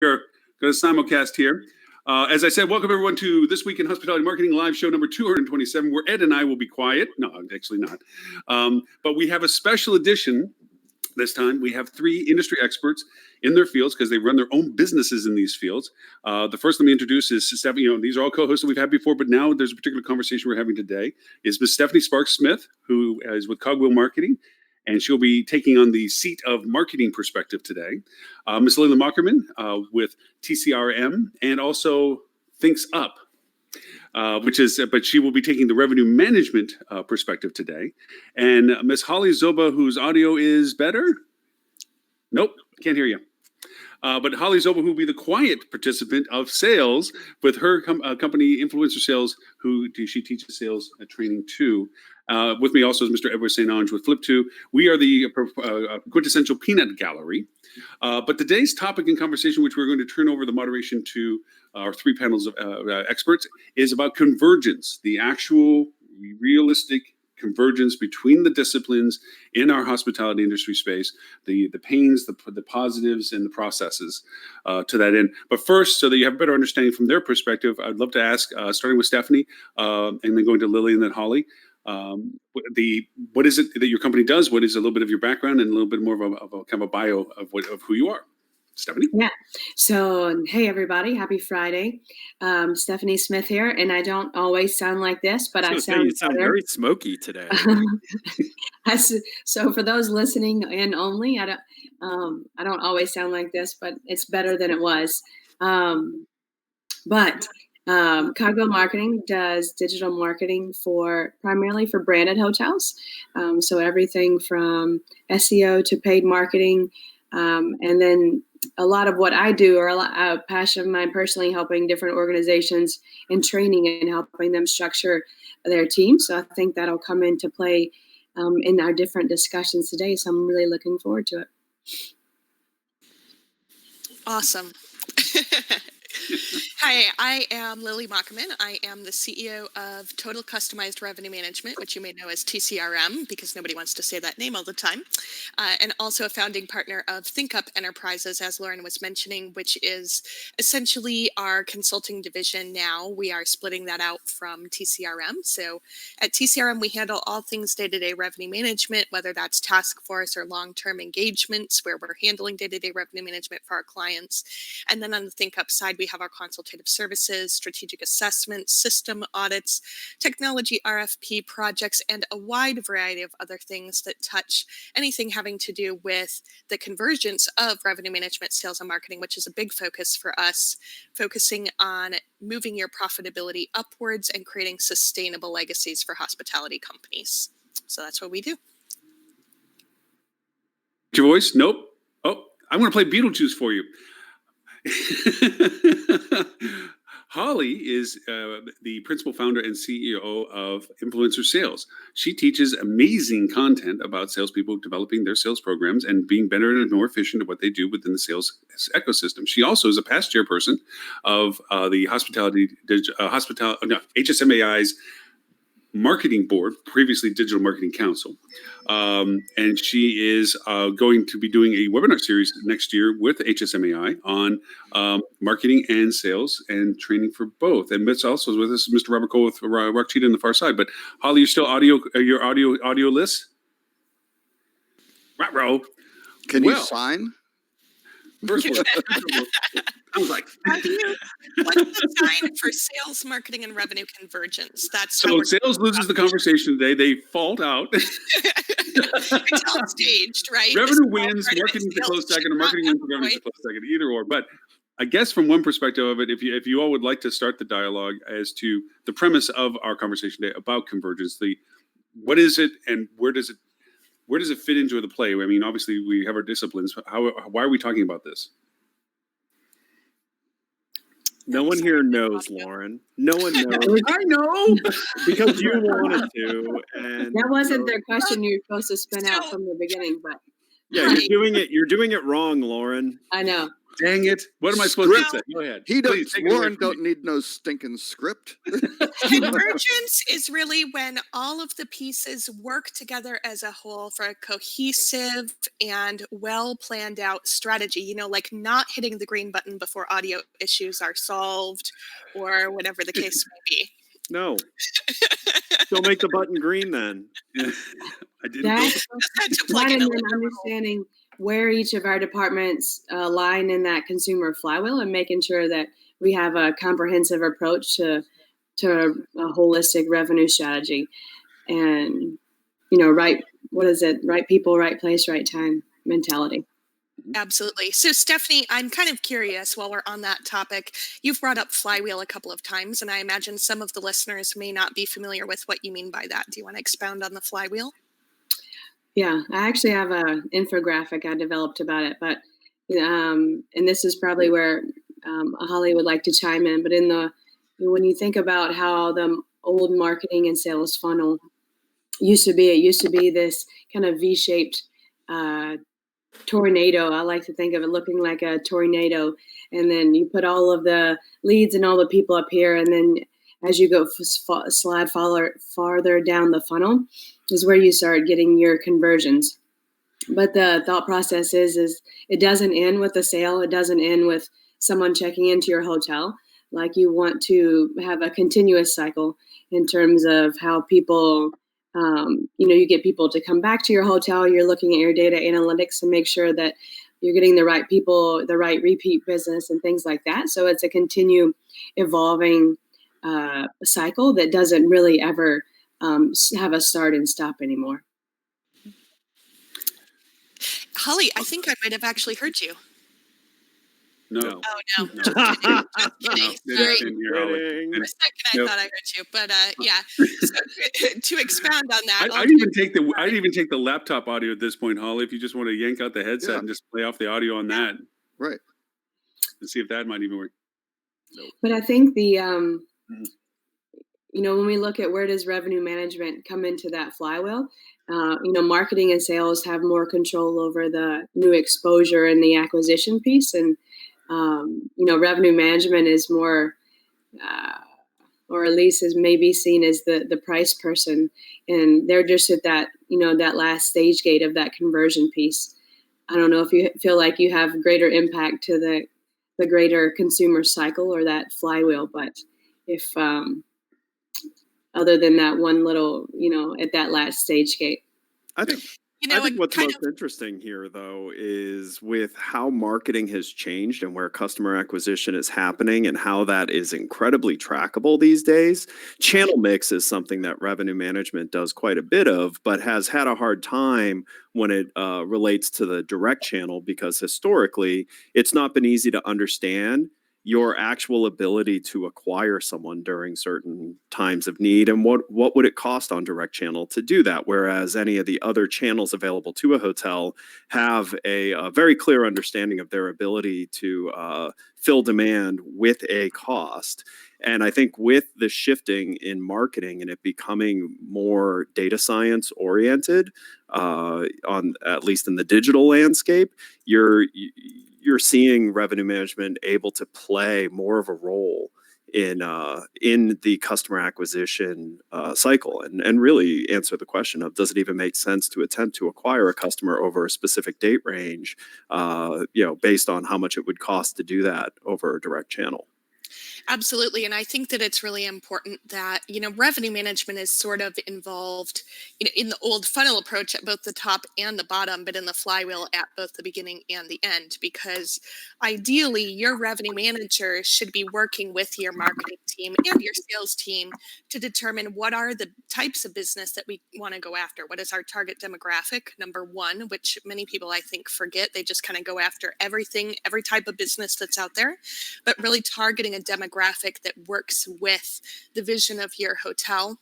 We're going to simulcast here. As I said, welcome everyone to This Week in Hospitality Marketing live show number 227, where Ed and I will be quiet. No, actually not. But we have a special edition this time. We have three industry experts in their fields because they run their own businesses in these fields. The first let me introduce is Stephanie. These are all co-hosts that we've had before, but now there's a particular conversation we're having today. Is Miss Stephanie Sparks-Smith, who is with Cogwheel Marketing, and she'll be taking on the seat of marketing perspective today. Ms. Lily Mockerman with TCRM and also Thinks Up, but she will be taking the revenue management perspective today. And Ms. Holly Zoba, whose audio is better? Nope, can't hear you. But Holly Zoba, who will be the quiet participant of sales with her company, Influencer Sales, who she teaches sales training to. With me also is Mr. Edward St. Ange with Flip2. We are the quintessential peanut gallery. But today's topic and conversation, which we're going to turn over the moderation to our three panels of experts, is about convergence, the actual realistic convergence between the disciplines in our hospitality industry space, the pains, the positives, and the processes to that end. But first, so that you have a better understanding from their perspective, I'd love to ask, starting with Stephanie, and then going to Lily and then Holly, what is it that your company does? What is a little bit of your background and a little bit more of a kind of a bio of who you are? Stephanie? Yeah. So, hey, everybody. Happy Friday. Stephanie Smith here. And I don't always sound like this, but you sound very smoky today. So for those listening in only, I don't always sound like this, but it's better than it was. Cogwheel Marketing does digital marketing primarily for branded hotels. So everything from SEO to paid marketing. And then a lot of what I do, or a passion of mine personally, helping different organizations in training and helping them structure their team. So I think that'll come into play in our different discussions today. So I'm really looking forward to it. Awesome. Hi, I am Lily Mockerman. I am the CEO of Total Customized Revenue Management, which you may know as TCRM, because nobody wants to say that name all the time, and also a founding partner of Think Up Enterprises, as Lauren was mentioning, which is essentially our consulting division now. We are splitting that out from TCRM. So at TCRM, we handle all things day-to-day revenue management, whether that's task force or long-term engagements, where we're handling day-to-day revenue management for our clients. And then on the Think Up side, we have our consultative services, strategic assessments, system audits, technology RFP projects, and a wide variety of other things that touch anything having to do with the convergence of revenue management, sales, and marketing, which is a big focus for us, focusing on moving your profitability upwards and creating sustainable legacies for hospitality companies. So that's what we do. Your voice? Nope. Oh, I'm going to play Beetlejuice for you. Holly is the principal founder and CEO of Influencer Sales. She teaches amazing content about salespeople developing their sales programs and being better and more efficient at what they do within the sales ecosystem. She also is a past chairperson of the HSMAI's marketing board, previously Digital Marketing Council. And she is going to be doing a webinar series next year with HSMAI on marketing and sales and training for both. And Mitch also is with us, Mr. Robert Cole with Rock Cheetah on the far side. But Holly, you're still your audio list? Right, Can you sign? First of all, I was like, what's the sign for sales, marketing, and revenue convergence? That's so sales loses the conversation today. They fault out. It's all staged, right? Revenue wins, marketing to close second, or marketing wins, revenue to close second, either or. But I guess from one perspective of it, if you all would like to start the dialogue as to the premise of our conversation today about convergence, what is it and where does it fit into the play? I mean, obviously we have our disciplines. Why are we talking about this? No one here knows, Lauren. No one knows. I know. Because you wanted to. And that wasn't their question you were supposed to spin out from the beginning, but yeah, you're doing it wrong, Lauren. I know. Dang it. What am I supposed to say? Script. Go ahead. He Please, does. take it away Lauren from me. don't need no stinking script. Convergence is really when all of the pieces work together as a whole for a cohesive and well planned out strategy. You know, like not hitting the green button before audio issues are solved or whatever the case may be. No. Don't make the button green then. Yeah. I didn't That, know. Just had to plug that in and a then little. understanding where each of our departments line in that consumer flywheel and making sure that we have a comprehensive approach to a holistic revenue strategy and right people, right place, right time mentality. Absolutely. So, Stephanie, I'm kind of curious while we're on that topic. You've brought up flywheel a couple of times, and I imagine some of the listeners may not be familiar with what you mean by that. Do you want to expound on the flywheel? Yeah, I actually have an infographic I developed about it, but and this is probably where Holly would like to chime in. But when you think about how the old marketing and sales funnel used to be, it used to be this kind of V-shaped tornado. I like to think of it looking like a tornado, and then you put all of the leads and all the people up here, and then as you go slide farther down the funnel is where you start getting your conversions. But the thought process is it doesn't end with a sale. It doesn't end with someone checking into your hotel. Like you want to have a continuous cycle in terms of how people, you get people to come back to your hotel. You're looking at your data analytics to make sure that you're getting the right people, the right repeat business and things like that. So it's a continue evolving cycle that doesn't really ever have a start and stop anymore. Holly, I think I might have actually heard you. No. Oh, no. No. Just kidding. No, Sorry. didn't hear Holly. Kidding. For a second, I Nope. thought I heard you, but yeah. So, to expound on that, I'd even take the laptop audio at this point, Holly, if you just want to yank out the headset Yeah. and just play off the audio on that Right. and see if that might even work. But I think when we look at where does revenue management come into that flywheel, marketing and sales have more control over the new exposure and the acquisition piece. And, revenue management is more, or at least is maybe seen as the price person. And they're just at that, that last stage gate of that conversion piece. I don't know if you feel like you have greater impact to the greater consumer cycle or that flywheel, but if other than that one little, at that last stage gate. I think what's most interesting here, though, is with how marketing has changed and where customer acquisition is happening and how that is incredibly trackable these days. Channel mix is something that revenue management does quite a bit of, but has had a hard time when it relates to the direct channel because historically it's not been easy to understand your actual ability to acquire someone during certain times of need and what would it cost on direct channel to do that, whereas any of the other channels available to a hotel have a very clear understanding of their ability to fill demand with a cost. And I think with the shifting in marketing and it becoming more data science oriented, on at least in the digital landscape, you're seeing revenue management able to play more of a role in the customer acquisition cycle and really answer the question of does it even make sense to attempt to acquire a customer over a specific date range, based on how much it would cost to do that over a direct channel. Absolutely. And I think that it's really important that, revenue management is sort of involved in the old funnel approach at both the top and the bottom, but in the flywheel at both the beginning and the end, because ideally your revenue manager should be working with your marketing team and your sales team to determine what are the types of business that we want to go after. What is our target demographic, number one, which many people I think forget. They just kind of go after everything, every type of business that's out there, but really targeting a demographic that works with the vision of your hotel.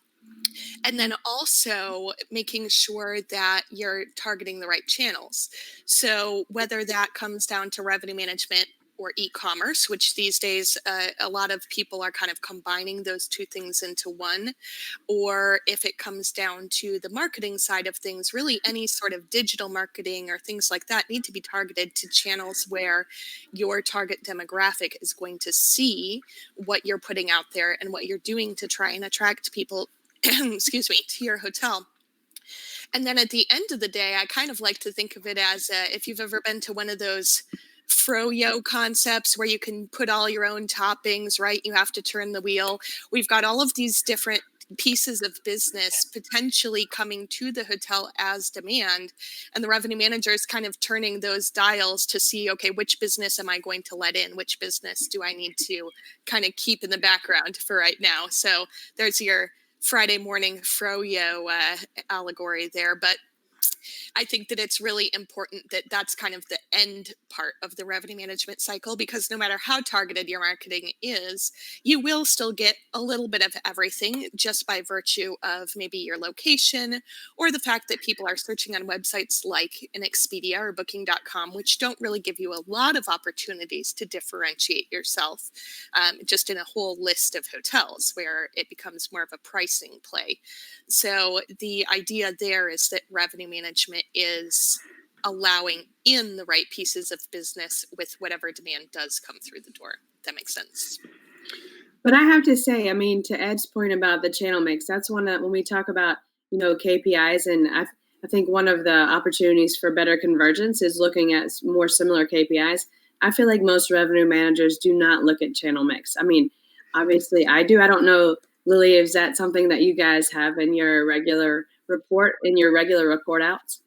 And then also making sure that you're targeting the right channels. So whether that comes down to revenue management or e-commerce, which these days a lot of people are kind of combining those two things into one. Or if it comes down to the marketing side of things, really any sort of digital marketing or things like that need to be targeted to channels where your target demographic is going to see what you're putting out there and what you're doing to try and attract people, excuse me, to your hotel. And then at the end of the day, I kind of like to think of it as if you've ever been to one of those froyo concepts where you can put all your own toppings, right? You have to turn the wheel. We've got all of these different pieces of business potentially coming to the hotel as demand. And the revenue manager is kind of turning those dials to see, okay, which business am I going to let in? Which business do I need to kind of keep in the background for right now? So there's your Friday morning froyo allegory there. But I think that it's really important that that's kind of the end part of the revenue management cycle, because no matter how targeted your marketing is, you will still get a little bit of everything just by virtue of maybe your location or the fact that people are searching on websites like an Expedia or Booking.com, which don't really give you a lot of opportunities to differentiate yourself just in a whole list of hotels where it becomes more of a pricing play. So the idea there is that revenue management is allowing in the right pieces of business with whatever demand does come through the door. If that makes sense. But I have to say, I mean, to Ed's point about the channel mix, that's one that when we talk about, KPIs, and I think one of the opportunities for better convergence is looking at more similar KPIs. I feel like most revenue managers do not look at channel mix. I mean, obviously I do. I don't know, Lily, is that something that you guys have in your regular report outs?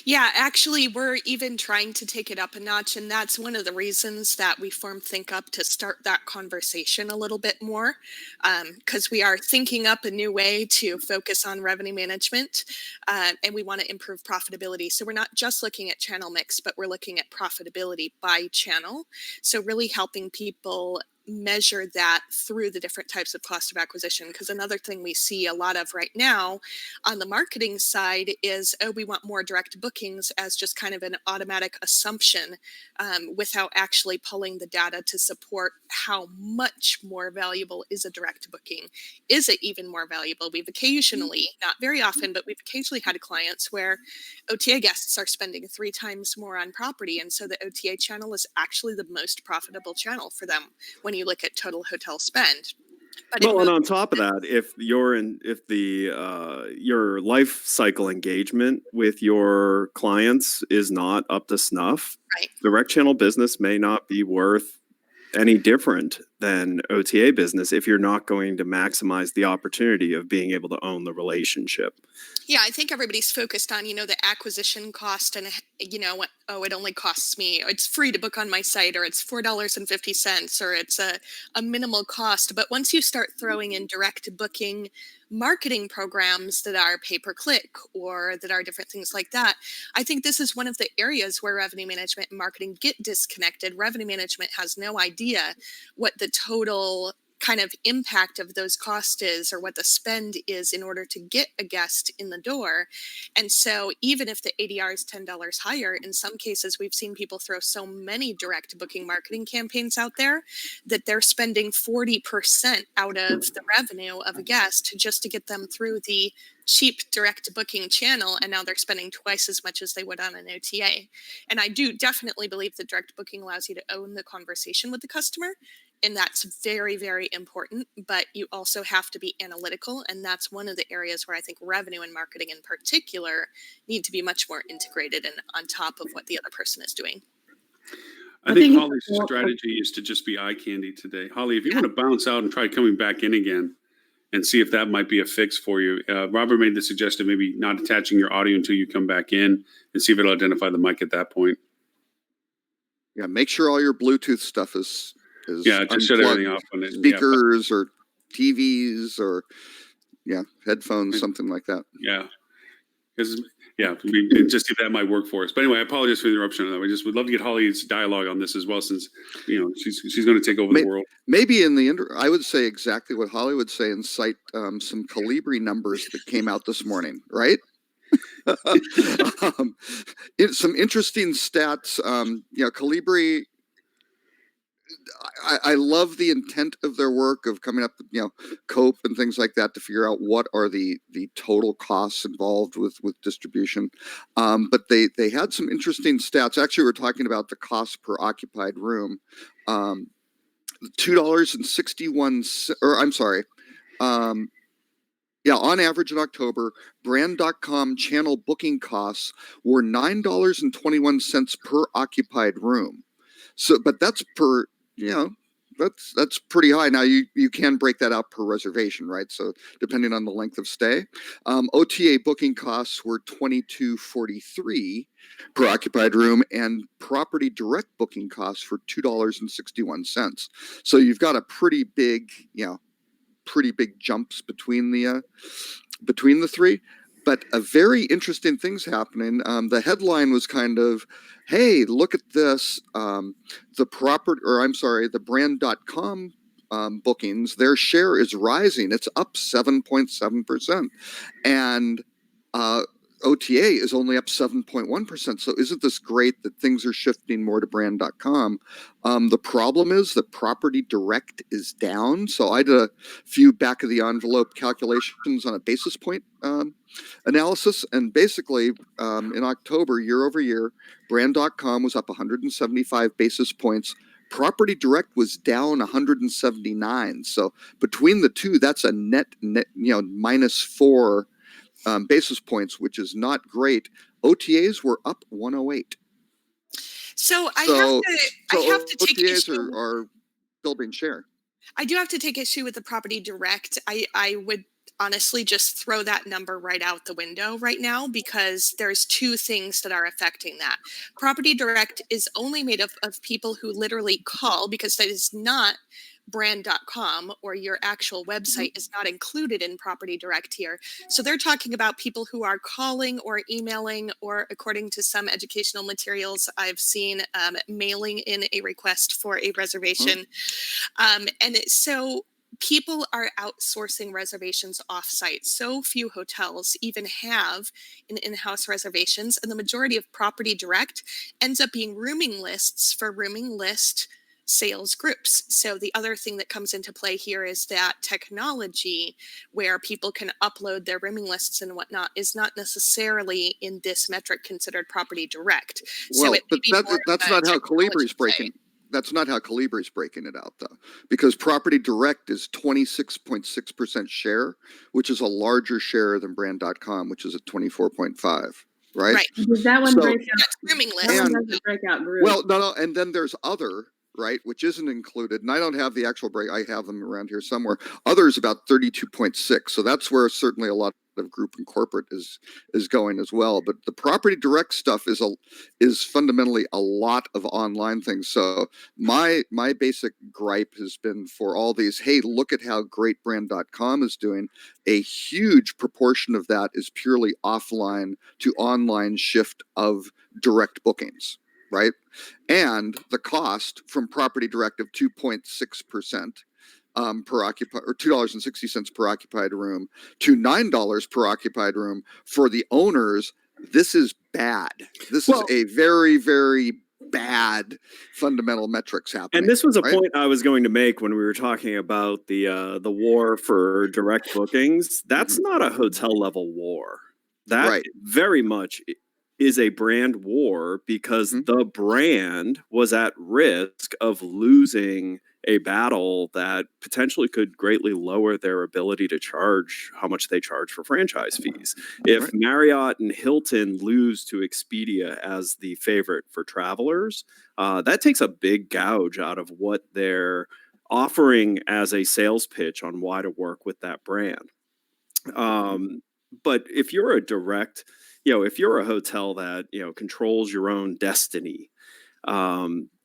Yeah, actually, we're even trying to take it up a notch, and that's one of the reasons that we formed ThinkUp, to start that conversation a little bit more, because we are thinking up a new way to focus on revenue management, and we want to improve profitability. So we're not just looking at channel mix, but we're looking at profitability by channel. So really helping people measure that through the different types of cost of acquisition. Because another thing we see a lot of right now on the marketing side is, we want more direct bookings as just kind of an automatic assumption, without actually pulling the data to support how much more valuable is a direct booking. Is it even more valuable? We've occasionally, not very often, but we've occasionally had clients where OTA guests are spending 3 times more on property. And so the OTA channel is actually the most profitable channel for them when you look at total hotel spend. But well, and on top of that, if your life cycle engagement with your clients is not up to snuff, right, direct channel business may not be worth any different than OTA business if you're not going to maximize the opportunity of being able to own the relationship. Yeah, I think everybody's focused on, the acquisition cost and, it only costs me, it's free to book on my site, or it's $4.50, or it's a minimal cost. But once you start throwing in direct booking marketing programs that are pay-per-click or that are different things like that, I think this is one of the areas where revenue management and marketing get disconnected. Revenue management has no idea what the total kind of impact of those costs is, or what the spend is in order to get a guest in the door. And so even if the ADR is $10 higher, in some cases we've seen people throw so many direct booking marketing campaigns out there that they're spending 40% out of the revenue of a guest just to get them through the cheap direct booking channel, and now they're spending twice as much as they would on an OTA. And I do definitely believe that direct booking allows you to own the conversation with the customer, and that's very, very important. But you also have to be analytical, and that's one of the areas where I think revenue and marketing in particular need to be much more integrated and on top of what the other person is doing. I think Holly's strategy is to just be eye candy today. Holly, if you want to bounce out and try coming back in again and see if that might be a fix for you. Robert made the suggestion maybe not attaching your audio until you come back in, and see if it'll identify the mic at that point. Yeah, make sure all your Bluetooth stuff is just shut everything off on it. Speakers or TVs or headphones, something like that. Yeah, because just see if that might work for us. But anyway, I apologize for the interruption. We just would love to get Holly's dialogue on this as well, since she's going to take over the world. Maybe I would say exactly what Holly would say and cite some Calibri numbers that came out this morning, right? Some interesting stats. Calibri I love the intent of their work of coming up with, COPE and things like that to figure out what are the total costs involved with distribution. But they had some interesting stats. Actually, we're talking about the cost per occupied room. $2.61, or I'm sorry. On average in October, brand.com channel booking costs were $9.21 per occupied room. So, but that's per, that's pretty high. Now you can break that out per reservation, right? So depending on the length of stay, OTA booking costs were $22.43 per occupied room, and property direct booking costs for $2.61. So you've got a pretty big jumps between the three. But a very interesting thing's happening. The headline was kind of, hey, look at this. The brand.com bookings, their share is rising. It's up 7.7%. And OTA is only up 7.1%. So isn't this great that things are shifting more to brand.com? The problem is that property direct is down. So I did a few back of the envelope calculations on a basis point analysis. And basically in October, year over year, brand.com was up 175 basis points. Property direct was down 179. So between the two, that's a net -4 basis points, which is not great. OTAs were up 108. So I have to take OTAs issue. are building share. I do have to take issue with the property direct. I would honestly just throw that number right out the window right now, because there's two things that are affecting that. Property direct is only made up of people who literally call, because that is not brand.com, or your actual website is not included in property direct here. So they're talking about people who are calling or emailing, or according to some educational materials I've seen, mailing in a request for a reservation. So people are outsourcing reservations offsite. So few hotels even have in-house reservations, and the majority of property direct ends up being rooming lists for rooming list sales groups. So the other thing that comes into play here is that technology where people can upload their rooming lists and whatnot is not necessarily in this metric considered property direct. Well, so but that's not how Calibri's breaking. That's not how Calibri's breaking it out, though, because property direct is 26.6% share, which is a larger share than brand.com, which is at 24.5. Right. Does that one break out? Rooming list. That one doesn't break out group. Well, no, and then there's other, right, which isn't included. And I don't have the actual break. I have them around here somewhere. Others about 32.6. So that's where certainly a lot of group and corporate is going as well. But the property direct stuff is fundamentally a lot of online things. So my basic gripe has been for all these, hey, look at how great brand.com is doing. A huge proportion of that is purely offline to online shift of direct bookings. Right. And the cost from property direct of 2.6% per occupied, or $2.60 per occupied room, to $9 per occupied room for the owners. This is bad. This is a very, very bad fundamental metrics happening. And this was a point I was going to make when we were talking about the war for direct bookings. That's not a hotel level war. That very much is a brand war, because the brand was at risk of losing a battle that potentially could greatly lower their ability to charge how much they charge for franchise fees. If Marriott and Hilton lose to Expedia as the favorite for travelers, that takes a big gouge out of what they're offering as a sales pitch on why to work with that brand. But if you're a direct, if you're a hotel that, controls your own destiny,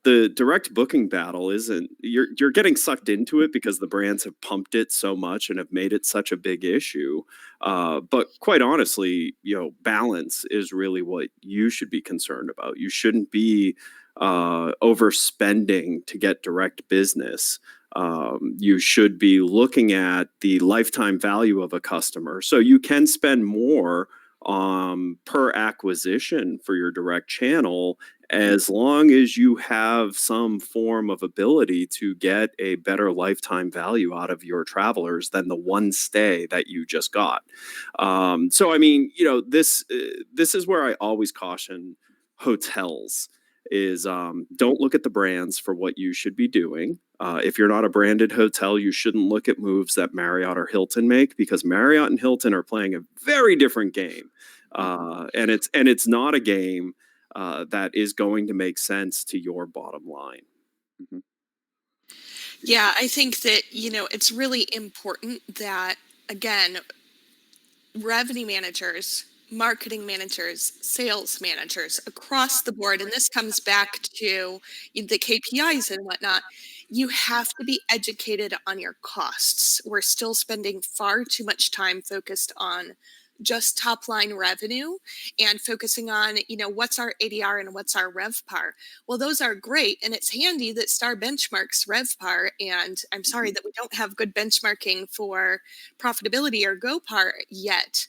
the direct booking battle isn't, you're getting sucked into it because the brands have pumped it so much and have made it such a big issue. But quite honestly, balance is really what you should be concerned about. You shouldn't be overspending to get direct business. You should be looking at the lifetime value of a customer. So you can spend more per acquisition for your direct channel, as long as you have some form of ability to get a better lifetime value out of your travelers than the one stay that you just got. So, I mean, this is where I always caution hotels is don't look at the brands for what you should be doing. If you're not a branded hotel, you shouldn't look at moves that Marriott or Hilton make, because Marriott and Hilton are playing a very different game. And it's not a game that is going to make sense to your bottom line. Mm-hmm. Yeah, I think that, it's really important that, again, revenue managers, marketing managers, sales managers across the board, and this comes back to the KPIs and whatnot, you have to be educated on your costs. We're still spending far too much time focused on just top line revenue and focusing on, what's our ADR and what's our RevPAR. Well, those are great. And it's handy that Star benchmarks RevPAR. And I'm sorry that we don't have good benchmarking for profitability or GoPAR yet.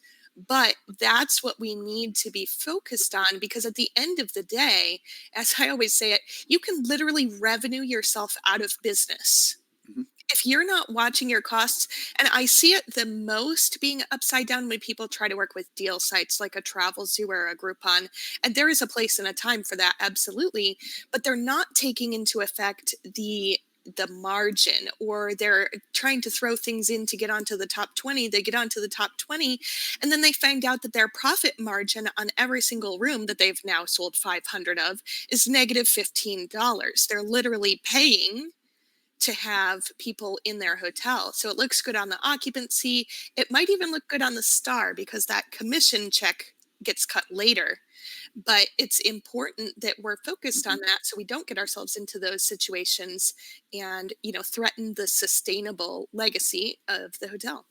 But that's what we need to be focused on, because at the end of the day, as I always say it, you can literally revenue yourself out of business. Mm-hmm. If you're not watching your costs, and I see it the most being upside down when people try to work with deal sites like a Travelzoo or a Groupon, and there is a place and a time for that, absolutely, but they're not taking into effect the margin, or they're trying to throw things in to get onto the top 20. They get onto the top 20, and then they find out that their profit margin on every single room that they've now sold 500 of is negative $15. They're literally paying to have people in their hotel. So it looks good on the occupancy. It might even look good on the star, because that commission check gets cut later. But it's important that we're focused on that so we don't get ourselves into those situations and, threaten the sustainable legacy of the hotel.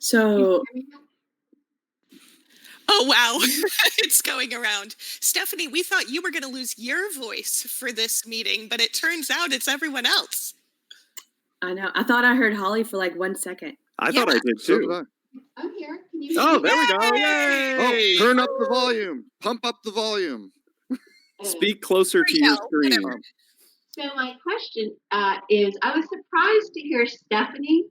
So, oh, wow. It's going around. Stephanie, we thought you were going to lose your voice for this meeting, but it turns out it's everyone else. I know. I thought I heard Holly for like 1 second. I thought I did too. So did I. I'm here. Can you Oh, hear me? there we go. Yay! Oh, turn up the volume. Pump up the volume. Speak closer to your screen. So my question is, I was surprised to hear Stephanie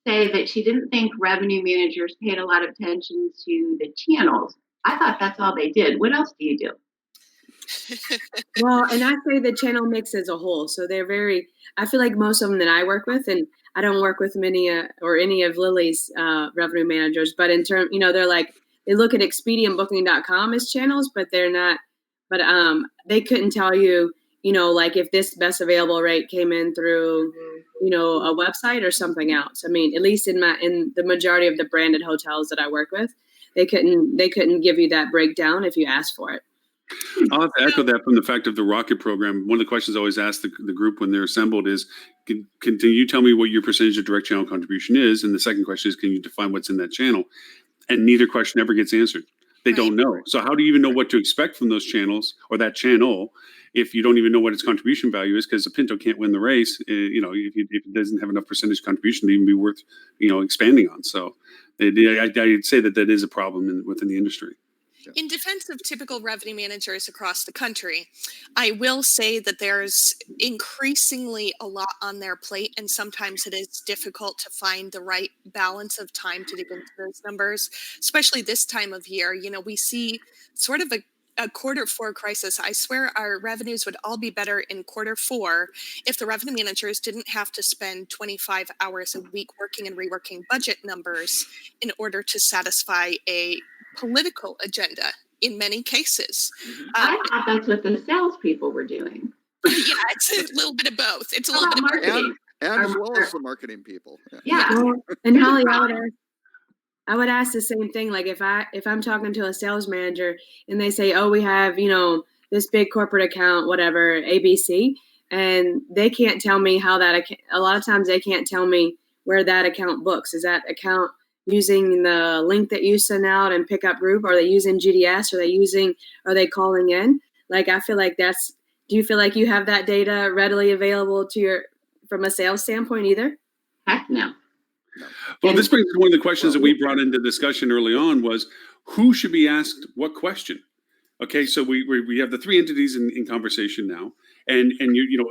say that she didn't think revenue managers paid a lot of attention to the channels. I thought that's all they did. What else do you do? Well, and I say the channel mix as a whole. So I feel like most of them that I work with, and I don't work with many or any of Lily's revenue managers, but in terms, they're like, they look at Expedia and Booking.com as channels, but they're not, but they couldn't tell you, like if this best available rate came in through, a website or something else. I mean, at least in the majority of the branded hotels that I work with, they couldn't give you that breakdown if you asked for it. I'll have to echo that from the fact of the Rocket program. One of the questions I always ask the group when they're assembled is, can you tell me what your percentage of direct channel contribution is? And the second question is, can you define what's in that channel? And neither question ever gets answered. They don't know. So how do you even know what to expect from those channels or that channel if you don't even know what its contribution value is? Because a Pinto can't win the race, if it doesn't have enough percentage contribution to even be worth, expanding on. So I'd say that is a problem within the industry. In defense of typical revenue managers across the country, I will say that there's increasingly a lot on their plate, and sometimes it is difficult to find the right balance of time to dig into those numbers, especially this time of year. We see sort of a quarter four crisis. I swear our revenues would all be better in quarter four if the revenue managers didn't have to spend 25 hours a week working and reworking budget numbers in order to satisfy a political agenda in many cases. I thought that's what the salespeople were doing. Yeah, it's a little bit of both. It's a little bit of marketing. And as well as the marketing people. Yeah. Well, and Holly, I would ask the same thing. Like if I'm talking to a sales manager and they say, oh, we have, this big corporate account, whatever, ABC, and they can't tell me how a lot of times they can't tell me where that account books. Is that account using the link that you send out and pick up group? Are they using GDS? Are they calling in? Like, I feel like do you feel like you have that data readily available from a sales standpoint either? Heck no. Well, this brings to one of the questions that we brought into discussion early on was who should be asked what question? Okay, so we have the three entities in conversation now, and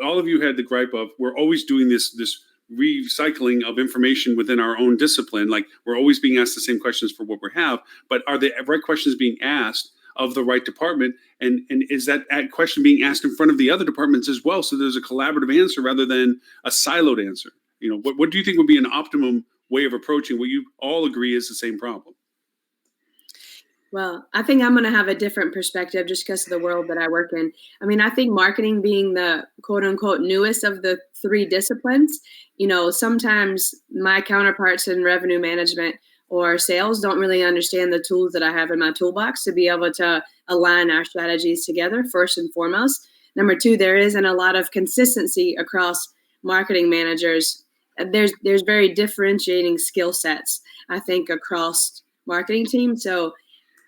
all of you had the gripe of we're always doing this recycling of information within our own discipline. Like we're always being asked the same questions for what we have, but are the right questions being asked of the right department? And is that question being asked in front of the other departments as well? So there's a collaborative answer rather than a siloed answer. What do you think would be an optimum way of approaching what you all agree is the same problem? Well, I think I'm going to have a different perspective just because of the world that I work in. I mean, I think marketing being the quote unquote newest of the three disciplines, sometimes my counterparts in revenue management or sales don't really understand the tools that I have in my toolbox to be able to align our strategies together, first and foremost. Number two, there isn't a lot of consistency across marketing managers. There's very differentiating skill sets, I think, across marketing teams. So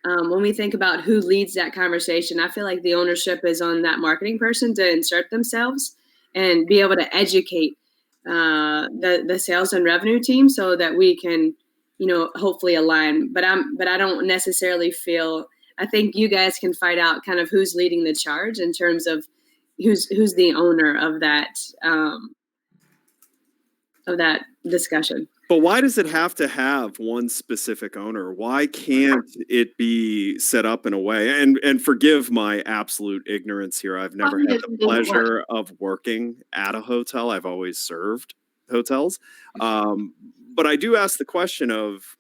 when we think about who leads that conversation, I feel like the ownership is on that marketing person to insert themselves and be able to educate the sales and revenue team so that we can, hopefully align. But I don't necessarily feel. I think you guys can fight out kind of who's leading the charge in terms of who's the owner of that discussion. But why does it have to have one specific owner? Why can't it be set up in a way? And forgive my absolute ignorance here. I've never had the pleasure of working at a hotel. I've always served hotels. But I do ask the question of,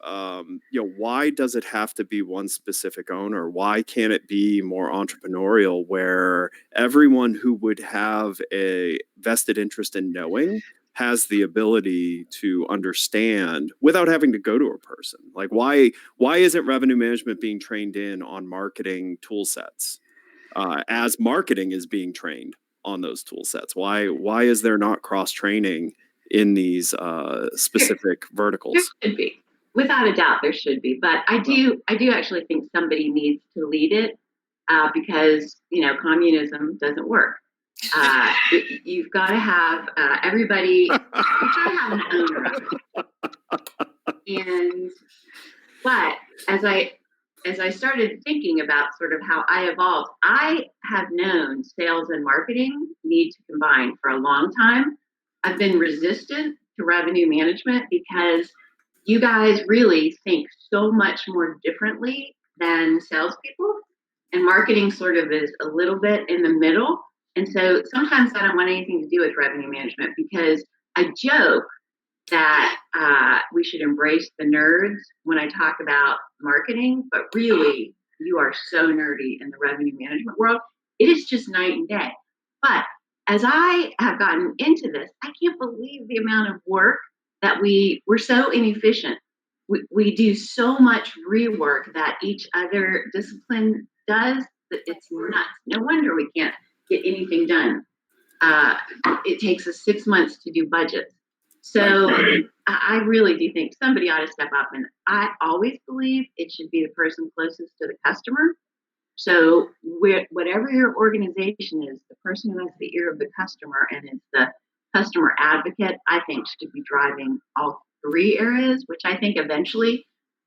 why does it have to be one specific owner? Why can't it be more entrepreneurial where everyone who would have a vested interest in knowing has the ability to understand without having to go to a person? Like why isn't revenue management being trained in on marketing tool sets as marketing is being trained on those tool sets? Why is there not cross training in these specific verticals? There should be, without a doubt, there should be. But I do actually think somebody needs to lead it because communism doesn't work. You've got to have everybody. You've got to have an owner of it. But as I started thinking about sort of how I evolved, I have known sales and marketing need to combine for a long time. I've been resistant to revenue management because you guys really think so much more differently than salespeople, and marketing sort of is a little bit in the middle. And so sometimes I don't want anything to do with revenue management because I joke that we should embrace the nerds when I talk about marketing, but really you are so nerdy in the revenue management world. It is just night and day. But as I have gotten into this, I can't believe the amount of work that we're so inefficient. We do so much rework that each other discipline does that it's nuts. No wonder we can't get anything done. It takes us 6 months to do budgets. So I really do think somebody ought to step up. And I always believe it should be the person closest to the customer. So whatever your organization is, the person who has the ear of the customer and is the customer advocate, I think should be driving all three areas, which I think eventually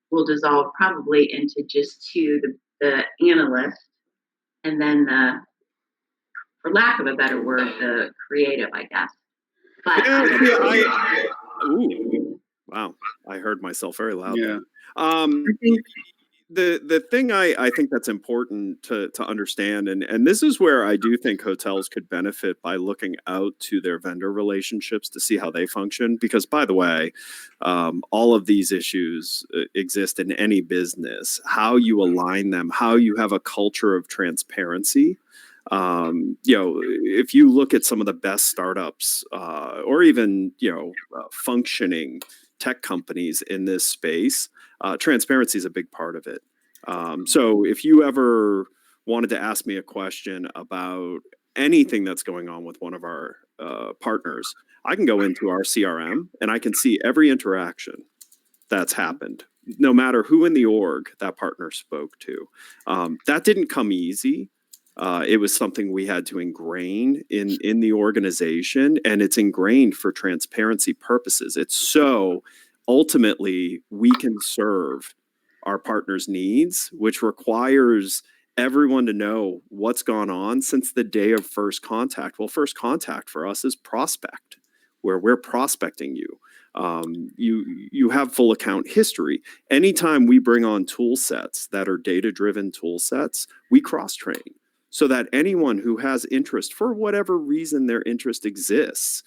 will dissolve probably into just two, the analyst, and then for lack of a better word, the creative, I guess. But wow, I heard myself very loudly. Yeah. The thing I think that's important to understand, and this is where I do think hotels could benefit by looking out to their vendor relationships to see how they function. Because, by the way, all of these issues exist in any business. How you align them, how you have a culture of transparency. If you look at some of the best startups or even functioning tech companies in this space, transparency is a big part of it. So if you ever wanted to ask me a question about anything that's going on with one of our partners, I can go into our CRM and I can see every interaction that's happened, no matter who in the org that partner spoke to. That didn't come easy. It was something we had to ingrain in the organization, and it's ingrained for transparency purposes. It's so ultimately we can serve our partners' needs, which requires everyone to know what's gone on since the day of first contact. Well, first contact for us is prospect, where we're prospecting you. You have full account history. Anytime we bring on tool sets that are data-driven tool sets, we cross-train so that anyone who has interest, for whatever reason their interest exists,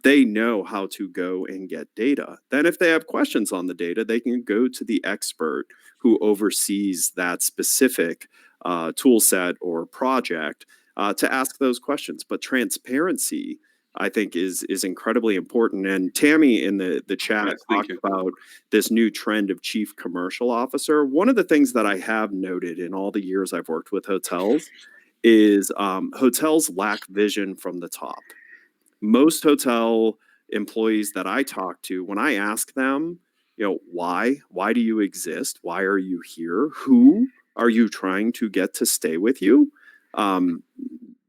they know how to go and get data. Then if they have questions on the data, they can go to the expert who oversees that specific tool set or project to ask those questions. But transparency, I think, is incredibly important. And Tammy in the chat Yes, thank talked you. about this new trend of chief commercial officer. One of the things that I have noted in all the years I've worked with hotels is hotels lack vision from the top. Most hotel employees that I talk to, when I ask them, why do you exist? Why are you here? Who are you trying to get to stay with you?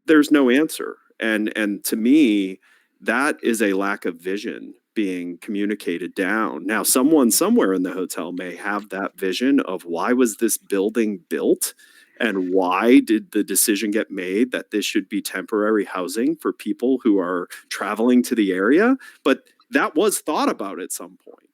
There's no answer. And to me, that is a lack of vision being communicated down. Now, someone somewhere in the hotel may have that vision of why was this building built? And why did the decision get made that this should be temporary housing for people who are traveling to the area? But that was thought about at some point.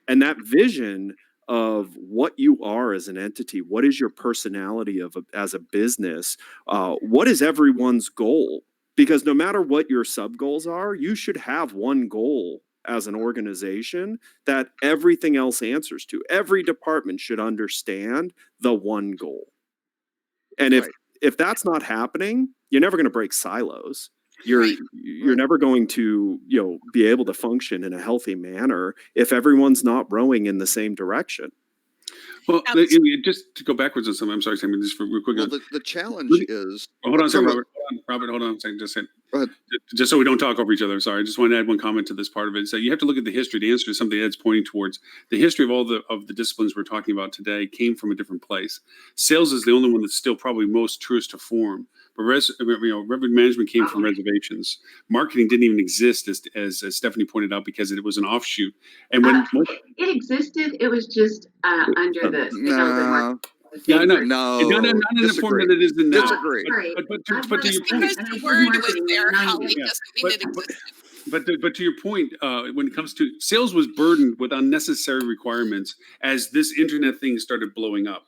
And that vision of what you are as an entity, what is your personality as a business, what is everyone's goal? Because no matter what your sub goals are, you should have one goal as an organization that everything else answers to. Every department should understand the one goal. And if that's not happening, you're never going to break silos. You're never going to be able to function in a healthy manner if everyone's not rowing in the same direction. Well, just to go backwards on something, I'm sorry, Sammy, just for real quick. Well, the challenge is. Hold on a second, Robert. Hold on a second. Go ahead. Just so we don't talk over each other. I'm sorry. I just want to add one comment to this part of it. So you have to look at the history to answer to something Ed's pointing towards. The history of all the disciplines we're talking about today came from a different place. Sales is the only one that's still probably most truest to form. But revenue management came from reservations. Marketing didn't even exist, as Stephanie pointed out, because it was an offshoot. And when it existed, it was just under the sales and marketing. Yeah, I know. No, not in the form that it is in now. Disagree. But to your point, because the word was there, Holly, doesn't mean it existed. But to your point, when it comes to sales, was burdened with unnecessary requirements as this internet thing started blowing up.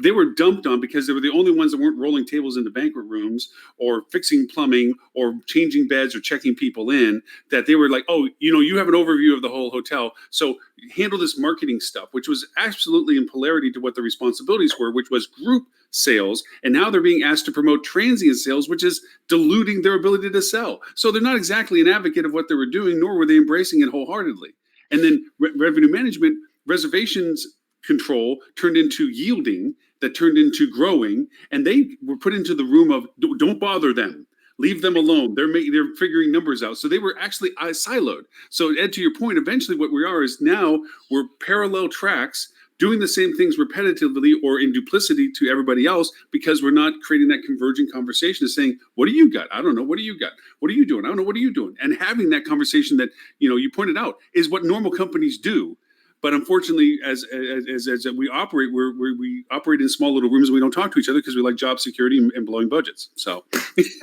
They were dumped on because they were the only ones that weren't rolling tables into banquet rooms or fixing plumbing or changing beds or checking people in. That they were like, oh, you have an overview of the whole hotel, so handle this marketing stuff, which was absolutely in polarity to what the responsibilities were, which was group sales. And now they're being asked to promote transient sales, which is diluting their ability to sell. So they're not exactly an advocate of what they were doing, nor were they embracing it wholeheartedly. And then revenue management, reservations control turned into yielding, that turned into growing, and they were put into the room of don't bother them. Leave them alone. They're figuring numbers out. So they were actually siloed. So Ed, to your point, eventually what we are is now we're parallel tracks doing the same things repetitively or in duplicity to everybody else because we're not creating that convergent conversation of saying, what do you got? I don't know. What do you got? What are you doing? I don't know. What are you doing? And having that conversation that, you pointed out is what normal companies do. But unfortunately, as we operate, we operate in small little rooms and we don't talk to each other because we like job security and blowing budgets. So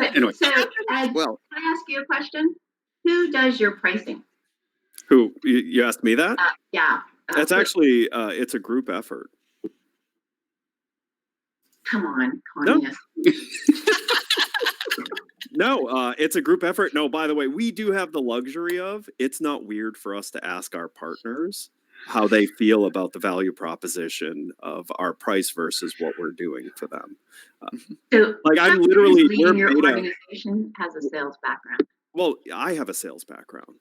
anyway. So Ed, can I ask you a question? Who does your pricing? Who? You asked me that? Yeah. That's actually, it's a group effort. Come on, Connie. No, it's a group effort. No, by the way, we do have the luxury of, it's not weird for us to ask our partners how they feel about the value proposition of our price versus what we're doing for them. So I'm literally, leading your organization has a sales background. Well, I have a sales background.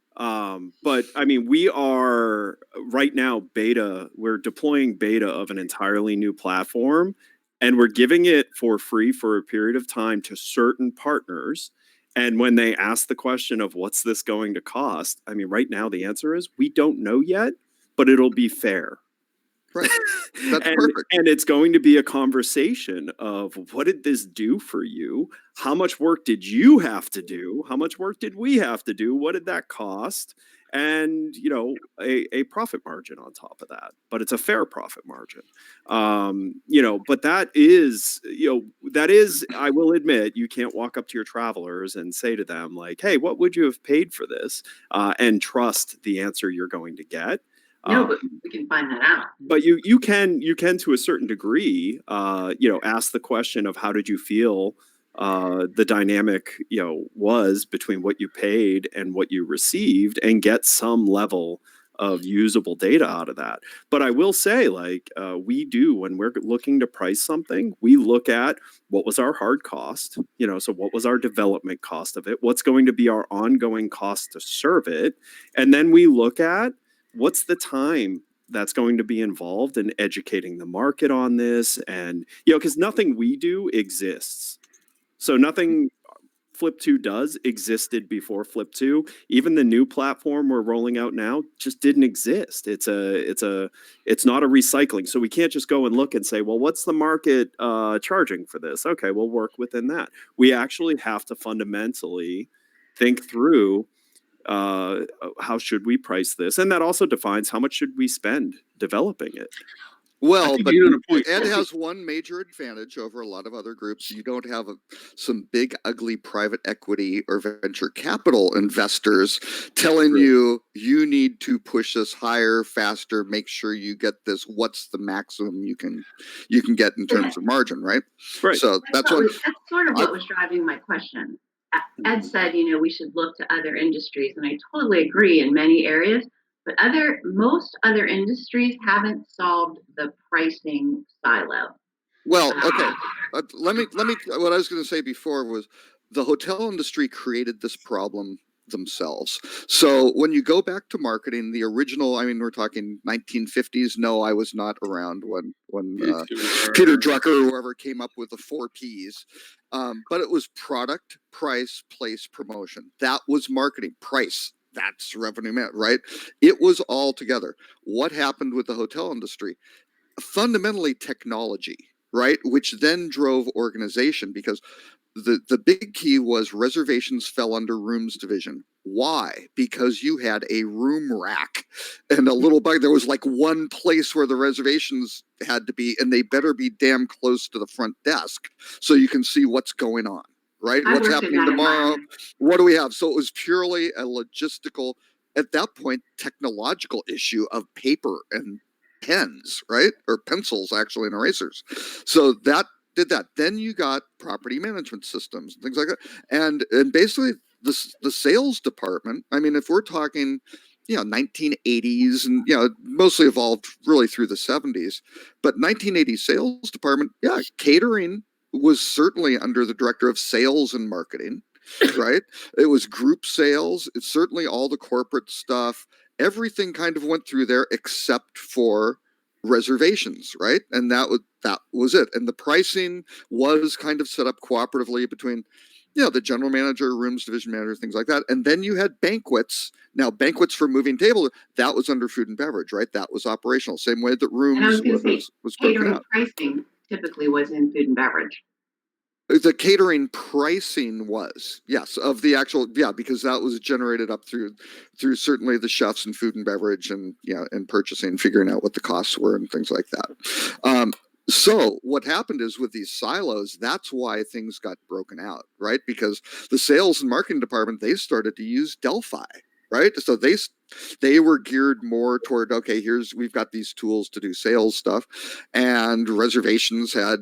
But I mean, we are right now we're deploying beta of an entirely new platform, and we're giving it for free for a period of time to certain partners. And when they ask the question of what's this going to cost, I mean, right now the answer is we don't know yet, but it'll be fair. Right. That's perfect. And it's going to be a conversation of what did this do for you? How much work did you have to do? How much work did we have to do? What did that cost? and a profit margin on top of that, but it's a fair profit margin. But that is, I will admit, you can't walk up to your travelers and say to them like, hey, what would you have paid for this, and trust the answer you're going to get. No, but we can find that out. But you can to a certain degree, ask the question of how did you feel the dynamic was between what you paid and what you received, and get some level of usable data out of that. But I will say, like, we do, when we're looking to price something, we look at what was our hard cost, so what was our development cost of it, what's going to be our ongoing cost to serve it, and then we look at what's the time that's going to be involved in educating the market on this. And, because nothing we do exists. So nothing Flip 2 does existed before Flip 2. Even the new platform we're rolling out now just didn't exist. It's not a recycling. So we can't just go and look and say, well, what's the market charging for this? Okay, we'll work within that. We actually have to fundamentally think through how should we price this, and that also defines how much should we spend developing it. Well, but Ed has one major advantage over a lot of other groups. You don't have some big, ugly private equity or venture capital investors telling you need to push this higher, faster, make sure you get this. What's the maximum you can get in terms of margin, right? Right. So that's sort of what was driving my question. Ed said, we should look to other industries, and I totally agree in many areas. But most other industries haven't solved the pricing silo. Well, okay. Let me. What I was going to say before was the hotel industry created this problem themselves. So when you go back to marketing, the original, we're talking 1950s. No, I was not around when Peter Drucker or whoever came up with the 4 Ps. But it was product, price, place, promotion. That was marketing. Price. That's revenue management, right? It was all together. What happened with the hotel industry? Fundamentally technology, right? Which then drove organization, because the big key was reservations fell under rooms division. Why? Because you had a room rack and a little bug. There was like one place where the reservations had to be, and they better be damn close to the front desk so you can see what's going on. Right? What's happening tomorrow? What do we have? So it was purely a logistical, at that point, technological issue of paper and pens, right? Or pencils, actually, and erasers. So that did that. Then you got property management systems, things like that. And basically the sales department, if we're talking, 1980s, and, mostly evolved really through the 70s, but 1980s sales department, catering was certainly under the director of sales and marketing, right? It was group sales. It's certainly all the corporate stuff. Everything kind of went through there except for reservations, right? And that was it. And the pricing was kind of set up cooperatively between, the general manager, rooms division manager, things like that. And then you had banquets. Now, banquets for moving table, that was under food and beverage, right? That was operational. Same way that rooms was broken out. Pricing typically was in food and beverage. The catering pricing was, yes, of the actual, because that was generated up through certainly the chefs and food and beverage, and and purchasing, figuring out what the costs were and things like that. So what happened is, with these silos, that's why things got broken out, right? Because the sales and marketing department, they started to use Delphi, right? So they were geared more toward, okay, we've got these tools to do sales stuff, and reservations had,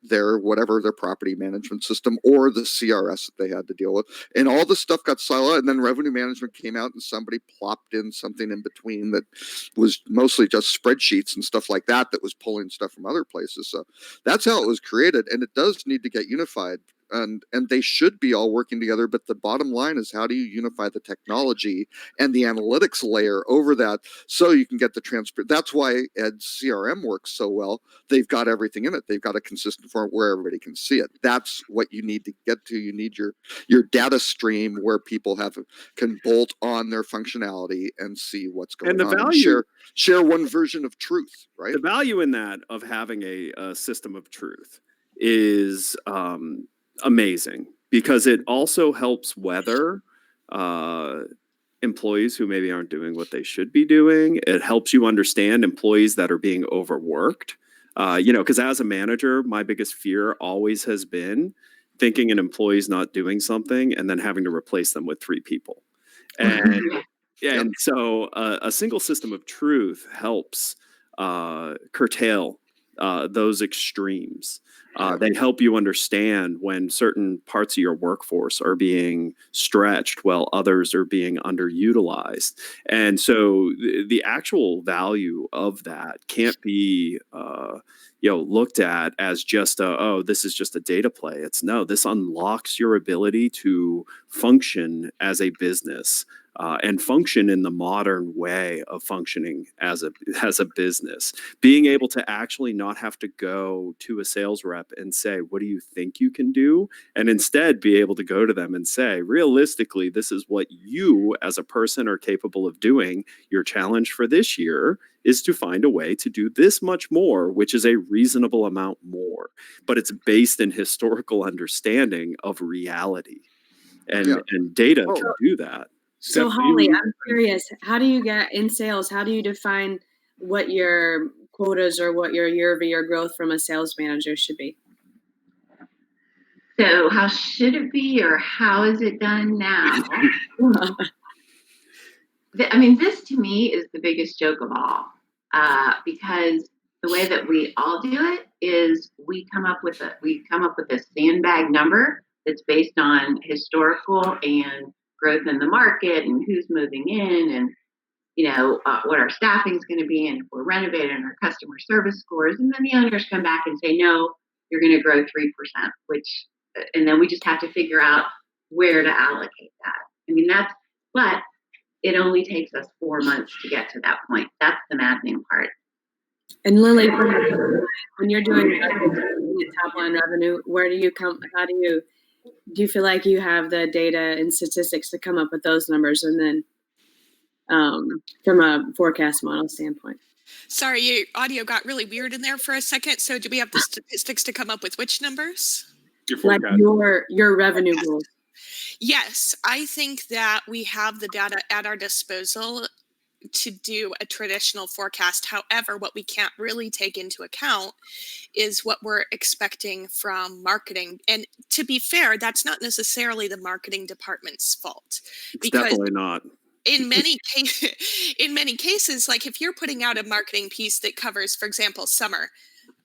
their property management system or the CRS that they had to deal with, and all the stuff got siloed. And then revenue management came out, and somebody plopped in something in between that was mostly just spreadsheets and stuff like that was pulling stuff from other places. So that's how it was created, and it does need to get unified. And they should be all working together. But the bottom line is, how do you unify the technology and the analytics layer over that so you can get the transfer? That's why Ed's CRM works so well. They've got everything in it. They've got a consistent form where everybody can see it. That's what you need to get to. You need your data stream where people can bolt on their functionality and see what's going on. And the value, share one version of truth, right? The value in that, of having a system of truth, is amazing, because it also helps weather employees who maybe aren't doing what they should be doing. It helps you understand employees that are being overworked. Because as a manager, my biggest fear always has been thinking an employee's not doing something and then having to replace them with 3 people. And and so a single system of truth helps curtail those extremes. They help you understand when certain parts of your workforce are being stretched while others are being underutilized. And so the actual value of that can't be looked at as just this is just a data play. It's no, this unlocks your ability to function as a business. And function in the modern way of functioning as a business. Being able to actually not have to go to a sales rep and say, what do you think you can do? And instead be able to go to them and say, realistically, this is what you as a person are capable of doing. Your challenge for this year is to find a way to do this much more, which is a reasonable amount more. But it's based in historical understanding of reality. And data can do that. So Holly, I'm curious, how do you get in sales? How do you define what your quotas or what your year-over-year growth from a sales manager should be? So how should it be, or how is it done now? This to me is the biggest joke of all, because the way that we all do it is we come up with a sandbag number that's based on historical and growth in the market and who's moving in, and what our staffing is going to be, and if we're renovating, and our customer service scores. And then the owners come back and say, no, you're going to grow 3%, and then we just have to figure out where to allocate that. But it only takes us 4 months to get to that point. That's the maddening part. And Lily, when you're doing top line revenue, where do you come? Do you feel like you have the data and statistics to come up with those numbers, and then from a forecast model standpoint? Sorry, your audio got really weird in there for a second. So do we have the statistics to come up with which numbers? Like your revenue goals. Yes, I think that we have the data at our disposal to do a traditional forecast. However, what we can't really take into account is what we're expecting from marketing. And to be fair, that's not necessarily the marketing department's fault. It's definitely not. In many cases, like if you're putting out a marketing piece that covers, for example, summer,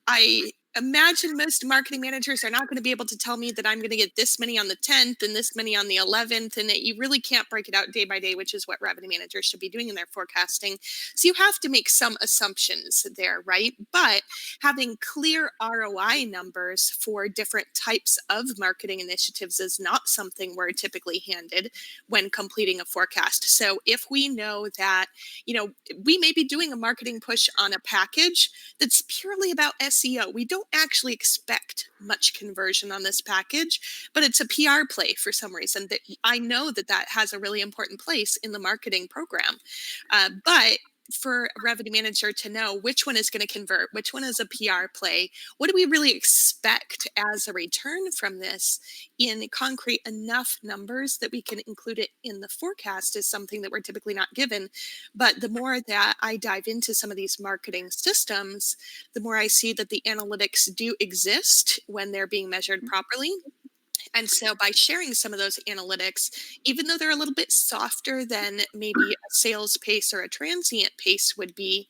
I imagine most marketing managers are not going to be able to tell me that I'm going to get this many on the 10th and this many on the 11th, and that you really can't break it out day by day, which is what revenue managers should be doing in their forecasting. So you have to make some assumptions there, right? But having clear ROI numbers for different types of marketing initiatives is not something we're typically handed when completing a forecast. So if we know that, we may be doing a marketing push on a package that's purely about SEO. We don't actually expect much conversion on this package, but it's a PR play for some reason that I know that has a really important place in the marketing program. But for a revenue manager to know which one is going to convert, which one is a PR play, what do we really expect as a return from this in concrete enough numbers that we can include it in the forecast is something that we're typically not given. But the more that I dive into some of these marketing systems, the more I see that the analytics do exist when they're being measured properly. And so by sharing some of those analytics, even though they're a little bit softer than maybe a sales pace or a transient pace would be,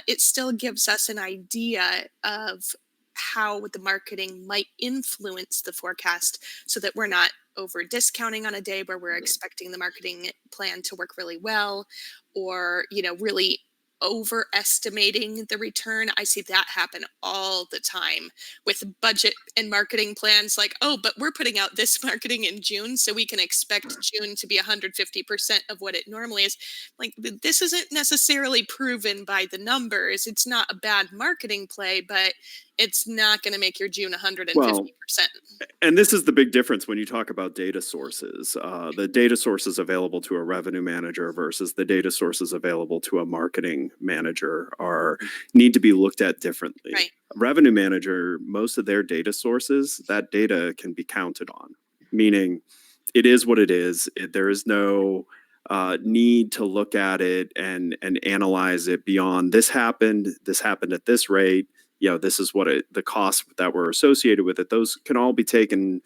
it still gives us an idea of how the marketing might influence the forecast so that we're not over discounting on a day where we're expecting the marketing plan to work really well, or, really overestimating the return. I see that happen all the time with budget and marketing plans, like, oh, but we're putting out this marketing in June, so we can expect June to be 150% of what it normally is. Like, this isn't necessarily proven by the numbers. It's not a bad marketing play, but it's not going to make your June 150%. Well, and this is the big difference when you talk about data sources. The data sources available to a revenue manager versus the data sources available to a marketing manager need to be looked at differently. Right. A revenue manager, most of their data sources, that data can be counted on, meaning it is what it is. There is no need to look at it and analyze it beyond this happened at this rate. This is what the costs that were associated with it. Those can all be taken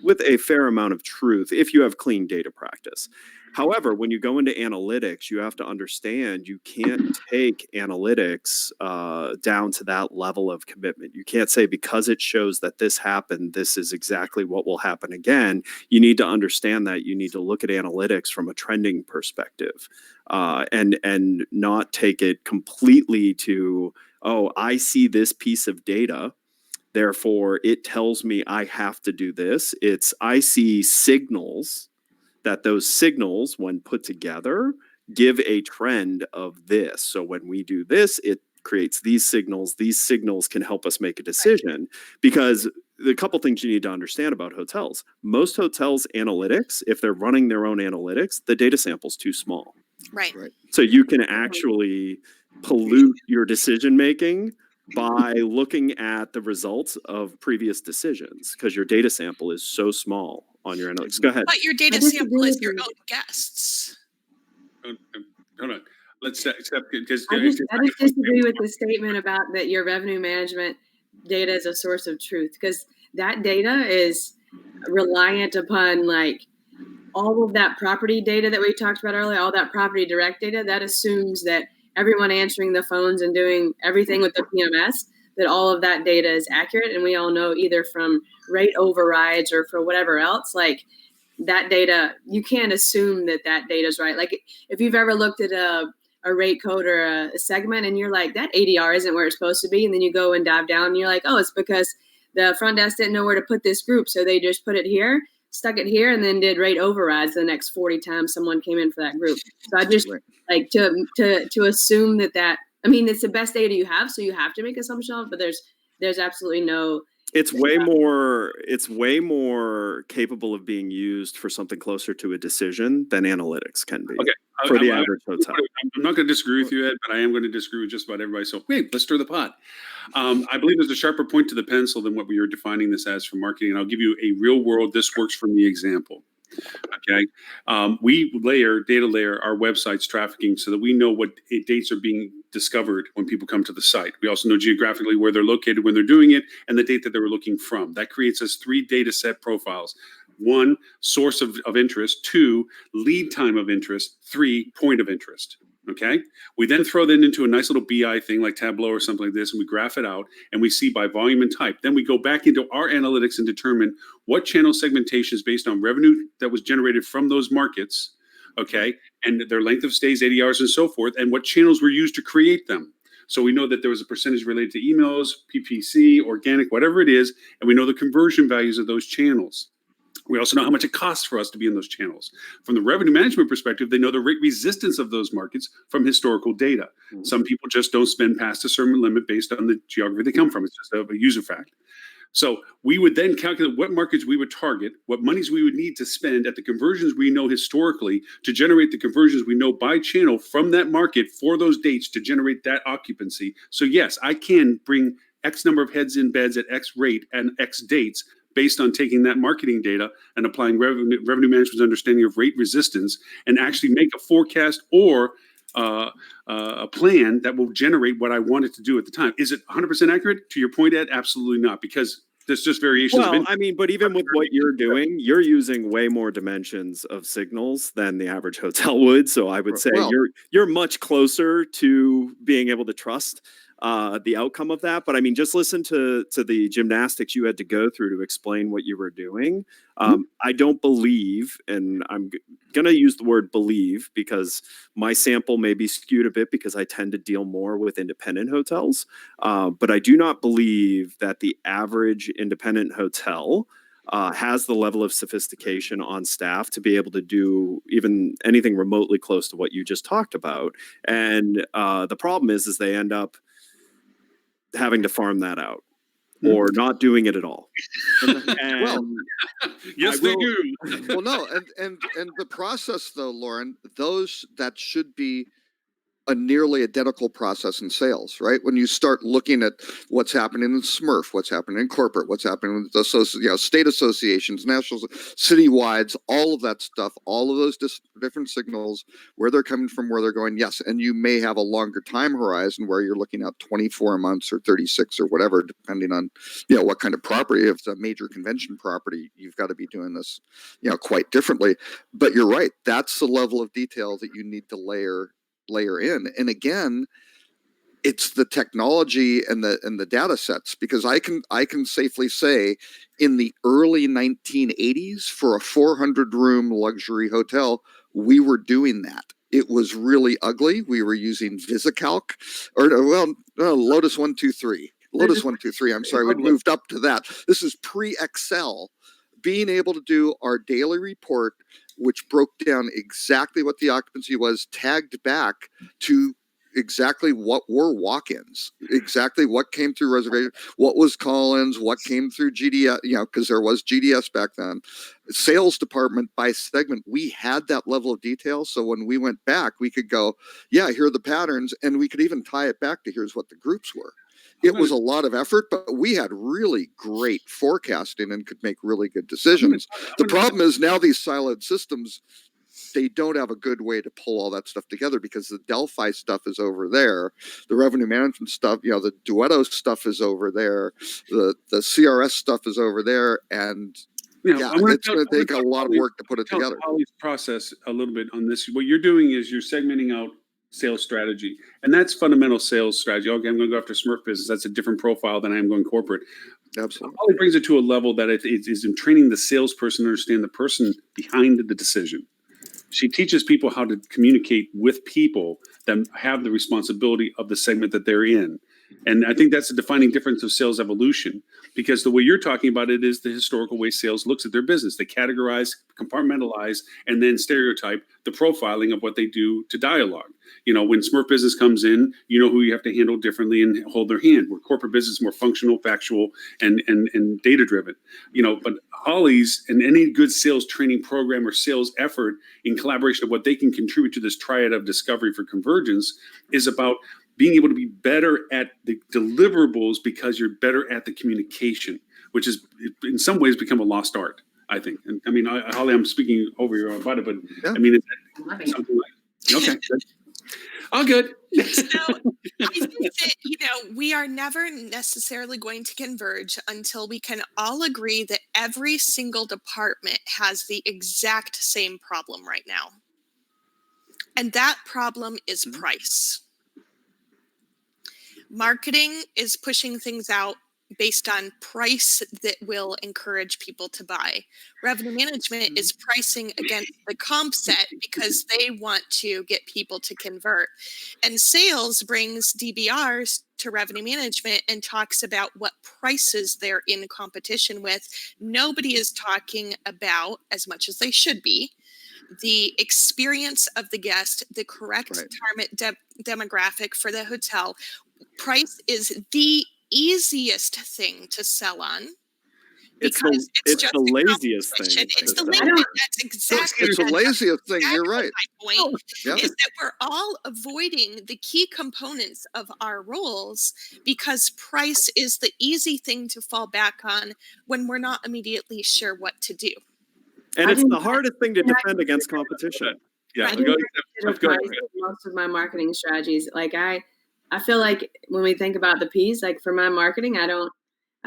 with a fair amount of truth if you have clean data practice. However, when you go into analytics, you have to understand you can't take analytics down to that level of commitment. You can't say because it shows that this happened, this is exactly what will happen again. You need to understand that. You need to look at analytics from a trending perspective and not take it completely to, oh, I see this piece of data, therefore it tells me I have to do this. I see signals, that those signals, when put together, give a trend of this. So when we do this, it creates these signals. These signals can help us make a decision. Because the couple things you need to understand about hotels. Most hotels' analytics, if they're running their own analytics, the data sample's too small. Right. So you can actually pollute your decision making by looking at the results of previous decisions because your data sample is so small on your analytics. Go ahead. But your data sample is your own guests. Hold on. Let's accept because I just disagree with the statement about that your revenue management data is a source of truth, because that data is reliant upon like all of that property data that we talked about earlier, all that property direct data. That assumes that everyone answering the phones and doing everything with the PMS, that all of that data is accurate. And we all know either from rate overrides or for whatever else, like that data, you can't assume that data is right. Like if you've ever looked at a rate code or a segment and you're like, that ADR isn't where it's supposed to be. And then you go and dive down and you're like, oh, it's because the front desk didn't know where to put this group. So they just put it here, stuck it here, and then did rate overrides the next 40 times someone came in for that group. So I just like to assume that, I mean, it's the best data you have. So you have to make assumptions on it, but there's absolutely no. It's way more capable of being used for something closer to a decision than analytics can be. Okay. For the average hotel. I'm not going to disagree with you, Ed, but I am going to disagree with just about everybody. So, wait, let's stir the pot. I believe there's a sharper point to the pencil than what we are defining this as for marketing. And I'll give you a real world, this works for me example. Okay. We data layer our website's trafficking so that we know what dates are being discovered when people come to the site. We also know geographically where they're located when they're doing it and the date that they were looking from. That creates us 3 data set profiles. 1, source of interest. 2, lead time of interest. 3, point of interest. Okay. We then throw that into a nice little BI thing like Tableau or something like this, and we graph it out and we see by volume and type. Then we go back into our analytics and determine what channel segmentation is based on revenue that was generated from those markets. Okay. And their length of stays, ADRs, and so forth, and what channels were used to create them. So we know that there was a percentage related to emails, PPC, organic, whatever it is, and we know the conversion values of those channels. We also know how much it costs for us to be in those channels. From the revenue management perspective, they know the rate resistance of those markets from historical data. Mm-hmm. Some people just don't spend past a certain limit based on the geography they come from. It's just a user fact. So we would then calculate what markets we would target, what monies we would need to spend at the conversions we know historically to generate the conversions we know by channel from that market for those dates to generate that occupancy. So yes, I can bring X number of heads in beds at X rate and X dates based on taking that marketing data and applying revenue management's understanding of rate resistance and actually make a forecast or a plan that will generate what I wanted to do at the time. Is it 100% accurate? To your point, Ed, absolutely not, because there's just variations. Well, I mean, but even with what you're doing, you're using way more dimensions of signals than the average hotel would. So I would say you're much closer to being able to trust the outcome of that. But I mean, just listen to the gymnastics you had to go through to explain what you were doing. I don't believe, and I'm going to use the word believe because my sample may be skewed a bit because I tend to deal more with independent hotels. But I do not believe that the average independent hotel has the level of sophistication on staff to be able to do even anything remotely close to what you just talked about. And the problem is they end up having to farm that out or not doing it at all. Yes, they do. Well, no, and the process though, Lauren, those that should be a nearly identical process in sales, right? When you start looking at what's happening in Smurf, what's happening in corporate, what's happening with the state associations, national, citywides, all of that stuff, all of those different signals, where they're coming from, where they're going, yes. And you may have a longer time horizon where you're looking at 24 months or 36 or whatever, depending on, what kind of property. If it's a major convention property, you've got to be doing this, quite differently. But you're right. That's the level of detail that you need to layer in. And again, it's the technology and the data sets, because I can safely say in the early 1980s for a 400 room luxury hotel, we were doing that. It was really ugly. We were using VisiCalc Lotus 123. Lotus 123. I'm sorry, we moved up to that. This is pre-Excel. Being able to do our daily report, which broke down exactly what the occupancy was, tagged back to exactly what were walk-ins, exactly what came through reservation, what was call-ins, what came through GDS, because there was GDS back then. Sales department by segment, we had that level of detail. So when we went back, we could go, here are the patterns, and we could even tie it back to here's what the groups were. It was a lot of effort, but we had really great forecasting and could make really good decisions. The problem is now these siloed systems, they don't have a good way to pull all that stuff together, because the Delphi stuff is over there. The revenue management stuff, the Duetto stuff is over there. The CRS stuff is over there. And it's going to take a lot of work to put it together. Holly's process a little bit on this. What you're doing is you're segmenting out sales strategy, and that's fundamental sales strategy. Okay, I'm going to go after Smurf business. That's a different profile than I am going corporate. Absolutely. Holly brings it to a level that it is in training the salesperson to understand the person behind the decision. She teaches people how to communicate with people that have the responsibility of the segment that they're in. And I think that's the defining difference of sales evolution, because the way you're talking about it is the historical way sales looks at their business. They categorize, compartmentalize, and then stereotype the profiling of what they do to dialogue. When Smurf business comes in, who you have to handle differently and hold their hand. Where corporate business is more functional, factual, and data driven. But Holly's and any good sales training program or sales effort in collaboration of what they can contribute to this triad of discovery for convergence is about being able to be better at the deliverables, because you're better at the communication, which is in some ways become a lost art, I think. And I mean, Holly, I'm speaking over you about it, but yeah. I mean, is that something like, okay, good. All good. So I think that, we are never necessarily going to converge until we can all agree that every single department has the exact same problem right now. And that problem is price. Marketing is pushing things out based on price that will encourage people to buy. Revenue management is pricing against the comp set because they want to get people to convert. And sales brings DBRs to revenue management and talks about what prices they're in competition with. Nobody is talking about, as much as they should be, the experience of the guest, the correct target demographic for the hotel. Price is the easiest thing to sell on. It's the laziest thing. It's the laziest. That's exactly. It's the laziest thing. You're right. My point is that we're all avoiding the key components of our roles because price is the easy thing to fall back on when we're not immediately sure what to do. And it's the hardest thing to defend against competition. Yeah, I do most of my marketing strategies. Like I feel like when we think about the P's, like for my marketing, I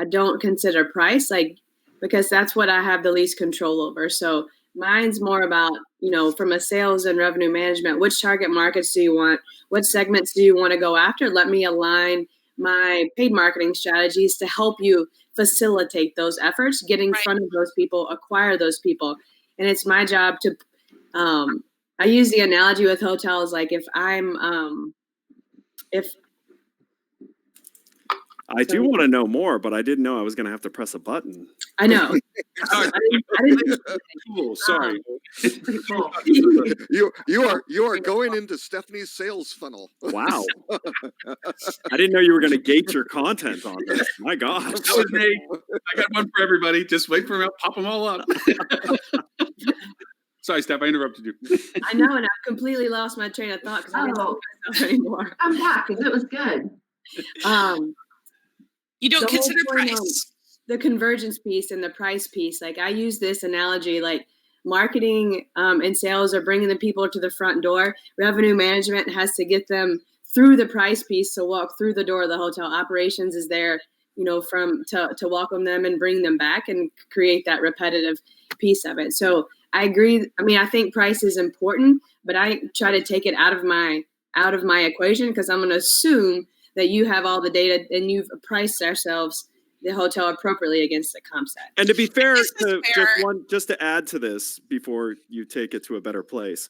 don't consider price, like, because that's what I have the least control over. So mine's more about, from a sales and revenue management, which target markets do you want? What segments do you want to go after? Let me align my paid marketing strategies to help you facilitate those efforts, get in front of those people, acquire those people. And it's my job to, I use the analogy with hotels, like if I do want to know more, but I didn't know I was going to have to press a button. I know. I didn't cool. Sorry. You are going into Stephanie's sales funnel. Wow. I didn't know you were going to gate your content on this. My gosh. That was me. I got one for everybody. Just wait for me. I'll pop them all up. Sorry, Steph, I interrupted you. I know, and I've completely lost my train of thought because I don't know myself anymore. I'm back because it was good. You don't The whole consider point price. The convergence piece and the price piece. Like I use this analogy, like marketing and sales are bringing the people to the front door. Revenue management has to get them through the price piece to walk through the door of the hotel. Operations is there, to welcome them and bring them back and create that repetitive piece of it. So I agree. I mean, I think price is important, but I try to take it out of my equation because I'm going to assume that you have all the data and you've priced the hotel appropriately against the comp set. And to be fair, fair. just to add to this before you take it to a better place,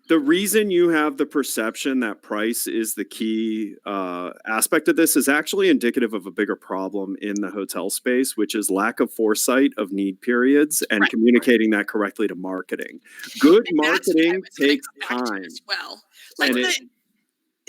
the reason you have the perception that price is the key aspect of this is actually indicative of a bigger problem in the hotel space, which is lack of foresight of need periods and Right. communicating that correctly to marketing. Good And that's what I marketing was gonna takes come back to time. as well. Like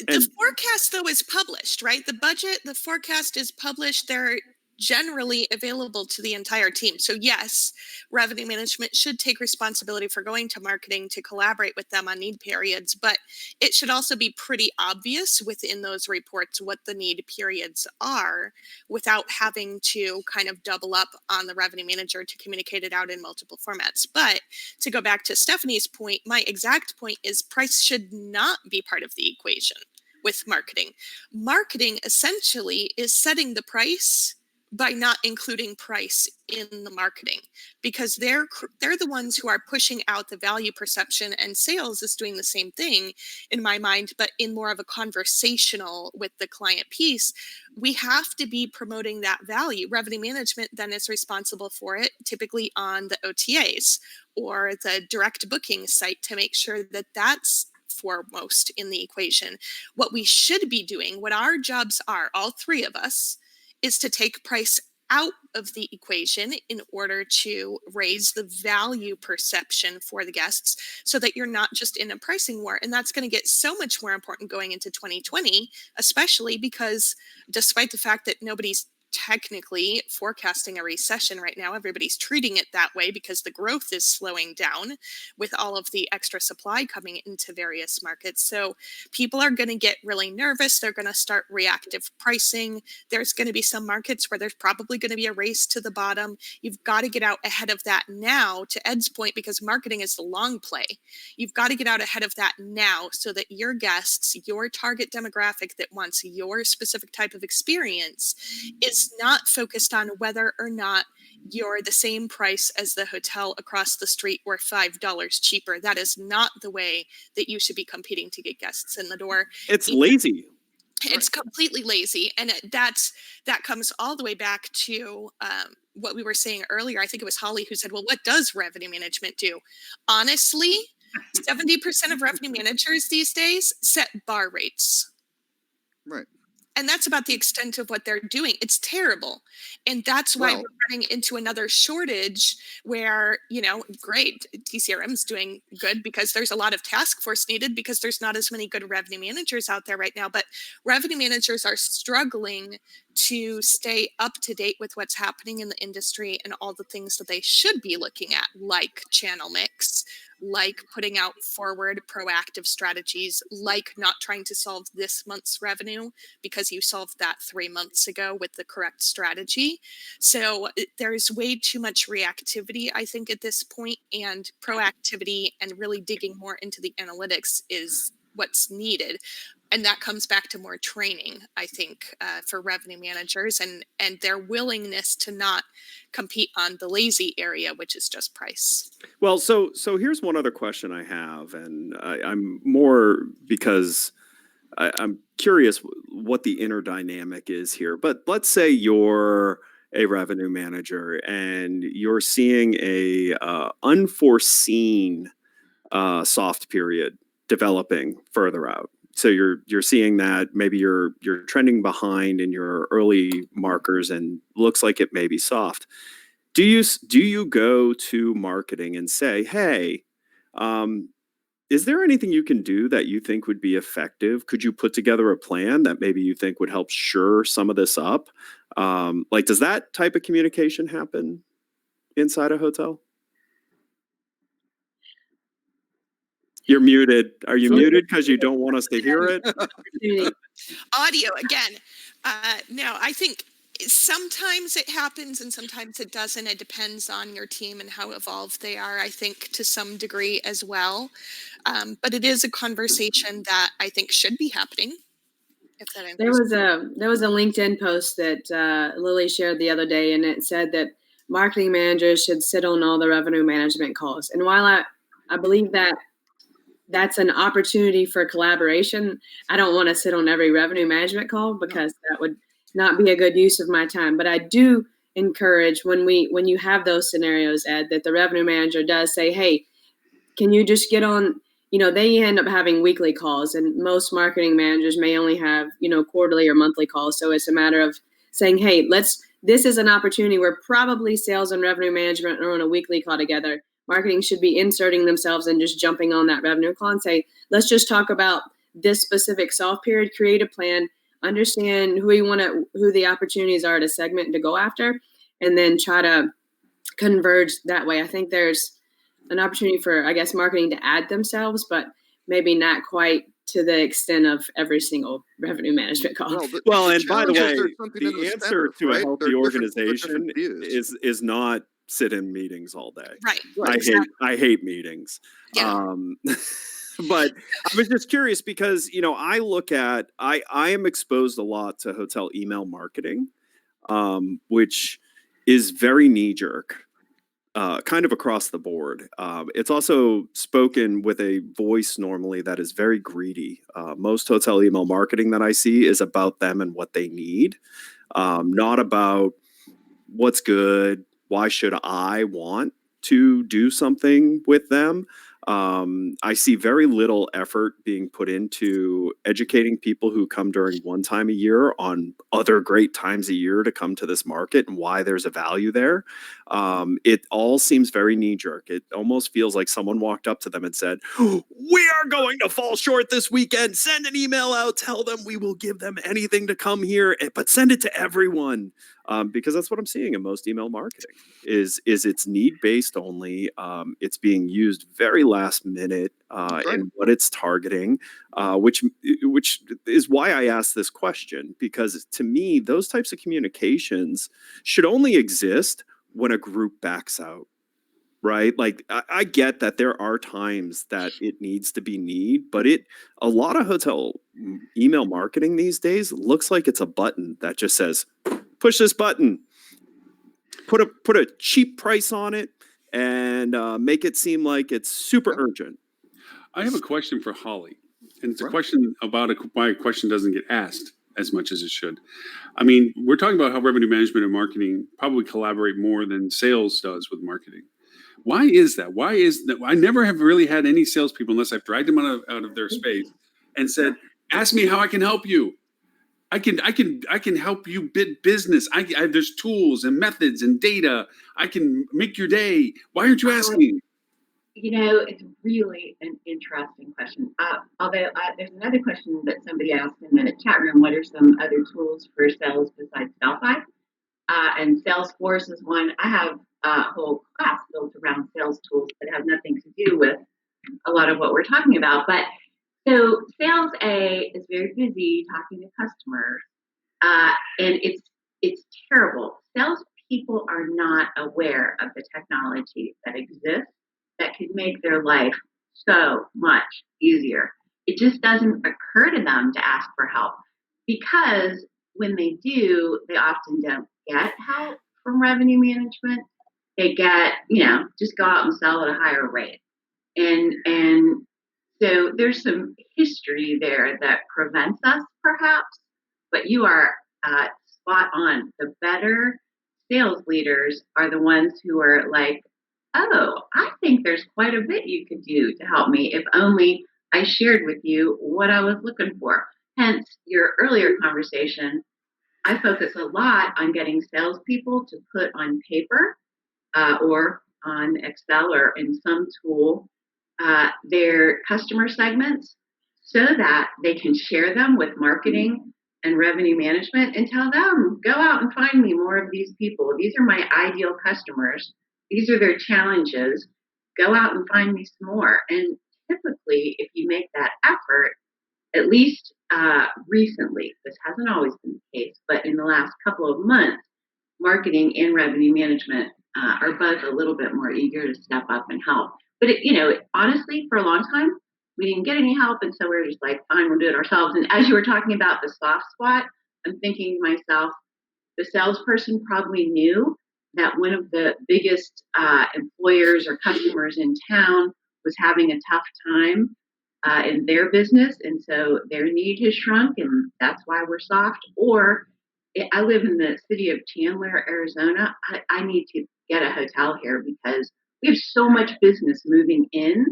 And the forecast though is published, right? The forecast is published. They're generally available to the entire team. So yes, revenue management should take responsibility for going to marketing to collaborate with them on need periods, but it should also be pretty obvious within those reports what the need periods are without having to kind of double up on the revenue manager to communicate it out in multiple formats. But to go back to Stephanie's point, my exact point is price should not be part of the equation with marketing. Marketing essentially is setting the price by not including price in the marketing because they're the ones who are pushing out the value perception, and sales is doing the same thing in my mind, but in more of a conversational with the client piece. We have to be promoting that value. Revenue management then is responsible for it, typically on the OTAs or the direct booking site, to make sure that that's foremost in the equation. What we should be doing, what our jobs are, all three of us, is to take price out of the equation in order to raise the value perception for the guests so that you're not just in a pricing war. And that's going to get so much more important going into 2020, especially because despite the fact that nobody's technically forecasting a recession right now, everybody's treating it that way because the growth is slowing down with all of the extra supply coming into various markets. So people are going to get really nervous. They're going to start reactive pricing. There's going to be some markets where there's probably going to be a race to the bottom. You've got to get out ahead of that now, to Ed's point, because marketing is the long play. You've got to get out ahead of that now so that your guests, your target demographic that wants your specific type of experience, is not focused on whether or not you're the same price as the hotel across the street or $5 cheaper. That is not the way that you should be competing to get guests in the door. It's lazy. It's completely lazy. And that comes all the way back to what we were saying earlier. I think it was Holly who said, well, what does revenue management do? Honestly, 70% of revenue managers these days set bar rates. Right. And that's about the extent of what they're doing. It's terrible. And that's why we're running into another shortage where, great, TCRM is doing good because there's a lot of task force needed because there's not as many good revenue managers out there right now. But revenue managers are struggling to stay up to date with what's happening in the industry and all the things that they should be looking at, like channel mix, like putting out forward proactive strategies, like not trying to solve this month's revenue because you solved that 3 months ago with the correct strategy. So there's way too much reactivity, I think, at this point, and proactivity and really digging more into the analytics is what's needed. And that comes back to more training, I think, for revenue managers and their willingness to not compete on the lazy area, which is just price. Well, so here's one other question I have, and I'm more because I'm curious what the inner dynamic is here. But let's say you're a revenue manager and you're seeing a unforeseen soft period developing further out. So you're seeing that maybe you're trending behind in your early markers and looks like it may be soft. Do you go to marketing and say, hey, is there anything you can do that you think would be effective? Could you put together a plan that maybe you think would help shore some of this up? Does that type of communication happen inside a hotel? You're muted. Are you muted because you don't want us to hear it? Audio again. No, I think sometimes it happens and sometimes it doesn't. It depends on your team and how evolved they are, I think, to some degree as well. But it is a conversation that I think should be happening. If that answers. There was a LinkedIn post that Lily shared the other day, and it said that marketing managers should sit on all the revenue management calls. And while I believe that that's an opportunity for collaboration, I don't want to sit on every revenue management call because that would not be a good use of my time. But I do encourage when you have those scenarios, Ed, that the revenue manager does say, hey, can you just get on, they end up having weekly calls, and most marketing managers may only have, quarterly or monthly calls. So it's a matter of saying, hey, this is an opportunity where probably sales and revenue management are on a weekly call together. Marketing should be inserting themselves and just jumping on that revenue call and say, let's just talk about this specific soft period, create a plan, understand who the opportunities are to segment and to go after, and then try to converge that way. I think there's an opportunity for, I guess, marketing to add themselves, but maybe not quite to the extent of every single revenue management call. Well, and by the way, the answer to a healthy organization is not sit in meetings all day. Right. I hate meetings. Yeah. But I was just curious because, I look at, I am exposed a lot to hotel email marketing, which is very knee jerk. Kind of across the board. It's also spoken with a voice normally that is very greedy. Most hotel email marketing that I see is about them and what they need, not about what's good. Why should I want to do something with them? I see very little effort being put into educating people who come during one time a year on other great times a year to come to this market and why there's a value there. It all seems very knee-jerk. It almost feels like someone walked up to them and said, we are going to fall short this weekend. Send an email out. Tell them we will give them anything to come here, but send it to everyone. Because that's what I'm seeing in most email marketing is it's need-based only. It's being used very last minute in what it's targeting, which is why I asked this question, because to me, those types of communications should only exist when a group backs out, right? Like I get that there are times that it needs to be need, but a lot of hotel email marketing these days looks like it's a button that just says, push this button, put a cheap price on it, and make it seem like it's super urgent. I have a question for Holly, and it's a question about why a question doesn't get asked as much as it should. I mean, we're talking about how revenue management and marketing probably collaborate more than sales does with marketing. Why is that? Why is that? I never have really had any salespeople, unless I've dragged them out of their space and said, ask me how I can help you. I can help you bid business. There's tools and methods and data. I can make your day. Why aren't you asking? It's really an interesting question. Although there's another question that somebody asked in the chat room. What are some other tools for sales besides Delphi? And Salesforce is one. I have a whole class built around sales tools that have nothing to do with a lot of what we're talking about. But so sales A is very busy talking to customers, and it's terrible. Salespeople are not aware of the technology that exists that could make their life so much easier. It just doesn't occur to them to ask for help, because when they do, they often don't get help from revenue management. They get, just go out and sell at a higher rate. And so there's some history there that prevents us, perhaps, but you are spot on. The better sales leaders are the ones who are like, oh, I think there's quite a bit you could do to help me if only I shared with you what I was looking for. Hence, your earlier conversation, I focus a lot on getting salespeople to put on paper or on Excel or in some tool their customer segments so that they can share them with marketing and revenue management and tell them, go out and find me more of these people. These are my ideal customers. These are their challenges. Go out and find me some more. And typically, if you make that effort, at least recently, this hasn't always been the case, but in the last couple of months, marketing and revenue management are both a little bit more eager to step up and help. But honestly, for a long time, we didn't get any help, and so we were just like, fine, we'll do it ourselves. And as you were talking about the soft spot, I'm thinking to myself, the salesperson probably knew that one of the biggest employers or customers in town was having a tough time in their business, and so their need has shrunk, and that's why we're soft. Or I live in the city of Chandler, Arizona. I need to get a hotel here because we have so much business moving in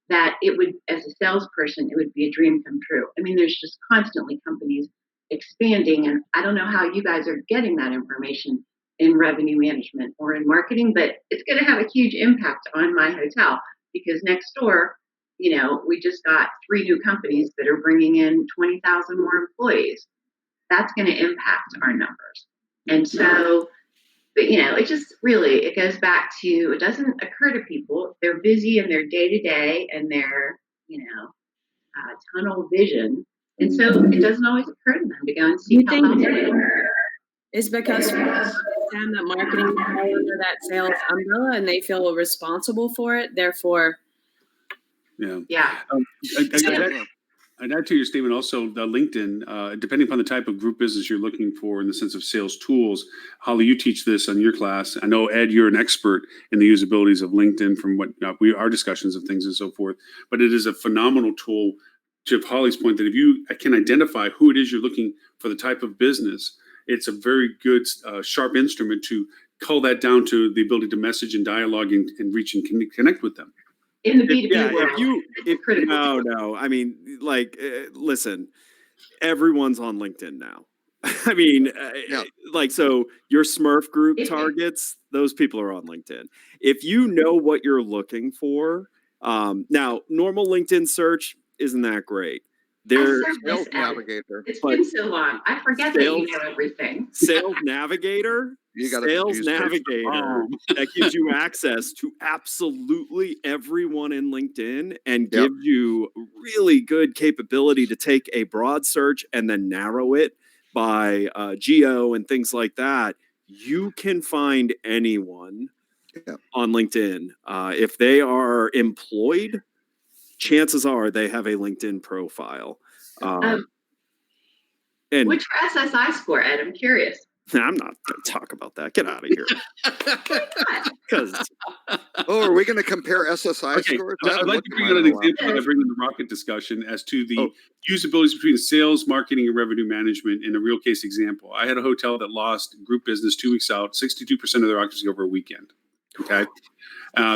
that it would, as a salesperson, it would be a dream come true. I mean, there's just constantly companies expanding, and I don't know how you guys are getting that information in revenue management or in marketing, but it's going to have a huge impact on my hotel because next door, we just got 3 new companies that are bringing in 20,000 more employees. That's going to impact our numbers. And so, but it just really, it goes back to, it doesn't occur to people. They're busy in their day to day and their, tunnel vision. And so it doesn't always occur to them to go and see how else it is. It's because we understand that marketing is all under that sales umbrella and they feel responsible for it. Therefore, Yeah. I'd add to your statement also LinkedIn, depending upon the type of group business you're looking for in the sense of sales tools. Holly, you teach this on your class. I know, Ed, you're an expert in the usabilities of LinkedIn from what our discussions of things and so forth. But it is a phenomenal tool, to Holly's point, that if you can identify who it is you're looking for, the type of business, it's a very good, sharp instrument to cull that down to the ability to message and dialogue and reach and connect with them. In the B2B world, no. I mean, listen, everyone's on LinkedIn now. I mean, so your Smurf group targets, those people are on LinkedIn. If you know what you're looking for, now normal LinkedIn search isn't that great. Sales Navigator. It's been so long. I forget that you know everything. Sales Navigator. Sales Navigator that gives you access to absolutely everyone in LinkedIn and gives you really good capability to take a broad search and then narrow it by geo and things like that. You can find anyone on LinkedIn. If they are employed, chances are they have a LinkedIn profile. What's your SSI score, Ed? I'm curious. I'm not going to talk about that. Get out of here. Are we going to compare SSI scores? I'd like to bring out an example that I bring in the Rocket discussion as to the usabilities between sales, marketing, and revenue management in a real case example. I had a hotel that lost group business 2 weeks out, 62% of their occupancy over a weekend. Okay.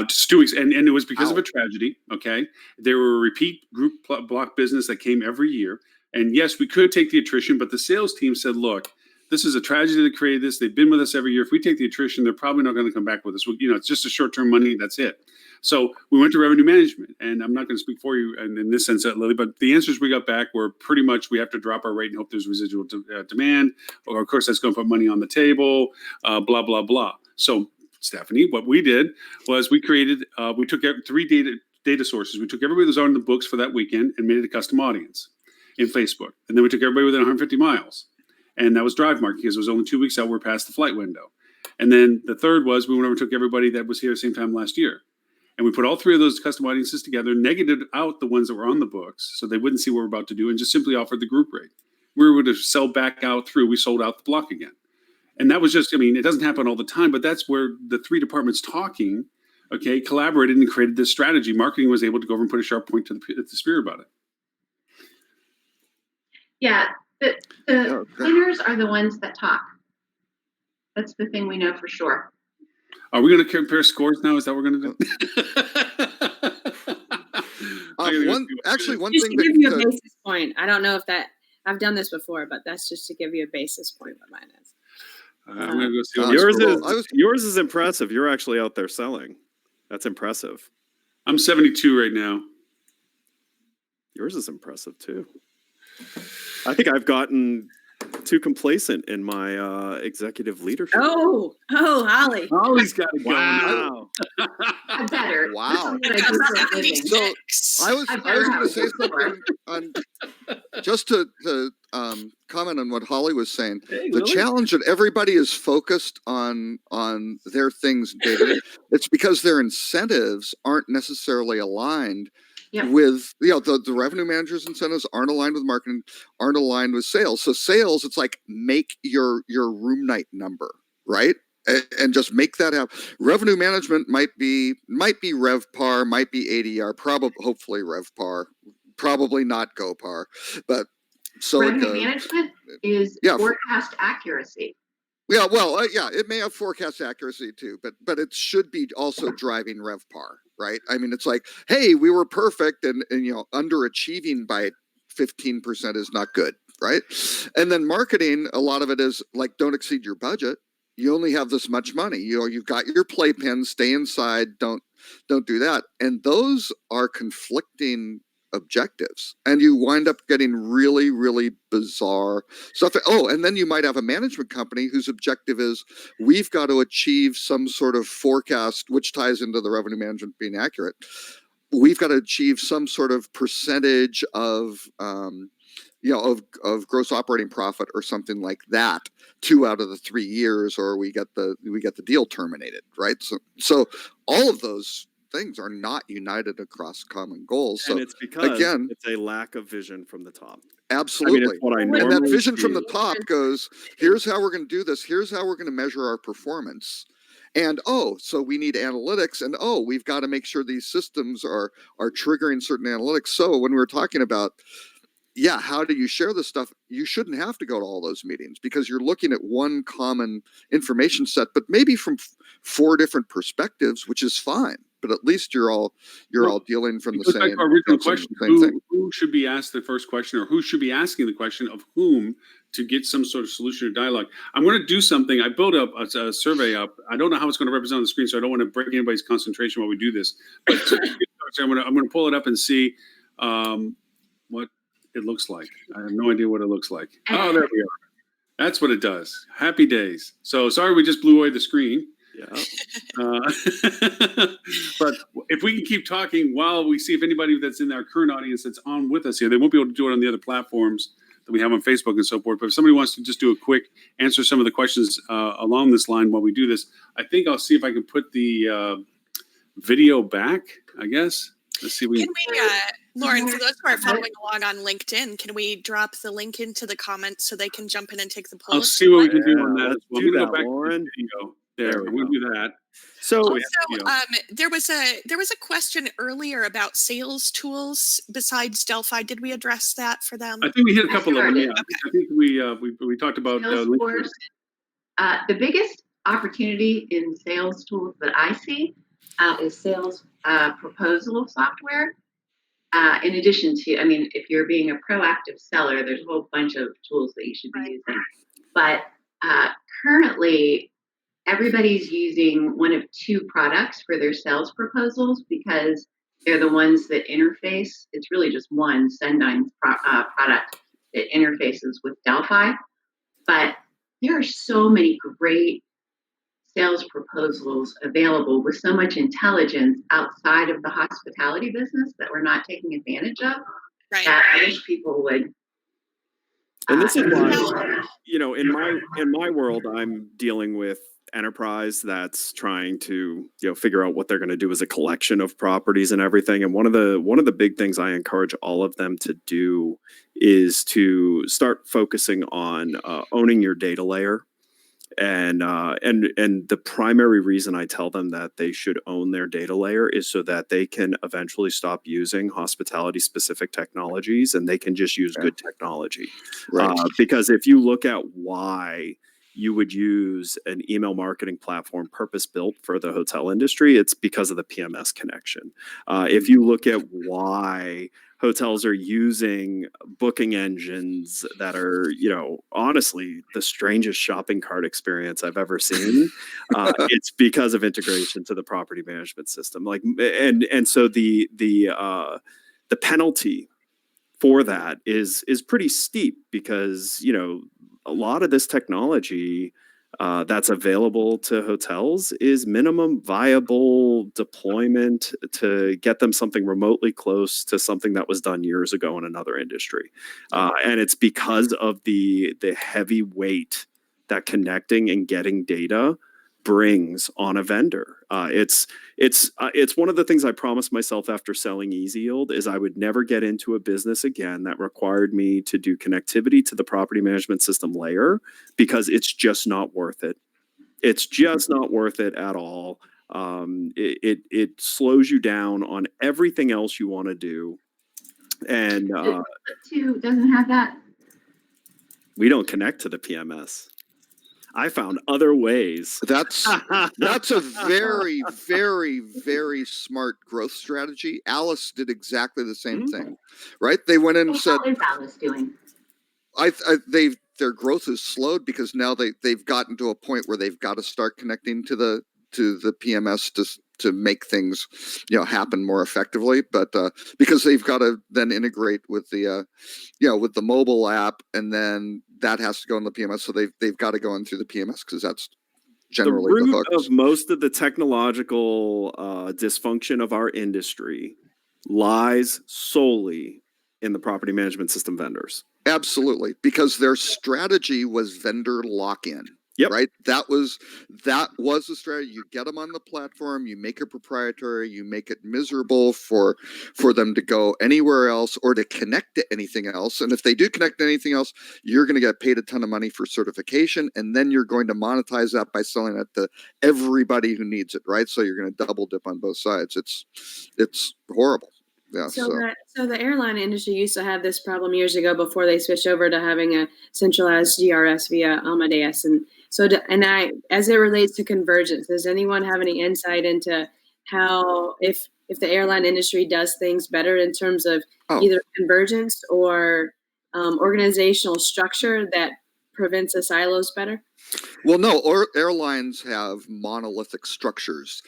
Just 2 weeks. And it was because of a tragedy. Okay. There were a repeat group block business that came every year. And yes, we could take the attrition, but the sales team said, look, this is a tragedy that created this. They've been with us every year. If we take the attrition, they're probably not going to come back with us. It's just a short-term money. That's it. So we went to revenue management, and I'm not going to speak for you in this sense, Lily, but the answers we got back were pretty much we have to drop our rate and hope there's residual demand. Or, of course, that's going to put money on the table, blah, blah, blah. So, Stephanie, what we did was we created, we took 3 data sources. We took everybody that was on the books for that weekend and made it a custom audience in Facebook. And then we took everybody within 150 miles. And that was drive market because it was only 2 weeks out. We're past the flight window. And then the third was we went over and took everybody that was here at the same time last year. And we put all 3 of those custom audiences together, negated out the ones that were on the books so they wouldn't see what we're about to do, and just simply offered the group rate. We were able to sell back out through. We sold out the block again. And that was just, it doesn't happen all the time, but that's where the 3 departments talking, collaborated and created this strategy. Marketing was able to go over and put a sharp point to the spear about it. Yeah. The winners are the ones that talk. That's the thing we know for sure. Are we going to compare scores now? Is that what we're going to do? One just thing to give you a basis point. I don't know if I've done this before, but that's just to give you a basis point what mine is. I'm going to go see yours is impressive. You're actually out there selling. That's impressive. I'm 72 right now. Yours is impressive too. I think I've gotten too complacent in my executive leadership. Oh, Holly. Holly's got it going. Wow. I better. Wow. This is what I do for a living. So, I was I going better to have say a something on just to comment on what Holly was saying. Hey, The Lily. challenge that everybody is focused on their things, David, it's because their incentives aren't necessarily aligned Yep. with the revenue managers' incentives aren't aligned with marketing, aren't aligned with sales. So sales, it's like make your room night number, right? And just make that happen. Revenue management might be RevPAR, might be ADR, probably hopefully RevPAR, probably not GoPAR, but so it Revenue goes. management is Yeah. forecast accuracy. Yeah, well, it may have forecast accuracy too, but it should be also driving RevPAR, right? I mean, it's like, hey, we were perfect, and underachieving by 15% is not good, right? And then marketing, a lot of it is like, don't exceed your budget. You only have this much money. You've got your playpen, stay inside, don't do that. And those are conflicting objectives, and you wind up getting really, really bizarre stuff. Oh, and then you might have a management company whose objective is, we've got to achieve some sort of forecast, which ties into the revenue management being accurate. We've got to achieve some sort of percentage of of gross operating profit or something like that 2 out of the 3 years, or we get the deal terminated, right? So all of those things are not united across common goals. So And it's because again, it's a lack of vision from the top. absolutely. it's what I And that normally vision from see. the top goes, here's how we're going to do this. Here's how we're going to measure our performance. And so we need analytics, and we've got to make sure these systems are triggering certain analytics. So when we're talking about, how do you share this stuff? You shouldn't have to go to all those meetings, because you're looking at one common information set, but maybe from 4 different perspectives, which is fine. But at least you're all dealing from It the goes back same, to our original same question. thing. Who should be asked the first question, or who should be asking the question of whom, to get some sort of solution or dialogue? I'm going to do something. I built up a survey up. I don't know how it's going to represent on the screen, so I don't want to break anybody's concentration while we do this. But I'm going to pull it up and see what it looks like. I have no idea what it looks like. Oh, there we are. That's what it does. Happy days. So sorry we just blew away the screen. Yeah. But if we can keep talking while we see if anybody that's in our current audience that's on with us here, they won't be able to do it on the other platforms that we have on Facebook and so forth. But if somebody wants to just do a quick answer some of the questions along this line while we do this, I think I'll see if I can put the video back, I guess. Let's see. Can we, Lauren, for those who are following along on LinkedIn, can we drop the link into the comments so they can jump in and take the poll? I'll see what we can do on that. Let's Well, do I'm gonna that, go back Lauren. to the video. There, There we we'll go. do that. So we Also, have there was a question earlier about sales tools besides Delphi. Did we address that for them? I think we hit a couple of them. Sure. Yeah, I think we talked about Salesforce. The biggest opportunity in sales tools that I see is sales proposal software. In addition to, if you're being a proactive seller, there's a whole bunch of tools that you should be using. But currently, everybody's using one of 2 products for their sales proposals, because they're the ones that interface. It's really just one, Sendyne's product, that interfaces with Delphi. But there are so many great sales proposals available with so much intelligence outside of the hospitality business that we're not taking advantage of. Right. That I wish people would. And this is why, in my world, I'm dealing with enterprise that's trying to, figure out what they're going to do as a collection of properties and everything. And one of the big things I encourage all of them to do is to start focusing on owning your data layer. And the primary reason I tell them that they should own their data layer is so that they can eventually stop using hospitality specific technologies, and they can just use good technology. Right. Because if you look at why you would use an email marketing platform purpose built for the hotel industry, it's because of the PMS connection. If you look at why hotels are using booking engines that are, honestly, the strangest shopping cart experience I've ever seen, it's because of integration to the property management system. And so the penalty for that is pretty steep, because a lot of this technology that's available to hotels is minimum viable deployment to get them something remotely close to something that was done years ago in another industry. And it's because of the heavy weight that connecting and getting data brings on a vendor. It's one of the things I promised myself after selling Easy Yield is I would never get into a business again that required me to do connectivity to the property management system layer, because it's just not worth it. It's just not worth it at all. It slows you down on everything else you want to do. And Two doesn't have that. we don't connect to the PMS. I found other ways. That's a very, very, very smart growth strategy. Alice did exactly the same thing, right? They went in and said, "How is Alice doing?" Their growth has slowed because now they've gotten to a point where they've got to start connecting to the PMS to make things happen more effectively. But because they've got to then integrate with the with the mobile app, and then that has to go in the PMS. So they've got to go in through the PMS because that's generally the the root hook. of most of the technological dysfunction of our industry lies solely in the property management system vendors. Absolutely, because their strategy was vendor lock-in. Yep. Right. That was the strategy. You get them on the platform, you make it proprietary, you make it miserable for them to go anywhere else or to connect to anything else. And if they do connect to anything else, you're going to get paid a ton of money for certification, and then you're going to monetize that by selling it to everybody who needs it. Right. So you're going to double dip on both sides. It's horrible. Yeah. So the airline industry used to have this problem years ago before they switched over to having a centralized GRS via Amadeus. And so, as it relates to convergence, does anyone have any insight into how, if the airline industry does things better in terms of either convergence or organizational structure that prevents the silos better? Well, no, airlines have monolithic structures.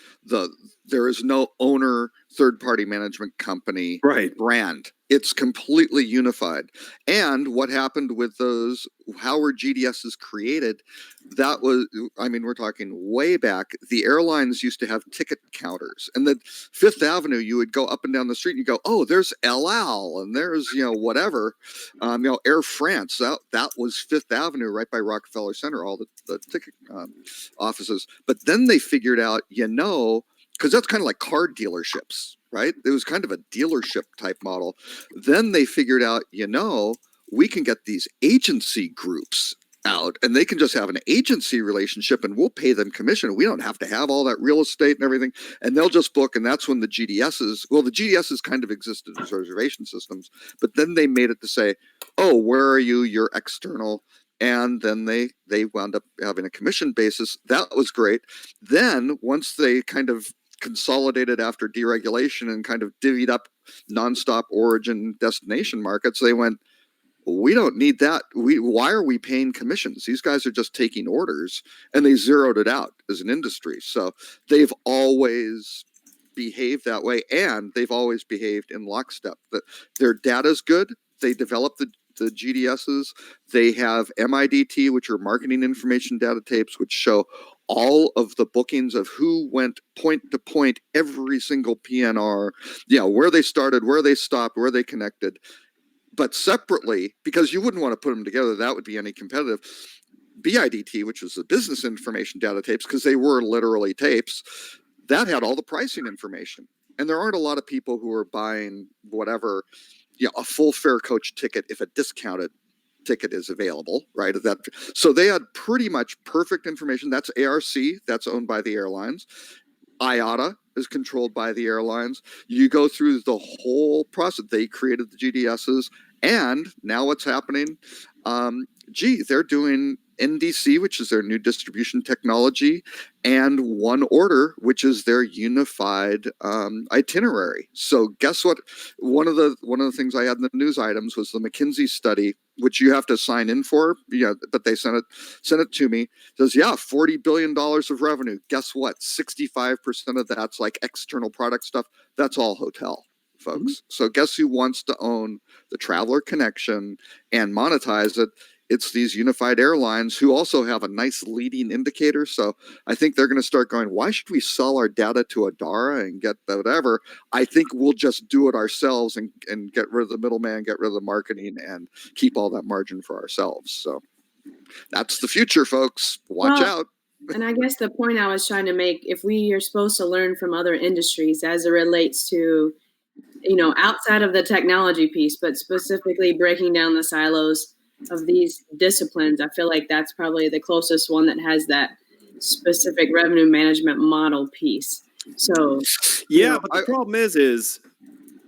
There is no owner, third-party management company brand. It's completely unified. And what happened with those, how were GDSs created? That was, we're talking way back. The airlines used to have ticket counters, and the Fifth Avenue, you would go up and down the street and you go, oh, there's El Al, and there's, whatever, Air France. That was Fifth Avenue right by Rockefeller Center, all the ticket offices. But then they figured out, because that's kind of like car dealerships, right? It was kind of a dealership type model. Then they figured out, we can get these agency groups out, and they can just have an agency relationship, and we'll pay them commission. We don't have to have all that real estate and everything, and they'll just book. And that's when the GDSs kind of existed as reservation systems, but then they made it to say, oh, where are you? You're external. And then they wound up having a commission basis. That was great. Then once they kind of consolidated after deregulation and kind of divvied up nonstop origin destination markets, they went, we don't need that. Why are we paying commissions? These guys are just taking orders, and they zeroed it out as an industry. So they've always behaved that way, and they've always behaved in lockstep. Their data's good. They developed the GDSs. They have MIDT, which are marketing information data tapes, which show all of the bookings of who went point to point, every single PNR, where they started, where they stopped, where they connected. But separately, because you wouldn't want to put them together, that would be anti-competitive. BIDT, which was the business information data tapes, because they were literally tapes, that had all the pricing information. And there aren't a lot of people who are buying whatever, a full fare coach ticket if a discounted ticket is available, right? So they had pretty much perfect information. That's ARC, that's owned by the airlines. IATA is controlled by the airlines. You go through the whole process. They created the GDSs, and now what's happening? They're doing NDC, which is their new distribution technology, and One Order, which is their unified itinerary. So guess what? One of the things I had in the news items was the McKinsey study, which you have to sign in for. But they sent it to me. It says, $40 billion of revenue. Guess what? 65% of that's like external product stuff. That's all hotel, folks. So guess who wants to own the traveler connection and monetize it? it's these unified airlines who also have a nice leading indicator. So I think they're going to start going, why should we sell our data to Adara and get whatever? I think we'll just do it ourselves and get rid of the middleman, get rid of the marketing, and keep all that margin for ourselves. So that's the future, folks. Watch out. And I guess the point I was trying to make, if we are supposed to learn from other industries as it relates to, outside of the technology piece, but specifically breaking down the silos of these disciplines, I feel like that's probably the closest one that has that specific revenue management model piece. So, yeah, but the problem is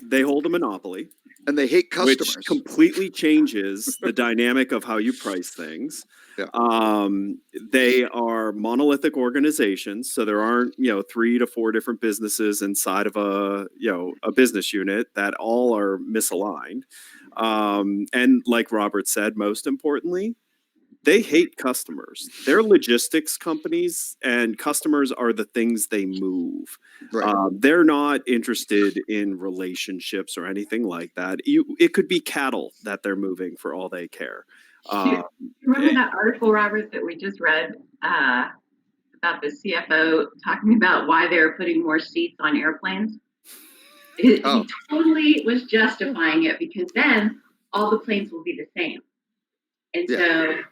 they hold a monopoly. And they hate customers. Which completely changes the dynamic of how you price things. Yeah. They are monolithic organizations, so there aren't 3 to 4 different businesses inside of a business unit that all are misaligned. And like Robert said, most importantly, they hate customers. They're logistics companies, and customers are the things they move. Right. They're not interested in relationships or anything like that. It could be cattle that they're moving for all they care. Remember that article, Robert, that we just read about the CFO talking about why they're putting more seats on airplanes? He totally was justifying it because then all the planes will be the same. And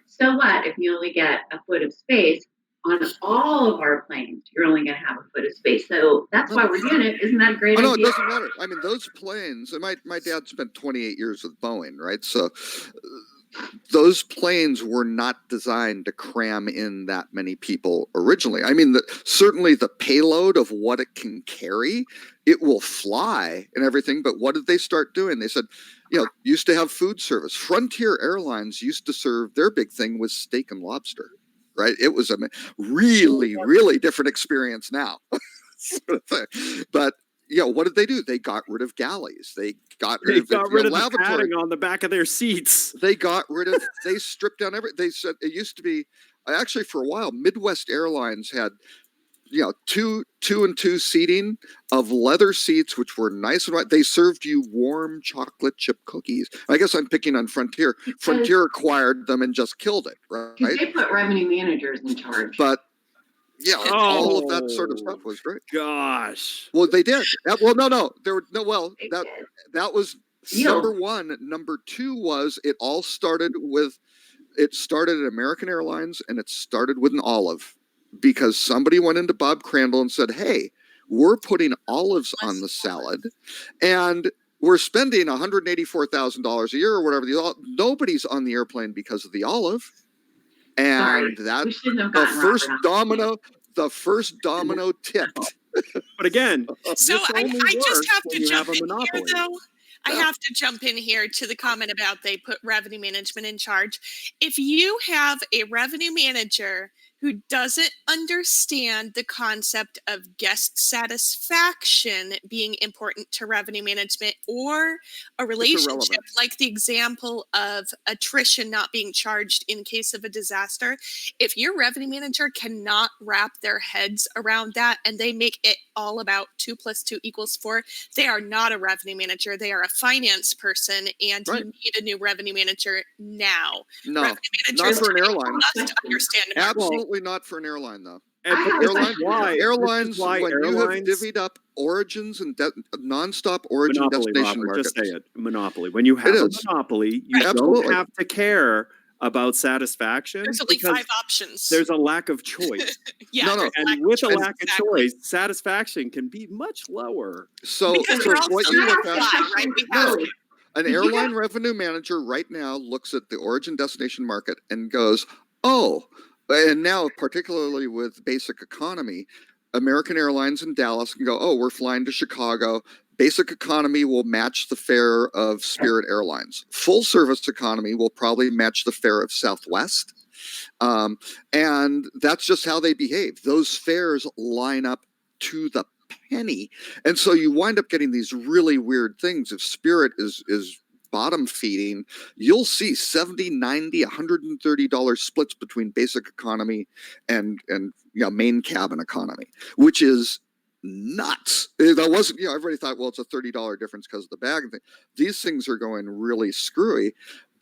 so what if you only get a foot of space on all of our planes? You're only going to have a foot of space. So that's why we're doing it. Isn't that a great idea? No, it doesn't matter. I mean, those planes, and my dad spent 28 years with Boeing, right? So those planes were not designed to cram in that many people originally. I mean, certainly the payload of what it can carry, it will fly and everything. But what did they start doing? They said, used to have food service. Frontier Airlines used to serve, their big thing was steak and lobster, right? It was a really, really different experience now. But what did they do? They got rid of galleys. They got rid of the padding on the back of their seats. They stripped down they said it used to be, actually for a while, Midwest Airlines had, 2 and 2 seating of leather seats, which were nice and white. They served you warm chocolate chip cookies. I guess I'm picking on Frontier. Frontier acquired them and just killed it, right? They put revenue managers in charge. But all of that sort of stuff was great. Gosh. Well, they did. That was number one. Number two was it started at American Airlines, and it started with an olive, because somebody went into Bob Crandall and said, hey, we're putting olives on the salad, and we're spending $184,000 a year or whatever. Nobody's on the airplane because of the olive. And that's the first domino tipped. But again, so I just have to jump in here, though. I have to jump in here to the comment about they put revenue management in charge. If you have a revenue manager who doesn't understand the concept of guest satisfaction being important to revenue management, or a relationship like the example of attrition not being charged in case of a disaster, if your revenue manager cannot wrap their heads around that and they make it all about 2 + 2 = 4, they are not a revenue manager. They are a finance person, and you need a new revenue manager now. No, not for an airline. Understand Absolutely not for an airline, though. Airlines, when you have divvied up origins and nonstop origin destination markets. Just say it. Monopoly. When you have a monopoly, you don't have to care about satisfaction. There's only 5 options. There's a lack of choice. And with a lack of choice, satisfaction can be much lower. So what you look at, an airline revenue manager right now looks at the origin destination market and goes, and now particularly with Basic Economy, American Airlines in Dallas can go, we're flying to Chicago. Basic Economy will match the fare of Spirit Airlines. Full service economy will probably match the fare of Southwest. And that's just how they behave. Those fares line up to the penny. And so you wind up getting these really weird things. If Spirit is bottom feeding, you'll see $70, $90, $130 splits between Basic Economy and main cabin economy, which is nuts. That wasn't, everybody thought, well, it's a $30 difference because of the bag thing. These things are going really screwy.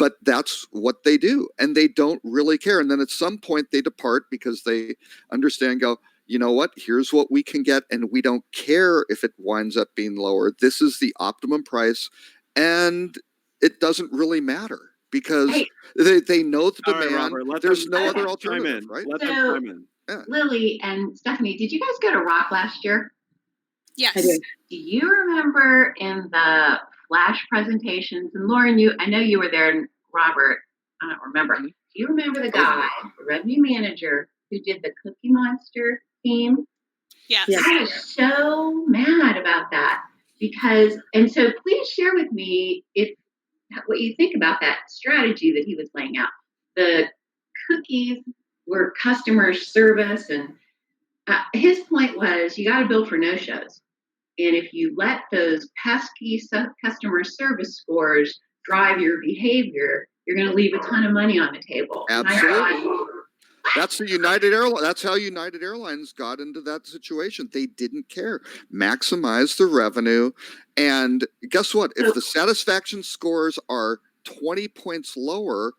but that's what they do, and they don't really care. And then at some point they depart because they understand, go, you know what, here's what we can get, and we don't care if it winds up being lower. This is the optimum price, and it doesn't really matter because Hey, they know the All right, demand. Robert, There's them no other chime alternative, in. right? Let them So- chime in. Lily and Stephanie, did you guys go to Rock last year? Yes. I do. Do you remember in the flash presentations, and Lauren, I know you were there, and Robert, I don't remember. Do you remember the guy, the revenue manager, who did the Cookie Monster theme? Yes. Yeah. I was so mad about that because, and so please share with me what you think about that strategy that he was laying out. The cookies were customer service, and his point was you got to build for no-shows. And if you let those pesky customer service scores drive your behavior, you're going to leave a ton of money on the table. Absolutely. That's the United Airlines. That's how United Airlines got into that situation. They didn't care. Maximize the revenue. And guess what? If the satisfaction scores are 20 points lower,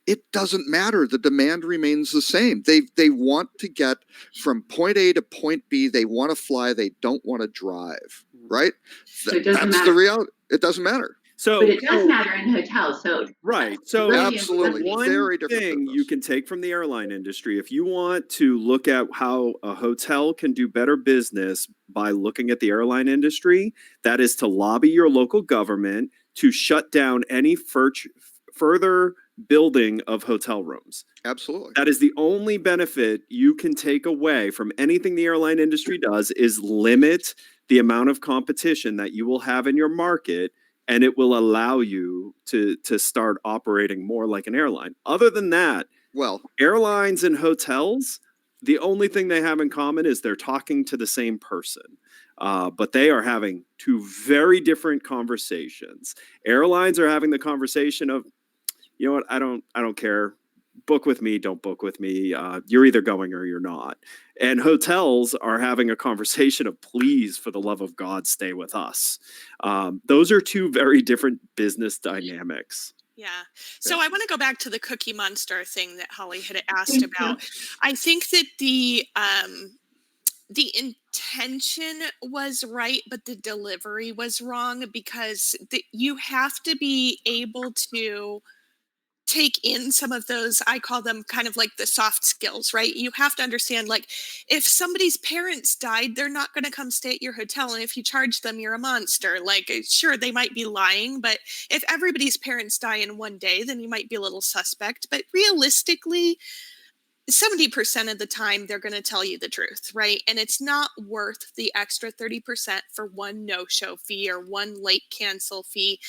it doesn't matter. The demand remains the same. They want to get from point A to point B. They want to fly. They don't want to drive. Right? So it doesn't That's matter. the reality. It doesn't matter. So, But it does matter in hotels. So right. So Really Absolutely. one Very different thing business. you can take from the airline industry, if you want to look at how a hotel can do better business by looking at the airline industry, that is to lobby your local government to shut down any further building of hotel rooms. Absolutely. That is the only benefit you can take away from anything the airline industry does, is limit the amount of competition that you will have in your market, and it will allow you to start operating more like an airline. Other than that, Well, airlines and hotels, the only thing they have in common is they're talking to the same person. But they are having two very different conversations. Airlines are having the conversation of, you know what, I don't care. Book with me, don't book with me. You're either going or you're not. And hotels are having a conversation of, please, for the love of God, stay with us. Those are two very different business dynamics. Yeah. So I want to go back to the Cookie Monster thing that Holly had asked Thank you. about. I think that the intention was right, but the delivery was wrong, because you have to be able to take in some of those, I call them kind of like the soft skills, right? You have to understand, like, if somebody's parents died, they're not going to come stay at your hotel. And if you charge them, you're a monster. Like, sure, they might be lying, but if everybody's parents die in one day, then you might be a little suspect. But realistically, 70% of the time, they're going to tell you the truth, right? And it's not worth the extra 30% for one no-show fee or one late cancel fee.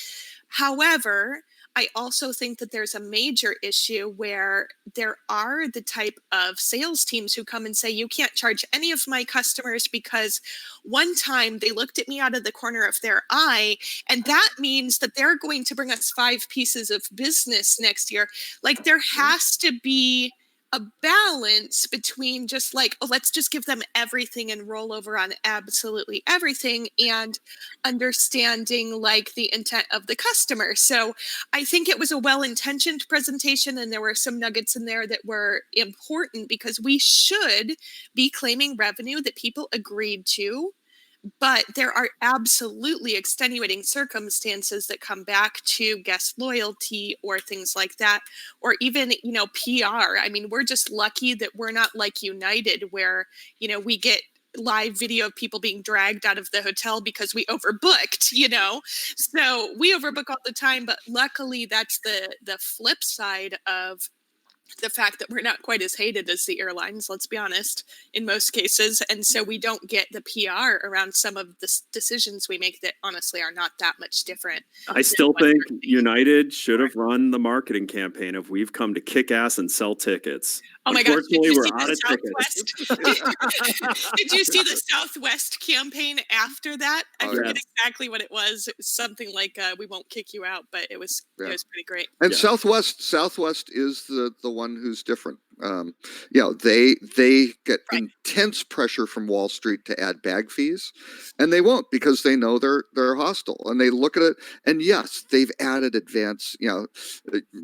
However, I also think that there's a major issue where there are the type of sales teams who come and say, you can't charge any of my customers because one time they looked at me out of the corner of their eye, and that means that they're going to bring us 5 pieces of business next year. Like, there has to be a balance between just like, oh, let's just give them everything and roll over on absolutely everything, and understanding like the intent of the customer. So I think it was a well-intentioned presentation, and there were some nuggets in there that were important, because we should be claiming revenue that people agreed to. But there are absolutely extenuating circumstances that come back to guest loyalty or things like that, or even, PR. I mean, we're just lucky that we're not like United, where, we get live video of people being dragged out of the hotel because we overbooked, So we overbook all the time, but luckily that's the flip side of the fact that we're not quite as hated as the airlines, let's be honest, in most cases. And so we don't get the PR around some of the decisions we make that honestly are not that much different. I still think United should have run the marketing campaign of, we've come to kick ass and sell tickets. Oh my gosh, did Unfortunately, you we're see out the of tickets. Southwest? Did you see the Southwest campaign after that? I Oh, forget yes. exactly what it was. It was something like, we won't kick you out, but it was pretty great. and Yeah. Southwest is the one who's different. They get intense pressure from Wall Street to add bag fees, and they won't because they know they're hostile. And they look at it, and yes, they've added advanced,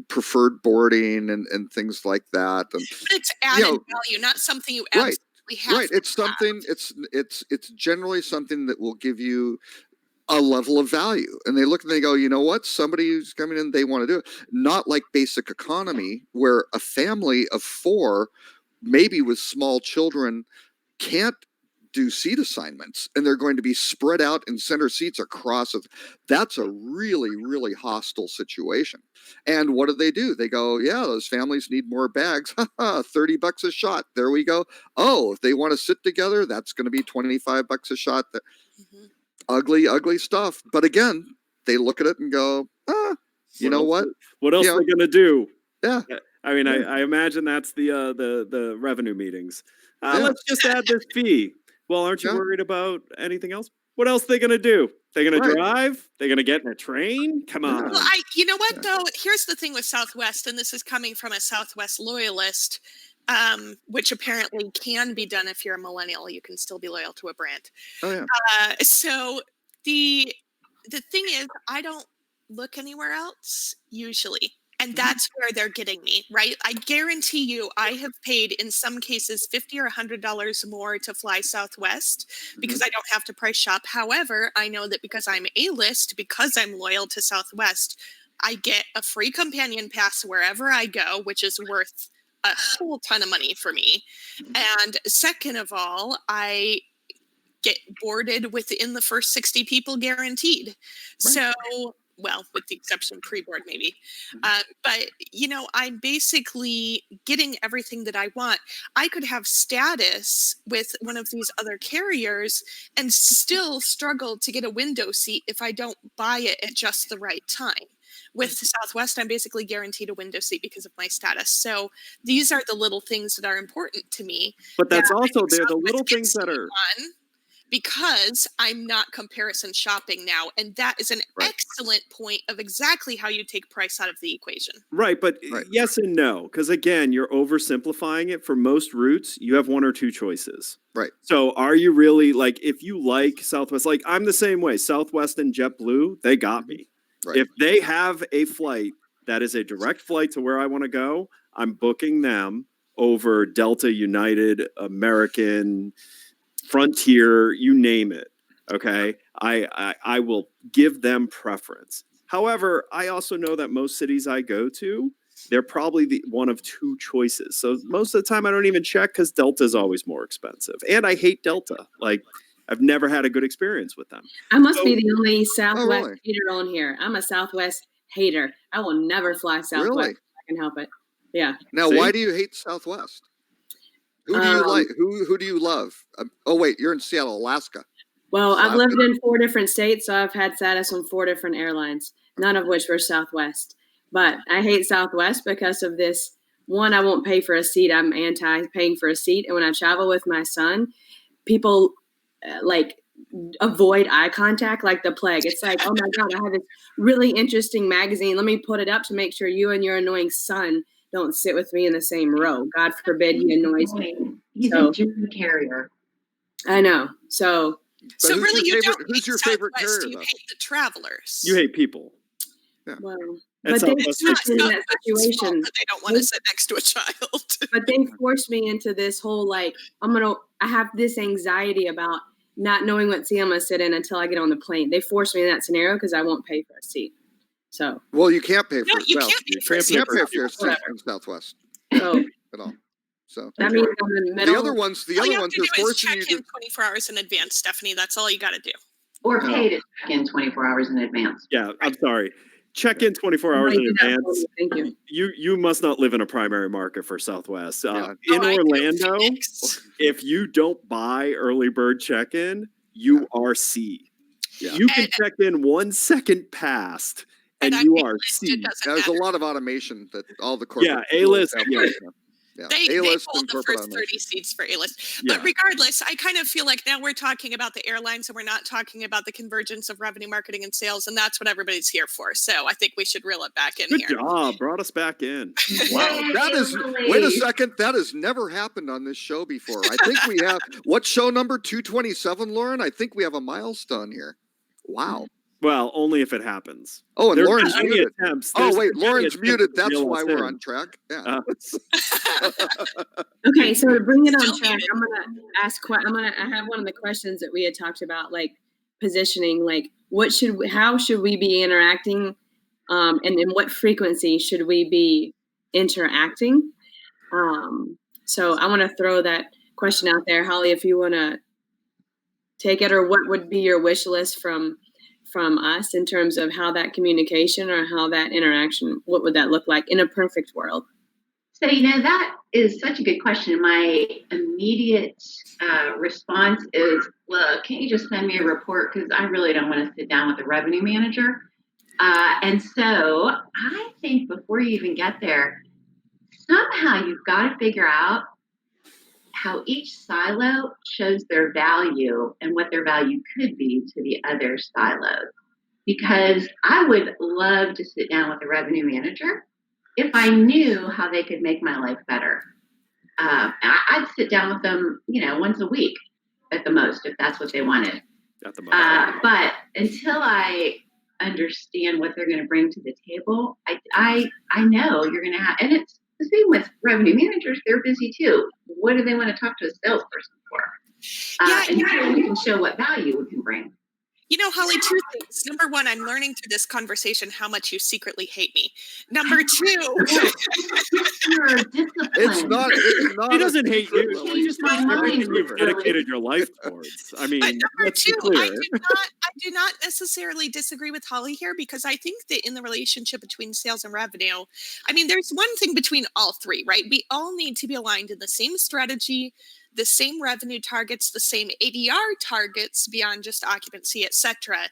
preferred boarding and things like that. And but it's added value, not something you absolutely have. Right. It's something. It's generally something that will give you a level of value. And they look and they go, you know what? Somebody who's coming in, they want to do it. Not like basic economy, where a family of 4, maybe with small children, can't do seat assignments, and they're going to be spread out in center seats across it. That's a really, really hostile situation. And what do? They go, yeah, those families need more bags. $30 a shot. There we go. Oh, if they want to sit together, that's going to be $25 a shot. Mhm. Ugly stuff. But again, they look at it and go, you know what? What else are they gonna do? Yeah. I mean, I imagine that's the revenue meetings. Yeah. Let's just add this fee. Well, aren't you Yeah. worried about anything else? What else are they gonna do? They're gonna Right. drive? They're gonna get in a train? Come on. Well, you know what though? Here's the thing with Southwest, and this is coming from a Southwest loyalist, which apparently can be done if you're a millennial. You can still be loyal to a brand. Oh yeah. So the thing is, I don't look anywhere else usually. And that's where they're getting me, right? I guarantee you, I have paid in some cases $50 or $100 more to fly Southwest because I don't have to price shop. However, I know that because I'm A-list, because I'm loyal to Southwest, I get a free companion pass wherever I go, which is worth a whole ton of money for me. And second of all, I get boarded within the first 60 people guaranteed. So, well, with the exception of pre-board maybe. But, I'm basically getting everything that I want. I could have status with one of these other carriers and still struggle to get a window seat if I don't buy it at just the right time. With Southwest, I'm basically guaranteed a window seat because of my status. So these are the little things that are important to me. But that's Yeah, I also think they're the Southwest little can things that stay are on because I'm not comparison shopping now. And that is an excellent point of exactly how you take price out of the equation. right, but yes and no. Because again, you're oversimplifying it. For most routes, you have one or two choices. Right. So are you really if you like Southwest, I'm the same way. Southwest and JetBlue, they got me. Right. If they have a flight that is a direct flight to where I want to go, I'm booking them over Delta, United, American, Frontier, you name it. Okay. I will give them preference. However, I also know that most cities I go to, they're probably the one of two choices. So most of the time I don't even check because Delta is always more expensive. And I hate Delta. I've never had a good experience with them. I must be the only Southwest really? hater on here. I'm a Southwest hater. I will never fly Southwest Really? if I can help it. Yeah. Now, See? why do you hate Southwest? Who do you like? Who do you love? Oh wait, you're in Seattle, Alaska. Well, I've Alaska. lived in 4 different states, so I've had status on 4 different airlines, none of which were Southwest. But I hate Southwest because of this. One, I won't pay for a seat. I'm anti paying for a seat. And when I travel with my son, people avoid eye contact like the plague. It's like, oh my God, I have this really interesting magazine. Let me put it up to make sure you and your annoying son don't sit with me in the same row. God forbid he annoys me. He's a German carrier. I know. So So who's really, your you favorite- don't who's hate your favorite Southwest, carrier, you though? hate the travelers. You hate people. well, That's but they Southwest. forced me in that Southwest's fault situation. that they don't want to sit next to a child. But they forced me into this whole I have this anxiety about not knowing what seat I'm gonna sit in until I get on the plane. They forced me in that scenario because I won't pay for a seat. So Well, you can't pay for No, it. you Well, can't pay for a you seat. can't pay for your seat Whatever. in Southwest so at all. So that means I'm in the middle. the other ones, All you have are to do is forcing check you in to. 24 hours in advance, Stephanie. That's all you got to do. Or No. pay to check in 24 hours in advance. Yeah, I'm sorry. Check in 24 hours Somebody in do that for advance. me. Thank you. You must not live in a primary market for Southwest. Yeah. In Oh, I do. Orlando, Phoenix. if you don't buy early bird check-in, you are C. Yeah. You can And- check in 1 second past, and I'm you A-list, are it C. doesn't There's a matter. lot of automation that all the corporate. Yeah, A-list, rules have yeah. right now. Yeah. They A-list hold and the corporate first on 30 seats for A-list. Yeah. But regardless, I kind of feel like now we're talking about the airlines and we're not talking about the convergence of revenue marketing and sales. And that's what everybody's here for. So I think we should reel it back in Good here. job. Brought us back in. Wow, that is, wait a second, that has never happened on this show before. I think we have, what show number 227, Lauren? I think we have a milestone here. Wow. Well, only if it happens. Oh, and There's Lauren's many muted. attempts. Oh, There's wait, many Lauren's attempts muted. to That's reel why us we're in. on track. Yeah. Okay, so to bring it on Still track, muted. I'm gonna ask. I have one of the questions that we had talked about, like positioning. Like, how should we be interacting, and in what frequency should we be interacting? So I want to throw that question out there, Holly, if you want to take it, or what would be your wish list from us in terms of how that communication or how that interaction, what would that look like in a perfect world? So, that is such a good question. My immediate response is, look, can't you just send me a report? Because I really don't want to sit down with a revenue manager. And so I think before you even get there, somehow you've got to figure out how each silo shows their value and what their value could be to the other silos. Because I would love to sit down with a revenue manager if I knew how they could make my life better. I'd sit down with them, once a week at the most, if that's what they wanted. At the moment. But until I understand what they're going to bring to the table, I know you're going to have, and it's the same with revenue managers. They're busy too. What do they want to talk to a salesperson for? Until we can show what value we can bring. Holly, two things. Number one, I'm learning through this conversation how much you secretly hate me. Number two, You're disciplined. It's not. He doesn't hate you. Lily. He just My hates everything mind, you've Lily. dedicated your life towards. I mean, but number let's be two, clear. I do not necessarily disagree with Holly here, because I think that in the relationship between sales and revenue, there's one thing between all three, right? We all need to be aligned in the same strategy, the same revenue targets, the same ADR targets beyond just occupancy, etc.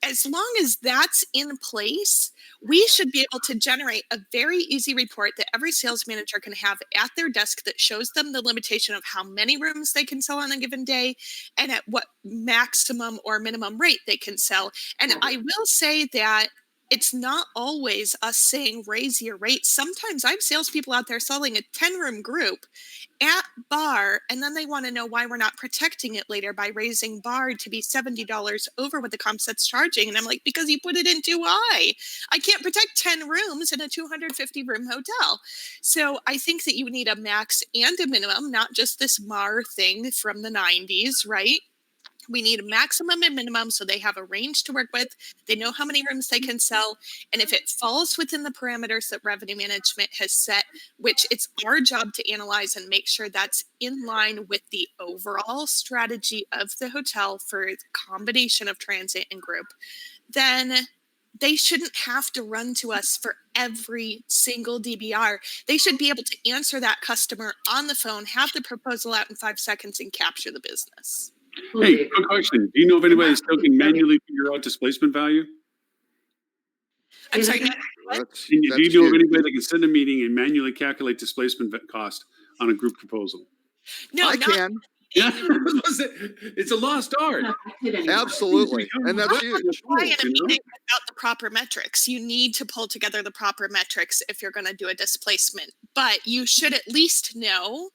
As long as that's in place, we should be able to generate a very easy report that every sales manager can have at their desk that shows them the limitation of how many rooms they can sell on a given day and at what maximum or minimum rate they can sell. And I will say that it's not always us saying raise your rates. Sometimes I have salespeople out there selling a 10-room group at bar, and then they want to know why we're not protecting it later by raising bar to be $70 over what the comp set's charging. And I'm like, because you put it in too high. I can't protect 10 rooms in a 250-room hotel. So I think that you need a max and a minimum, not just this MAR thing from the 90s, right? We need a maximum and minimum so they have a range to work with. They know how many rooms they can sell. And if it falls within the parameters that revenue management has set, which it's our job to analyze and make sure that's in line with the overall strategy of the hotel for a combination of transit and group, then they shouldn't have to run to us for every single DBR. They should be able to answer that customer on the phone, have the proposal out in 5 seconds, and capture the business. Hey, quick question. Do you know if anybody that still can manually figure out displacement value? I'm sorry. Do you know of anybody that can send a meeting and manually calculate displacement cost on a group proposal? No, I can. Yeah, it's a lost art. Absolutely. And that's huge. Why in a meeting without the proper metrics? You need to pull together the proper metrics if you're going to do a displacement. But you should at least know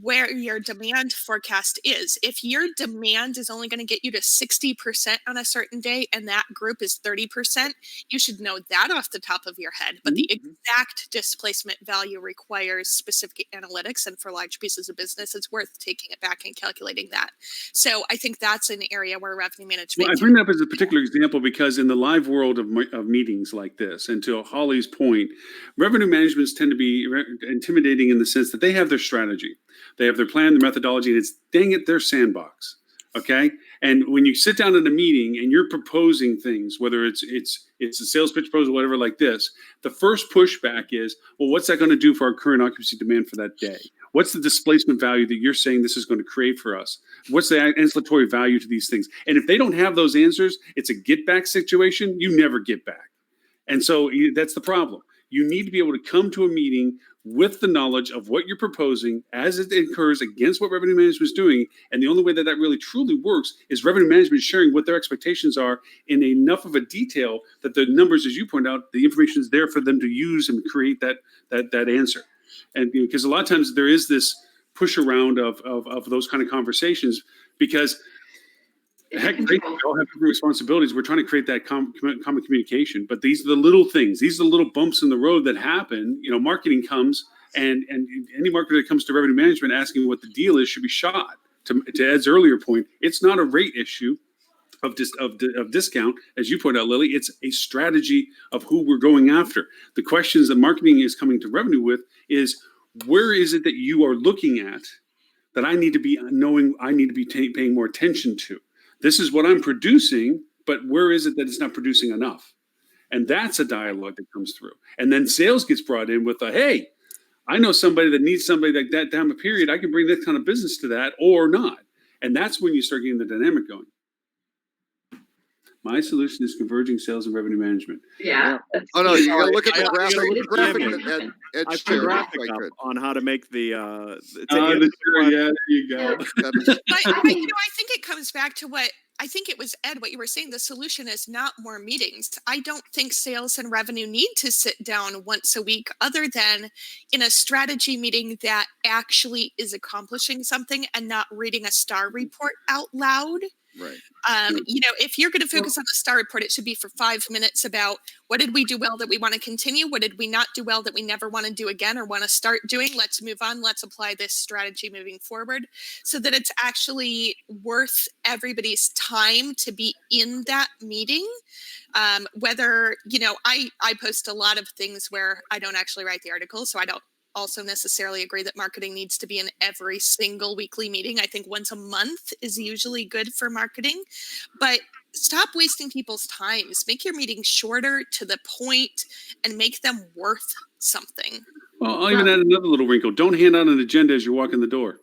where your demand forecast is. If your demand is only going to get you to 60% on a certain day and that group is 30%, you should know that off the top of your head. But the exact displacement value requires specific analytics, and for large pieces of business, it's worth taking it back and calculating that. So I think that's an area where revenue management. Well, I bring that up as a particular example because in the live world of meetings like this, and to Holly's point, revenue managements tend to be intimidating in the sense that they have their strategy. They have their plan, their methodology, and it's, dang it, their sandbox. Okay? And when you sit down in a meeting and you're proposing things, whether it's a sales pitch proposal, whatever like this, the first pushback is, well, what's that going to do for our current occupancy demand for that day? What's the displacement value that you're saying this is going to create for us? What's the ancillary value to these things? And if they don't have those answers, it's a get back situation. You never get back. And so that's the problem. You need to be able to come to a meeting with the knowledge of what you're proposing as it occurs against what revenue management is doing. And the only way that that really truly works is revenue management sharing what their expectations are in enough of a detail that the numbers, as you point out, the information is there for them to use and create that answer. And because a lot of times there is this push around of those kind of conversations because heck, we all have different responsibilities. We're trying to create that common communication, but these are the little things. These are the little bumps in the road that happen. Marketing comes, and any marketer that comes to revenue management asking what the deal is should be shot. To Ed's earlier point, it's not a rate issue of discount, as you point out, Lily. It's a strategy of who we're going after. The questions that marketing is coming to revenue with is, where is it that you are looking at that I need to be knowing, I need to be paying more attention to? This is what I'm producing, but where is it that it's not producing enough? And that's a dialogue that comes through. And then sales gets brought in with hey, I know somebody that needs somebody like that down the period. I can bring that kind of business to that or not. And that's when you start getting the dynamic going. My solution is converging sales and revenue management. Yeah. Oh no, you gotta look at the I- graphic. I- graphic I- and Ed I put a shared. graphic Quite up good. on how to make the Yeah, there you go. But I think it comes back to what I think it was Ed, what you were saying. The solution is not more meetings. I don't think sales and revenue need to sit down once a week, other than in a strategy meeting that actually is accomplishing something and not reading a star report out loud. right. If you're going to focus on the star report, it should be for 5 minutes about what did we do well that we want to continue? What did we not do well that we never want to do again or want to start doing? Let's move on. Let's apply this strategy moving forward so that it's actually worth everybody's time to be in that meeting. Whether, I post a lot of things where I don't actually write the article, so I don't also necessarily agree that marketing needs to be in every single weekly meeting. I think once a month is usually good for marketing, but stop wasting people's times. Make your meetings shorter, to the point, and make them worth something. Well, I'll even add another little wrinkle. Don't hand out an agenda as you walk in the door.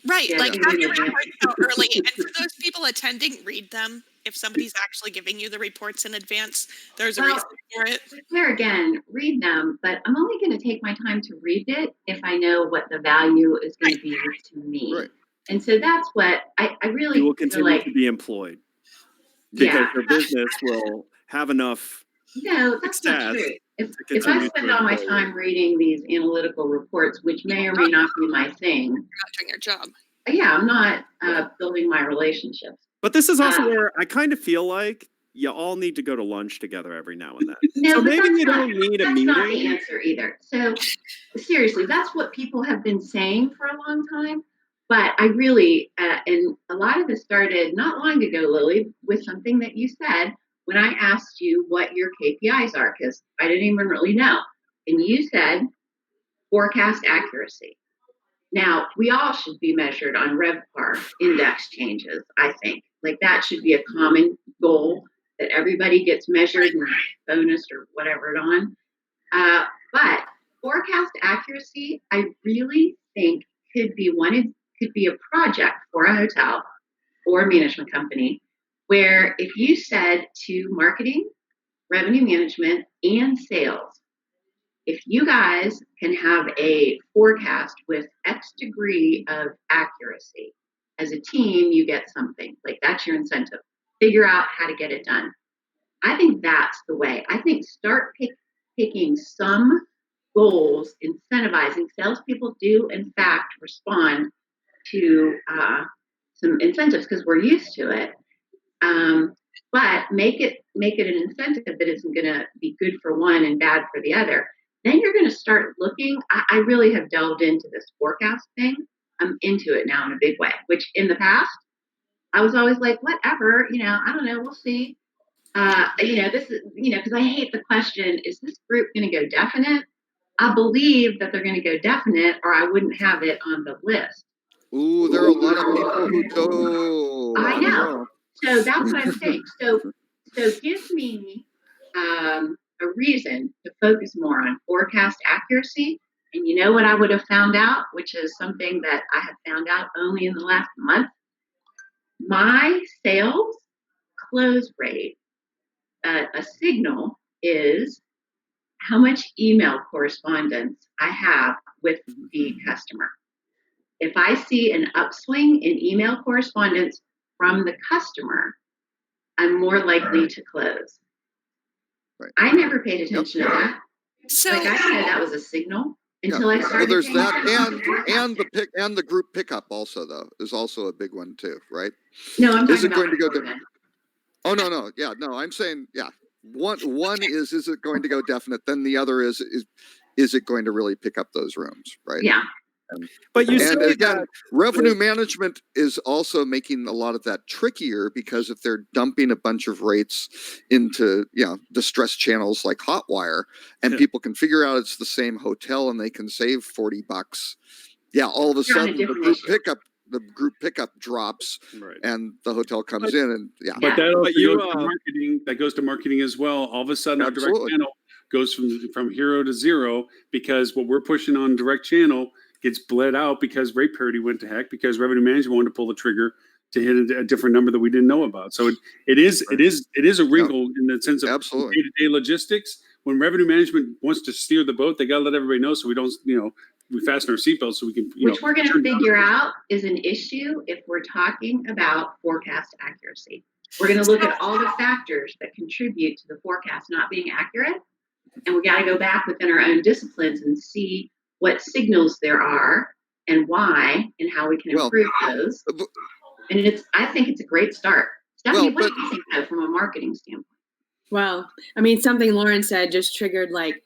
Right. Yeah. Like, have your reports out early. And for those people attending, read them. If somebody's actually giving you the reports in advance, there's a reason for it. There again, read them, but I'm only going to take my time to read it if I know what the value is going to be to me. Right. And so that's what I really You will feel continue like. to be employed because Yeah. your business will have enough. No, that's not success true. If I continue spend to all my employ time reading these analytical reports, which may or may not be my thing, You're not doing your job. yeah, I'm not building my relationships. But this is also where I kind of feel like you all need to go to lunch together every now and then. No, So but maybe that's you not- don't need a That's not the meeting. answer either. So seriously, that's what people have been saying for a long time. But I really, and a lot of this started not long ago, Lily, with something that you said when I asked you what your KPIs are, because I didn't even really know. And you said forecast accuracy. Now, we all should be measured on RevPAR index changes, I think. Like, that should be a common goal that everybody gets measured and bonused or whatever it on. But forecast accuracy, I really think could be a project for a hotel or a management company where if you said to marketing, revenue management, and sales, if you guys can have a forecast with X degree of accuracy, as a team, you get something. Like, that's your incentive. Figure out how to get it done. I think that's the way. I think start picking some goals, incentivizing. Salespeople do, in fact, respond to some incentives because we're used to it. But make it an incentive that isn't going to be good for one and bad for the other. Then you're going to start looking. I really have delved into this forecast thing. I'm into it now in a big way, which in the past, I was always like, whatever, I don't know, we'll see. This is, because I hate the question, is this group going to go definite? I believe that they're going to go definite or I wouldn't have it on the list. Ooh, there are a lot of people who go. I know. So that's what I'm saying. So give me a reason to focus more on forecast accuracy. And you know what I would have found out, which is something that I have found out only in the last month? My sales close rate, a signal is how much email correspondence I have with the customer. If I see an upswing in email correspondence from the customer, I'm more likely to close. Right. I never paid attention to that. So Like I said, that was a signal until I Well, started. there's paying that, attention. and the group pickup also though is also a big one too, right? No, I'm Is talking it going about to go to? Oh no, yeah, no. I'm saying yeah. One is it going to go definite? Then the other is it going to really pick up those rooms, right? Yeah. But you And say again, that revenue management is also making a lot of that trickier because if they're dumping a bunch of rates into, distress channels like Hotwire, and Yeah. people can figure out it's the same hotel and they can save $40. Yeah, all of a You're on a sudden the different group issue. pickup drops right. and the hotel comes in and But Yeah. that also you, goes to marketing. That goes to marketing as well. All of a sudden, our direct Absolutely. channel goes from hero to zero because what we're pushing on direct channel gets bled out because rate parity went to heck because revenue management wanted to pull the trigger to hit a different number that we didn't know about. So it is a wrinkle in the sense of Absolutely. day-to-day logistics. When revenue management wants to steer the boat, they got to let everybody know so we don't, we fasten our seatbelts so we can, Which we're going to turn down. figure out is an issue if we're talking about forecast accuracy. We're going to look at all the factors that contribute to the forecast not being accurate. And we got to go back within our own disciplines and see what signals there are and why and how we can Well, improve those. And I think it's a great start. Stephanie, what do you think though from a marketing standpoint? Well, I mean, something Lauren said just triggered like,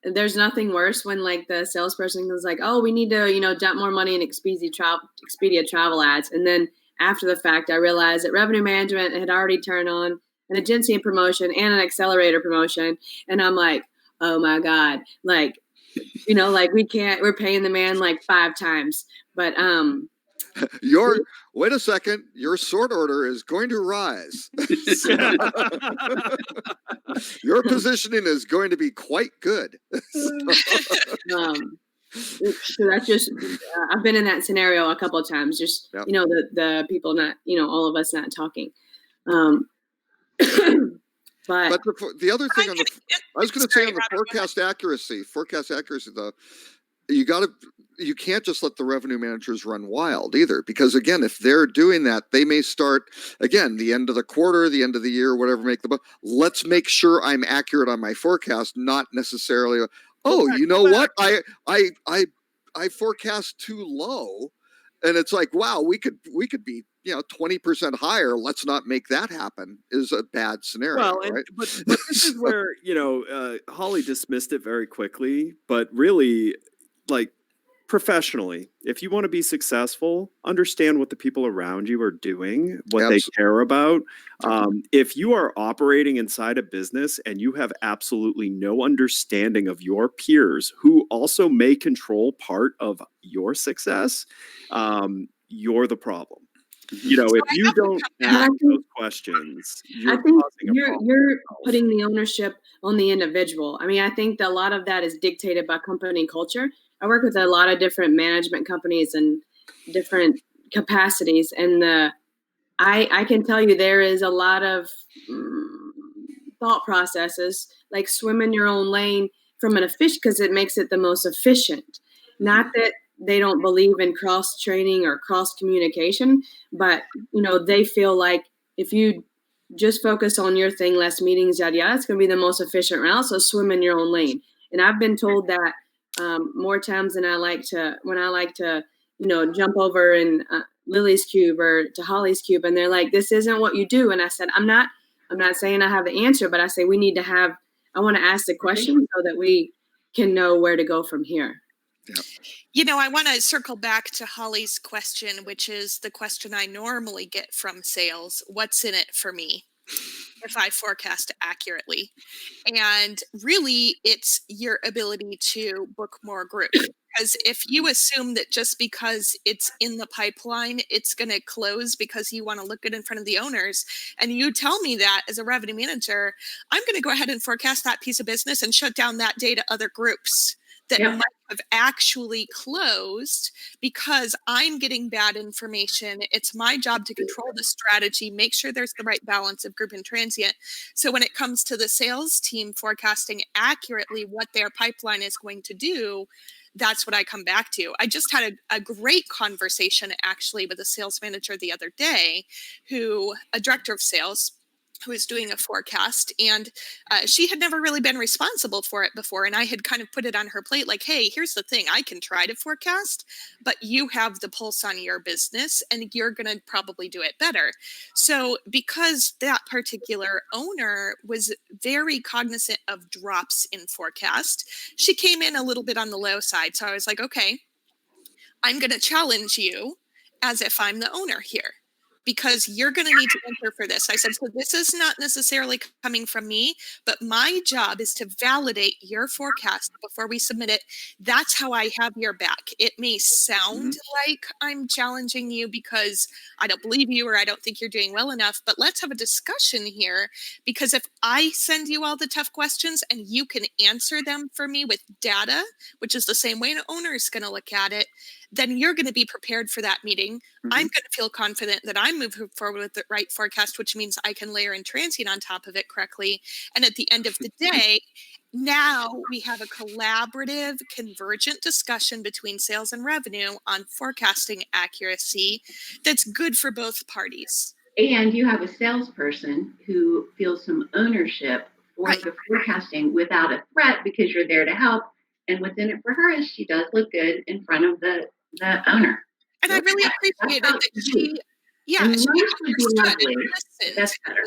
there's nothing worse when like the salesperson was like, oh, we need to, dump more money in Expedia travel ads. And then after the fact, I realized that revenue management had already turned on an agency promotion and an accelerator promotion. And I'm like, oh my God, like, like we're paying the man like 5 times, but, wait a second, your sort order is going to rise. Your positioning is going to be quite good. So that's just I've been in that scenario a couple of times. Just Yep. The people not all of us not talking. But the other thing I was going to say on the forecast accuracy though, you can't just let the revenue managers run wild either, because again, if they're doing that, they may start again the end of the quarter, the end of the year, whatever. Let's make sure I'm accurate on my forecast, not necessarily. Oh, you know what? I forecast too low, and it's like, wow, we could be 20% higher. Let's not make that happen. Is a bad scenario, Well, right? but this is where Holly dismissed it very quickly, but really, like, professionally, if you want to be successful, understand what the people around you are doing, what they care about. If you are operating inside a business and you have absolutely no understanding of your peers who also may control part of your success, you're the problem. If you don't ask those questions, I think you're putting the ownership on the individual. I mean, I think that a lot of that is dictated by company culture. I work with a lot of different management companies and different capacities, and I can tell you there is a lot of thought processes like swim in your own lane from an efficient, because it makes it the most efficient. Not that they don't believe in cross training or cross communication, but they feel like if you just focus on your thing, less meetings, yada yada, it's going to be the most efficient route. So swim in your own lane. And I've been told that more times than I like to jump over in Lily's cube or to Holly's cube, and they're like, this isn't what you do. And I said, I'm not saying I have the answer, but I say I want to ask the question so that we can know where to go from here. Yeah. I want to circle back to Holly's question, which is the question I normally get from sales. What's in it for me if I forecast accurately? And really, it's your ability to book more groups. Because if you assume that just because it's in the pipeline, it's going to close because you want to look good in front of the owners, and you tell me that as a revenue manager, I'm going to go ahead and forecast that piece of business and shut down that day to other groups that might have actually closed because I'm getting bad information. It's my job to control the strategy, make sure there's the right balance of group and transient. So when it comes to the sales team forecasting accurately what their pipeline is going to do, that's what I come back to. I just had a great conversation actually with a sales manager the other day, a director of sales, who was doing a forecast, and she had never really been responsible for it before. And I had kind of put it on her plate like, hey, here's the thing. I can try to forecast, but you have the pulse on your business and you're going to probably do it better. So because that particular owner was very cognizant of drops in forecast, she came in a little bit on the low side. So I was like, okay, I'm going to challenge you as if I'm the owner here, because you're going to need to answer for this. I said, so this is not necessarily coming from me, but my job is to validate your forecast before we submit it. That's how I have your back. It may sound like I'm challenging you because I don't believe you or I don't think you're doing well enough, but let's have a discussion here, because if I send you all the tough questions and you can answer them for me with data, which is the same way an owner is going to look at it, then you're going to be prepared for that meeting. I'm going to feel confident that I'm moving forward with the right forecast, which means I can layer in transient on top of it correctly. And at the end of the day, now we have a collaborative, convergent discussion between sales and revenue on forecasting accuracy that's good for both parties. And you have a salesperson who feels some ownership for the forecasting without a threat, because you're there to help. And what's in it for her is she does look good in front of the owner. And I really appreciated that she understood. That's better.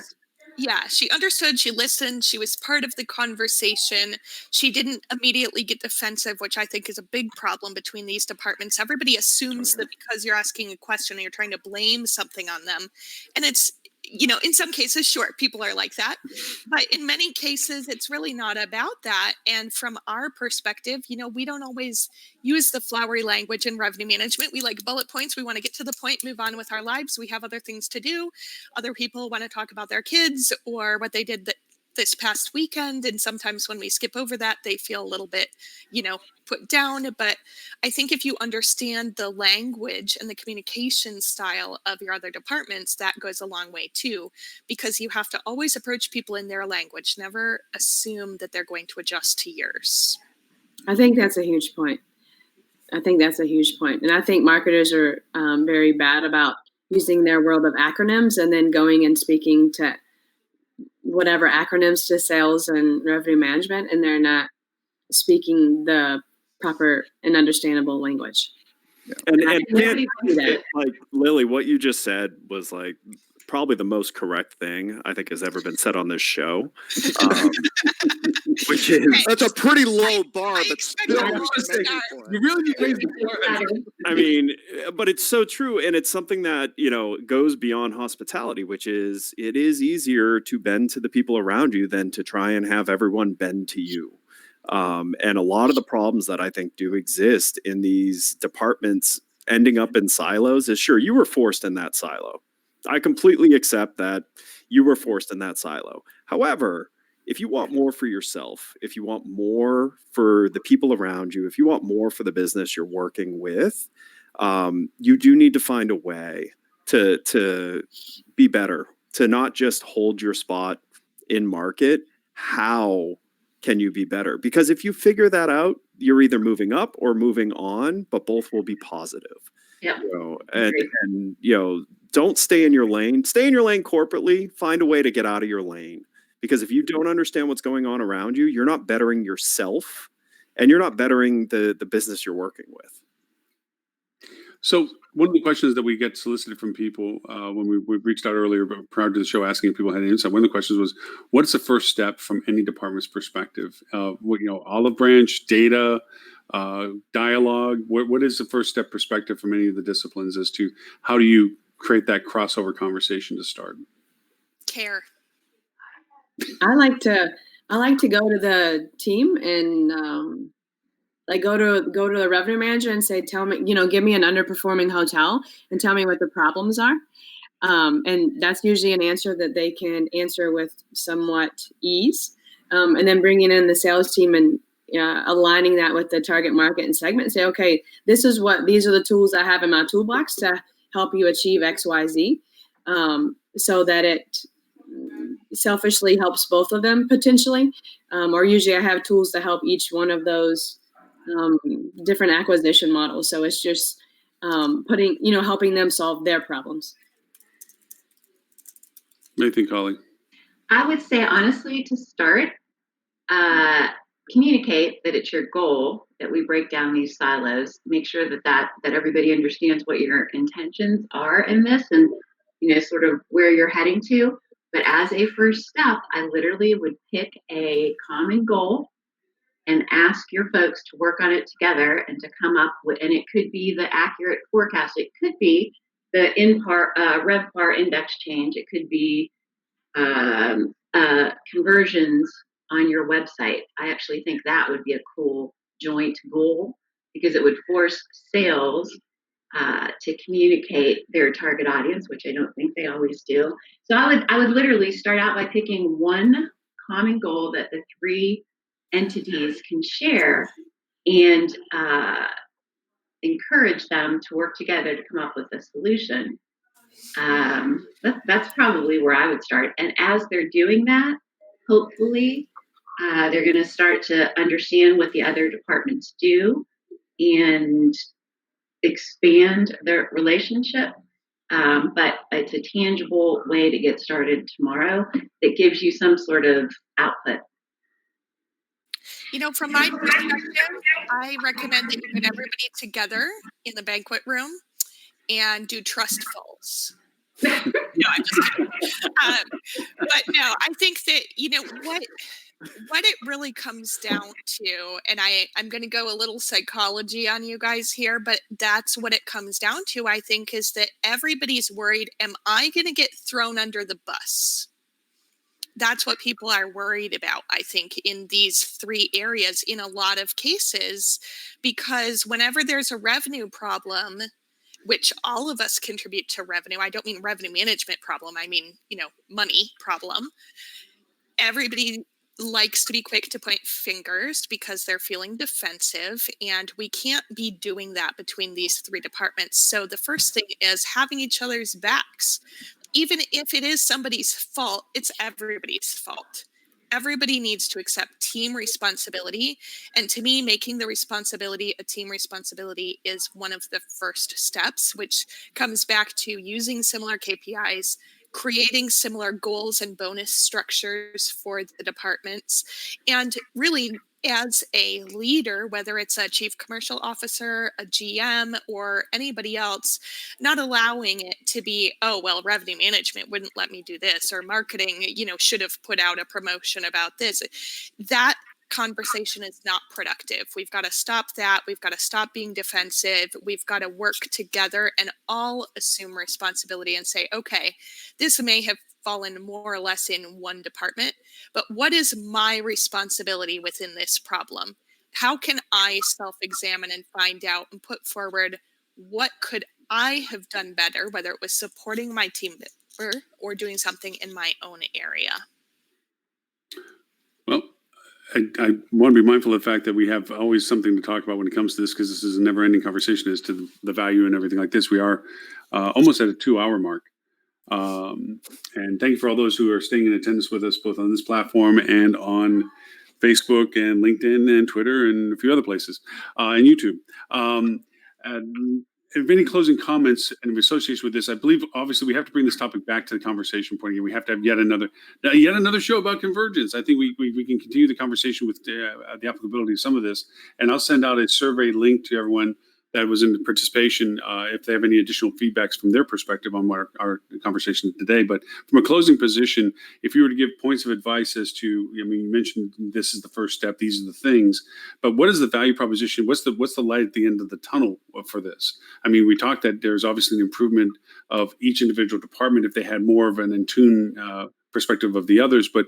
Yeah, she understood, she listened, she was part of the conversation. She didn't immediately get defensive, which I think is a big problem between these departments. Everybody assumes that because you're asking a question and you're trying to blame something on them. And it's, in some cases, sure, people are like that. But in many cases, it's really not about that. And from our perspective, we don't always use the flowery language in revenue management. We like bullet points. We want to get to the point, move on with our lives. We have other things to do. Other people want to talk about their kids or what they did this past weekend. And sometimes when we skip over that, they feel a little bit, put down. But I think if you understand the language and the communication style of your other departments, that goes a long way too, because you have to always approach people in their language. Never assume that they're going to adjust to yours. I think that's a huge point. And I think marketers are very bad about using their world of acronyms and then going and speaking to whatever acronyms to sales and revenue management, and they're not speaking the proper and understandable language. And like Lily, what you just said was like probably the most correct thing I think has ever been said on this show. Which is that's a pretty low bar, but still you really need to raise the bar. I mean, but it's so true, and it's something that goes beyond hospitality, which is it is easier to bend to the people around you than to try and have everyone bend to you. And a lot of the problems that I think do exist in these departments ending up in silos is, sure, you were forced in that silo. I completely accept that you were forced in that silo. However, if you want more for yourself, if you want more for the people around you, if you want more for the business you're working with, you do need to find a way to be better, to not just hold your spot in market. How can you be better? Because if you figure that out, you're either moving up or moving on, but both will be positive. Yeah. And don't stay in your lane. Stay in your lane corporately. Find a way to get out of your lane. Because if you don't understand what's going on around you, you're not bettering yourself, and you're not bettering the business you're working with. So one of the questions that we get solicited from people when we reached out earlier, but prior to the show, asking if people had any insight, one of the questions was, what is the first step from any department's perspective? Olive branch, data, dialogue. What is the first step perspective from any of the disciplines as to how do you create that crossover conversation to start? Care. I like to go to the team and go to the revenue manager and say, tell me, give me an underperforming hotel and tell me what the problems are. And that's usually an answer that they can answer with somewhat ease. And then bringing in the sales team and aligning that with the target market and segment and say, okay, these are the tools I have in my toolbox to help you achieve XYZ, so that it selfishly helps both of them potentially. Or usually I have tools to help each one of those different acquisition models. So it's just helping them solve their problems. What do you think, Holly? I would say, honestly, to start, communicate that it's your goal that we break down these silos, make sure that everybody understands what your intentions are in this and, sort of where you're heading to. But as a first step, I literally would pick a common goal and ask your folks to work on it together and to come up with, and it could be the accurate forecast. It could be the RevPAR index change. It could be conversions on your website. I actually think that would be a cool joint goal because it would force sales to communicate their target audience, which I don't think they always do. So I would literally start out by picking one common goal that the three entities can share and encourage them to work together to come up with a solution. That's probably where I would start. And as they're doing that, hopefully they're going to start to understand what the other departments do and expand their relationship. But it's a tangible way to get started tomorrow that gives you some sort of output. From my perspective, I recommend that you get everybody together in the banquet room and do trust falls. No, I'm just kidding. But no, I think that, what it really comes down to, and I'm going to go a little psychology on you guys here, but that's what it comes down to, I think, is that everybody's worried, am I going to get thrown under the bus? That's what people are worried about, I think, in these three areas in a lot of cases, because whenever there's a revenue problem, which all of us contribute to revenue, I don't mean revenue management problem, I mean, money problem. Everybody likes to be quick to point fingers because they're feeling defensive, and we can't be doing that between these three departments. So the first thing is having each other's backs. Even if it is somebody's fault, it's everybody's fault. Everybody needs to accept team responsibility. And to me, making the responsibility a team responsibility is one of the first steps, which comes back to using similar KPIs, creating similar goals and bonus structures for the departments, and really, as a leader, whether it's a chief commercial officer, a GM, or anybody else, not allowing it to be, oh, well, revenue management wouldn't let me do this, or marketing, should have put out a promotion about this. That conversation is not productive. We've got to stop that. We've got to stop being defensive. We've got to work together and all assume responsibility and say, okay, this may have fallen more or less in one department, but what is my responsibility within this problem? How can I self-examine and find out and put forward what could I have done better, whether it was supporting my team member or doing something in my own area? Well, I want to be mindful of the fact that we have always something to talk about when it comes to this, because this is a never-ending conversation as to the value and everything like this. We are almost at a 2-hour mark. And thank you for all those who are staying in attendance with us, both on this platform and on Facebook and LinkedIn and Twitter and a few other places, and YouTube. And if any closing comments in association with this, I believe obviously we have to bring this topic back to the conversation point again. We have to have yet another show about convergence. I think we can continue the conversation with the applicability of some of this, and I'll send out a survey link to everyone that was in participation, if they have any additional feedbacks from their perspective on what our conversation today. But from a closing position, if you were to give points of advice as to, you mentioned this is the first step, these are the things, but what is the value proposition? What's the light at the end of the tunnel for this? We talked that there's obviously an improvement of each individual department if they had more of an in tune perspective of the others, but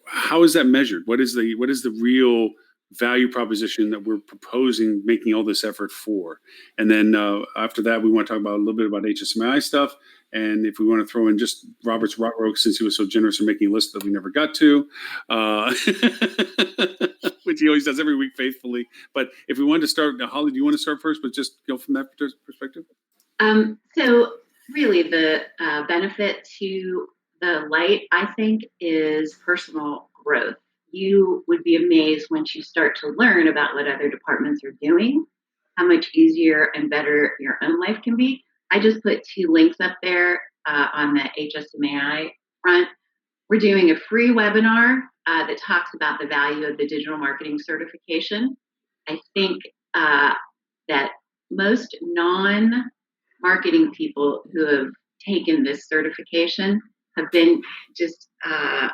how is that measured? What is the real value proposition that we're proposing making all this effort for? And then after that, we want to talk about a little bit about HSMI stuff, And if we want to throw in just Robert's Rock, since he was so generous in making a list that we never got to, which he always does every week faithfully. But if we wanted to start, Holly, do you want to start first, but just go from that perspective? So really the benefit to the light, I think, is personal growth. You would be amazed once you start to learn about what other departments are doing, how much easier and better your own life can be. I just put 2 links up there on the HSMAI front. We're doing a free webinar that talks about the value of the digital marketing certification. I think that most non-marketing people who have taken this certification have been just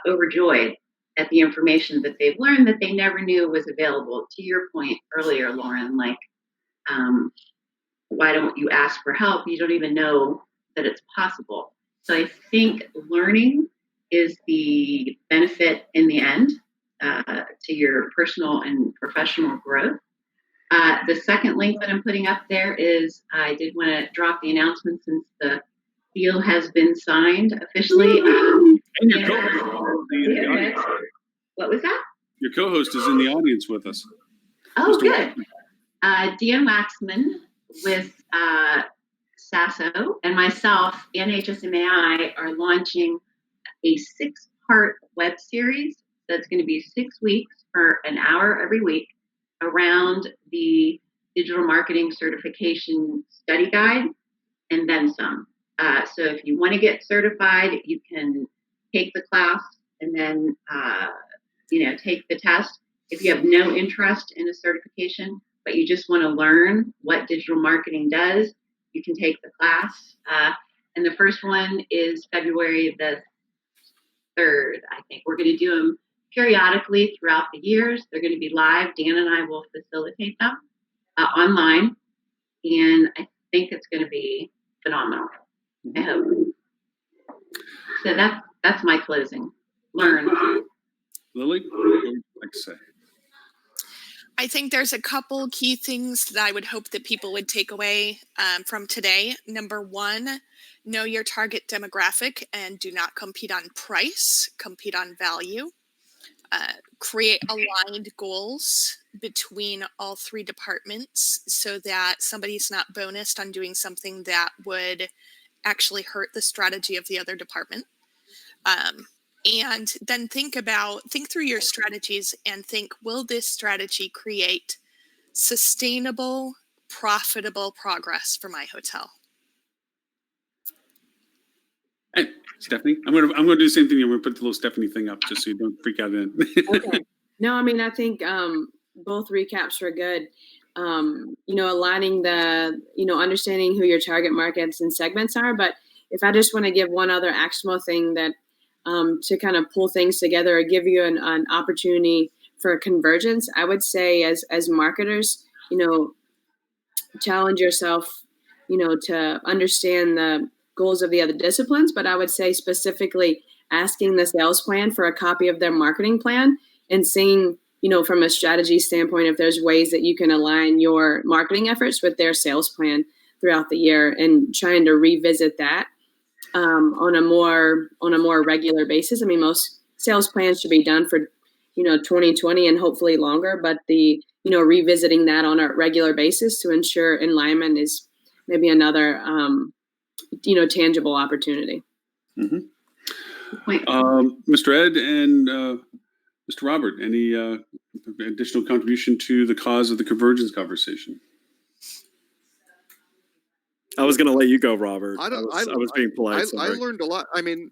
overjoyed at the information that they've learned that they never knew was available. To your point earlier, Lauren, like, why don't you ask for help? You don't even know that it's possible. So I think learning is the benefit in the end to your personal and professional growth. The second link that I'm putting up there is I did want to drop the announcement since the deal has been signed officially. And your co-host. What was that? Your co-host is in the audience with us. Oh, Mr. good. Dan Waxman with Sasso and myself and HSMAI are launching a 6-part web series that's going to be 6 weeks for an hour every week around the digital marketing certification study guide and then some. So if you want to get certified, you can take the class and then take the test. If you have no interest in a certification, but you just want to learn what digital marketing does, you can take the class. And the first one is February the 3rd, I think. We're going to do them periodically throughout the years. They're going to be live. Dan and I will facilitate them online. And I think it's going to be phenomenal. I hope. So that's my closing. Learn. Lily, what would you like to say? I think there's a couple key things that I would hope that people would take away from today. Number 1, know your target demographic and do not compete on price, compete on value. Create aligned goals between all 3 departments so that somebody's not bonused on doing something that would actually hurt the strategy of the other department. And then think through your strategies and think, will this strategy create sustainable, profitable progress for my hotel? Hey, Stephanie, I'm gonna do the same thing. I'm gonna put the little Stephanie thing up just so you don't freak out in. Okay. No, I mean, I think both recaps were good. Aligning the, understanding who your target markets and segments are. But if I just want to give one other actionable thing that to kind of pull things together or give you an opportunity for convergence, I would say as marketers, challenge yourself, to understand the goals of the other disciplines. But I would say specifically asking the sales plan for a copy of their marketing plan and seeing, from a strategy standpoint, if there's ways that you can align your marketing efforts with their sales plan throughout the year and trying to revisit that on a more regular basis. I mean, most sales plans should be done for, 2020 and hopefully longer, but revisiting that on a regular basis to ensure alignment is maybe another, tangible opportunity. Mm-hmm. Mr. Ed and Mr. Robert, any additional contribution to the cause of the convergence conversation? I was going to let you go, Robert. I was being polite. I learned a lot. I mean,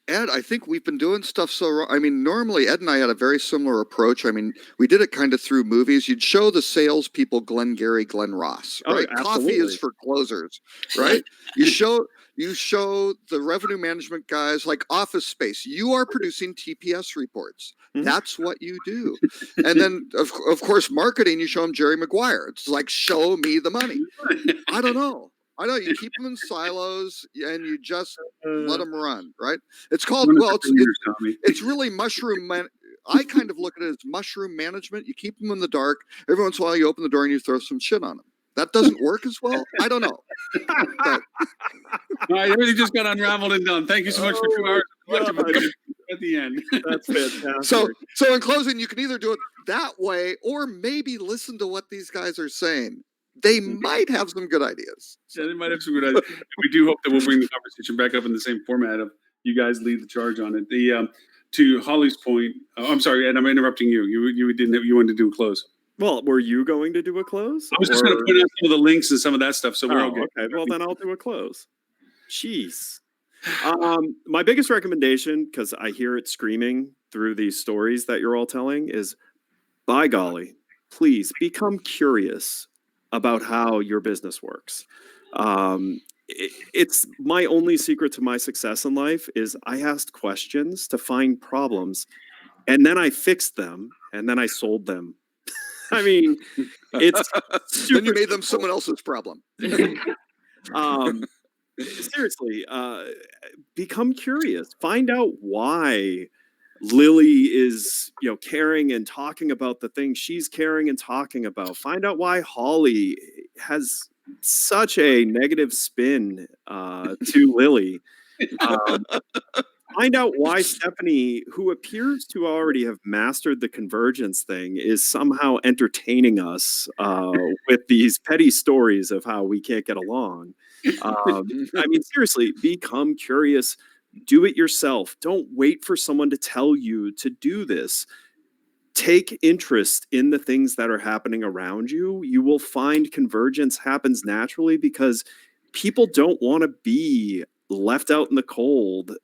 Ed, I think we've been doing stuff so wrong. I mean, normally Ed and I had a very similar approach. I mean, we did it kind of through movies. You'd show the salespeople Glenn Gary, Glenn Ross, right? Oh, coffee is for closers, right? You show the revenue management guys like Office Space. You are producing TPS reports. Mm-hmm. That's what you do. And then, of course, marketing, you show them Jerry Maguire. It's like, show me the money. I don't know. You keep them in silos and you just let them run, right? It's called, it's really mushroom. I kind of look at it as mushroom management. You keep them in the dark. Every once in a while, you open the door and you throw some shit on them, That doesn't work as well. I don't know. But All right, everything just got unraveled and done. Thank you so much for 2 hours God. at the end. That's fantastic. so in closing, you can either do it that way or maybe listen to what these guys are saying. They might have some good ideas. Yeah, they might have some good ideas. We do hope that we'll bring the conversation back up in the same format of you guys lead the charge on it. The to Holly's point, I'm sorry, Ed, I'm interrupting you. You wanted to do a close. Well, were you going to do a close? I was just going to put out some of the links and some of that stuff, so we're all good. Okay, well then I'll do a close. Jeez. My biggest recommendation, because I hear it screaming through these stories that you're all telling, is by golly, please become curious about how your business works. It's my only secret to my success in life is I asked questions to find problems, and then I fixed them, and then I sold them. I mean, it's Then you made them someone else's problem. Seriously, become curious. Find out why Lily is, caring and talking about the things she's caring and talking about. Find out why Holly has such a negative spin to Lily. Find out why Stephanie, who appears to already have mastered the convergence thing, is somehow entertaining us with these petty stories of how we can't get along. I mean, seriously, become curious. Do it yourself. Don't wait for someone to tell you to do this. Take interest in the things that are happening around you. You will find convergence happens naturally because people don't want to be left out in the cold,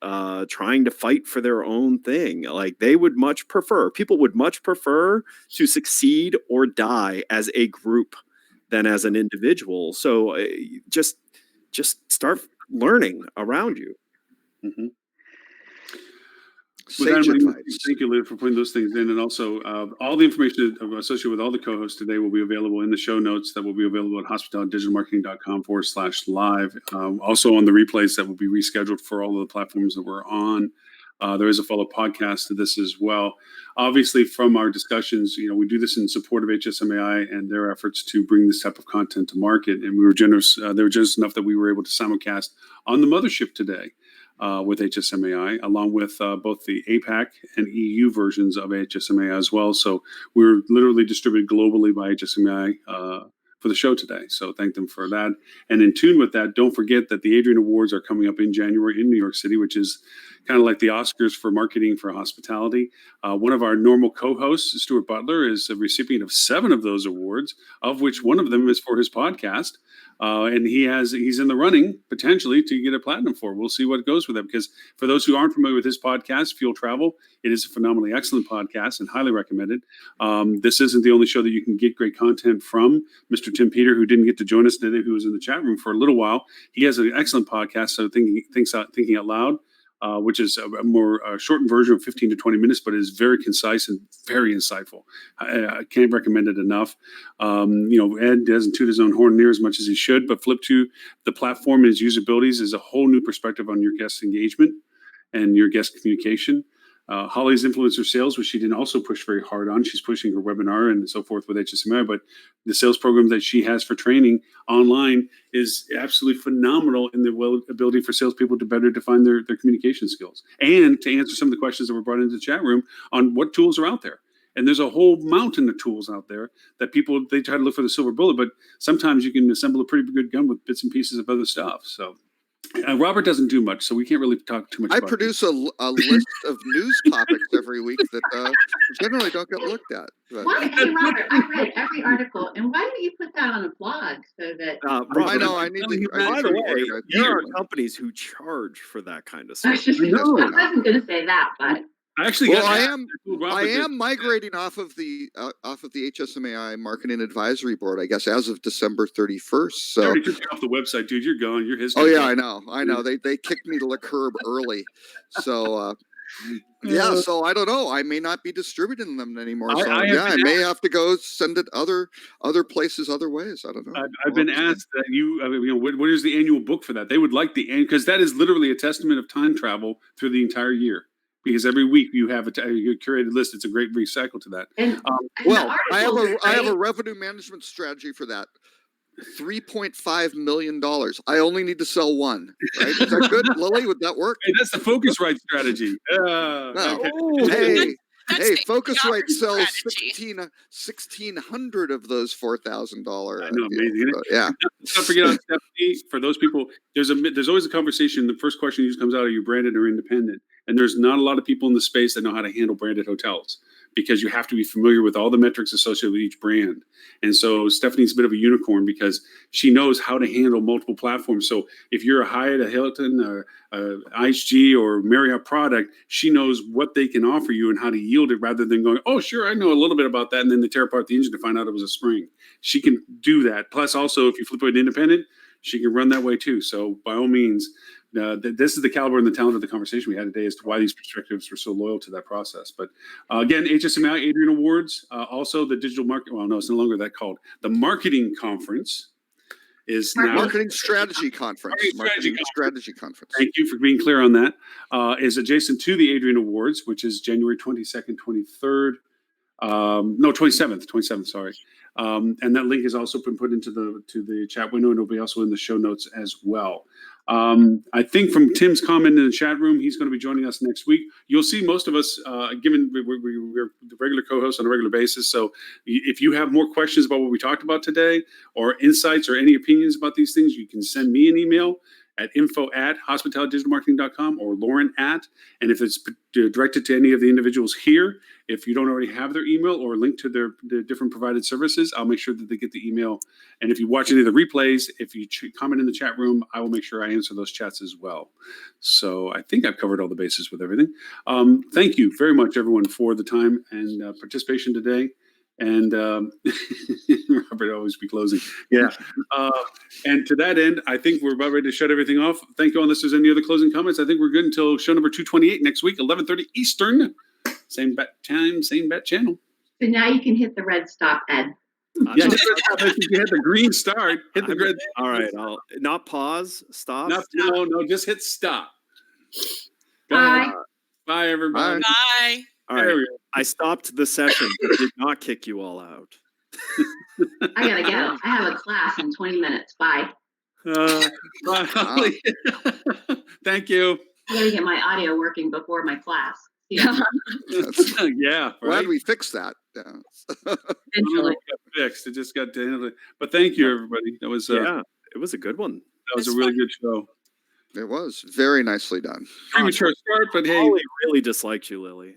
trying to fight for their own thing. Like people would much prefer to succeed or die as a group than as an individual. So just start learning around you. Mm-hmm. Sage advice. Thank you, Lou, for putting those things in. And also, all the information associated with all the co-hosts today will be available in the show notes that will be available at hospitalitydigitalmarketing.com/live. Also on the replays that will be rescheduled for all of the platforms that we're on. There is a follow podcast to this as well. Obviously, from our discussions, we do this in support of HSMAI and their efforts to bring this type of content to market. And we were generous. They were generous enough that we were able to simulcast on the mothership today. With HSMAI, along with both the APAC and EU versions of HSMAI as well. So we're literally distributed globally by HSMAI for the show today. So thank them for that. And in tune with that, don't forget that the Adrian Awards are coming up in January in New York City, which is kind of like the Oscars for marketing for hospitality. One of our normal co-hosts, Stuart Butler, is a recipient of 7 of those awards, of which one of them is for his podcast. And he's in the running potentially to get a platinum for. We'll see what goes with that, because for those who aren't familiar with his podcast, Fuel Travel, it is a phenomenally excellent podcast and highly recommended. This isn't the only show that you can get great content from. Mr. Tim Peter, who didn't get to join us today, who was in the chat room for a little while, he has an excellent podcast. So Thinking Out Loud. Which is a more shortened version of 15 to 20 minutes, but is very concise and very insightful. I can't recommend it enough. Ed doesn't toot his own horn near as much as he should, but Flip to the platform and its usabilities is a whole new perspective on your guest engagement and your guest communication. Holly's influencer sales, which she didn't also push very hard on. She's pushing her webinar and so forth with HSMAI, but the sales program that she has for training online is absolutely phenomenal in the ability for salespeople to better define their communication skills and to answer some of the questions that were brought into the chat room on what tools are out there. And there's a whole mountain of tools out there that they try to look for the silver bullet, but sometimes you can assemble a pretty good gun with bits and pieces of other stuff. So Robert doesn't do much, so we can't really talk too much I about produce a list of news topics every week that generally don't get looked at. But. Why, hey, Robert, I read every article, and why don't you put that on a blog so that... Robert, I know, I need to... By the way, there are companies who charge for that kind of stuff. I wasn't going to say that, but... I am migrating off of the HSMAI Marketing Advisory Board, I guess, as of December 31st. So already took you off the website, dude. You're gone. You're history. Oh yeah, I know. They kicked me to the curb early. So yeah. So I don't know. I may not be distributing them anymore. So I may have to go send it other places, other ways. I don't know. I've been asked that what is the annual book for that? They would like the end, because that is literally a testament of time travel through the entire year. Because every week you have a curated list. It's a great recycle to that. Well, I have a revenue management strategy for that. $3.5 million. I only need to sell one. Right? Is that good, Lily? Would that work? Hey, that's the Focusrite strategy. No. Okay. Hey, That's hey, the Focusrite operating sells strategy. 1,600 of those $4,000. I know, amazing, isn't it? So, yeah. Let's not forget on Stephanie. For those people, there's always a conversation. The first question usually comes out: are you branded or independent? And there's not a lot of people in the space that know how to handle branded hotels because you have to be familiar with all the metrics associated with each brand. And so Stephanie's a bit of a unicorn because she knows how to handle multiple platforms. So if you're a Hyatt, a Hilton, a IHG, or Marriott product, she knows what they can offer you and how to yield it rather than going, oh, sure, I know a little bit about that. And then they tear apart the engine to find out it was a spring. She can do that. Plus, also, if you flip it independent, she can run that way too. So by all means, this is the caliber and the talent of the conversation we had today as to why these perspectives were so loyal to that process. But again, HSMI Adrian Awards, also the digital market. Well, no, it's no longer that called. The marketing conference is now. Marketing Strategy Conference. Marketing Strategy Conference. Thank you for being clear on that. Is adjacent to the Adrian Awards, which is January 22nd, 23rd. No, 27th, sorry. And that link has also been put into the chat window, and it'll be also in the show notes as well. I think from Tim's comment in the chat room, he's going to be joining us next week. You'll see most of us, given we're the regular co-hosts on a regular basis. So if you have more questions about what we talked about today, or insights or any opinions about these things, you can send me an email at info@hospitalitydigitalmarketing.com or Lauren at, and if it's directed to any of the individuals here, if you don't already have their email or link to their different provided services, I'll make sure that they get the email. And if you watch any of the replays, if you comment in the chat room, I will make sure I answer those chats as well. So I think I've covered all the bases with everything. Thank you very much, everyone, for the time and participation today. And Robert always be closing. Yeah. And to that end, I think we're about ready to shut everything off. Thank you, unless there's any other closing comments. I think we're good until show number 228 next week, 11:30 Eastern. Same bat time, same bat channel. So now you can hit the red stop, Ed. Yeah, hit the green start. Hit the red. All right, I'll not pause, stop. No, just hit stop. Bye. Bye, everybody. Bye. All right, I stopped the session, but did not kick you all out. I gotta go. I have a class in 20 minutes. Bye. Bye, Holly. Thank you. I gotta get my audio working before my class. Yeah. Yeah, Glad right. we fixed that. Yeah. Eventually. It got fixed. It just got to. But thank you, everybody. That was Yeah, it was a good one. that was a really good show. It was very nicely done. Premature start, but hey. Holly really disliked you, Lily.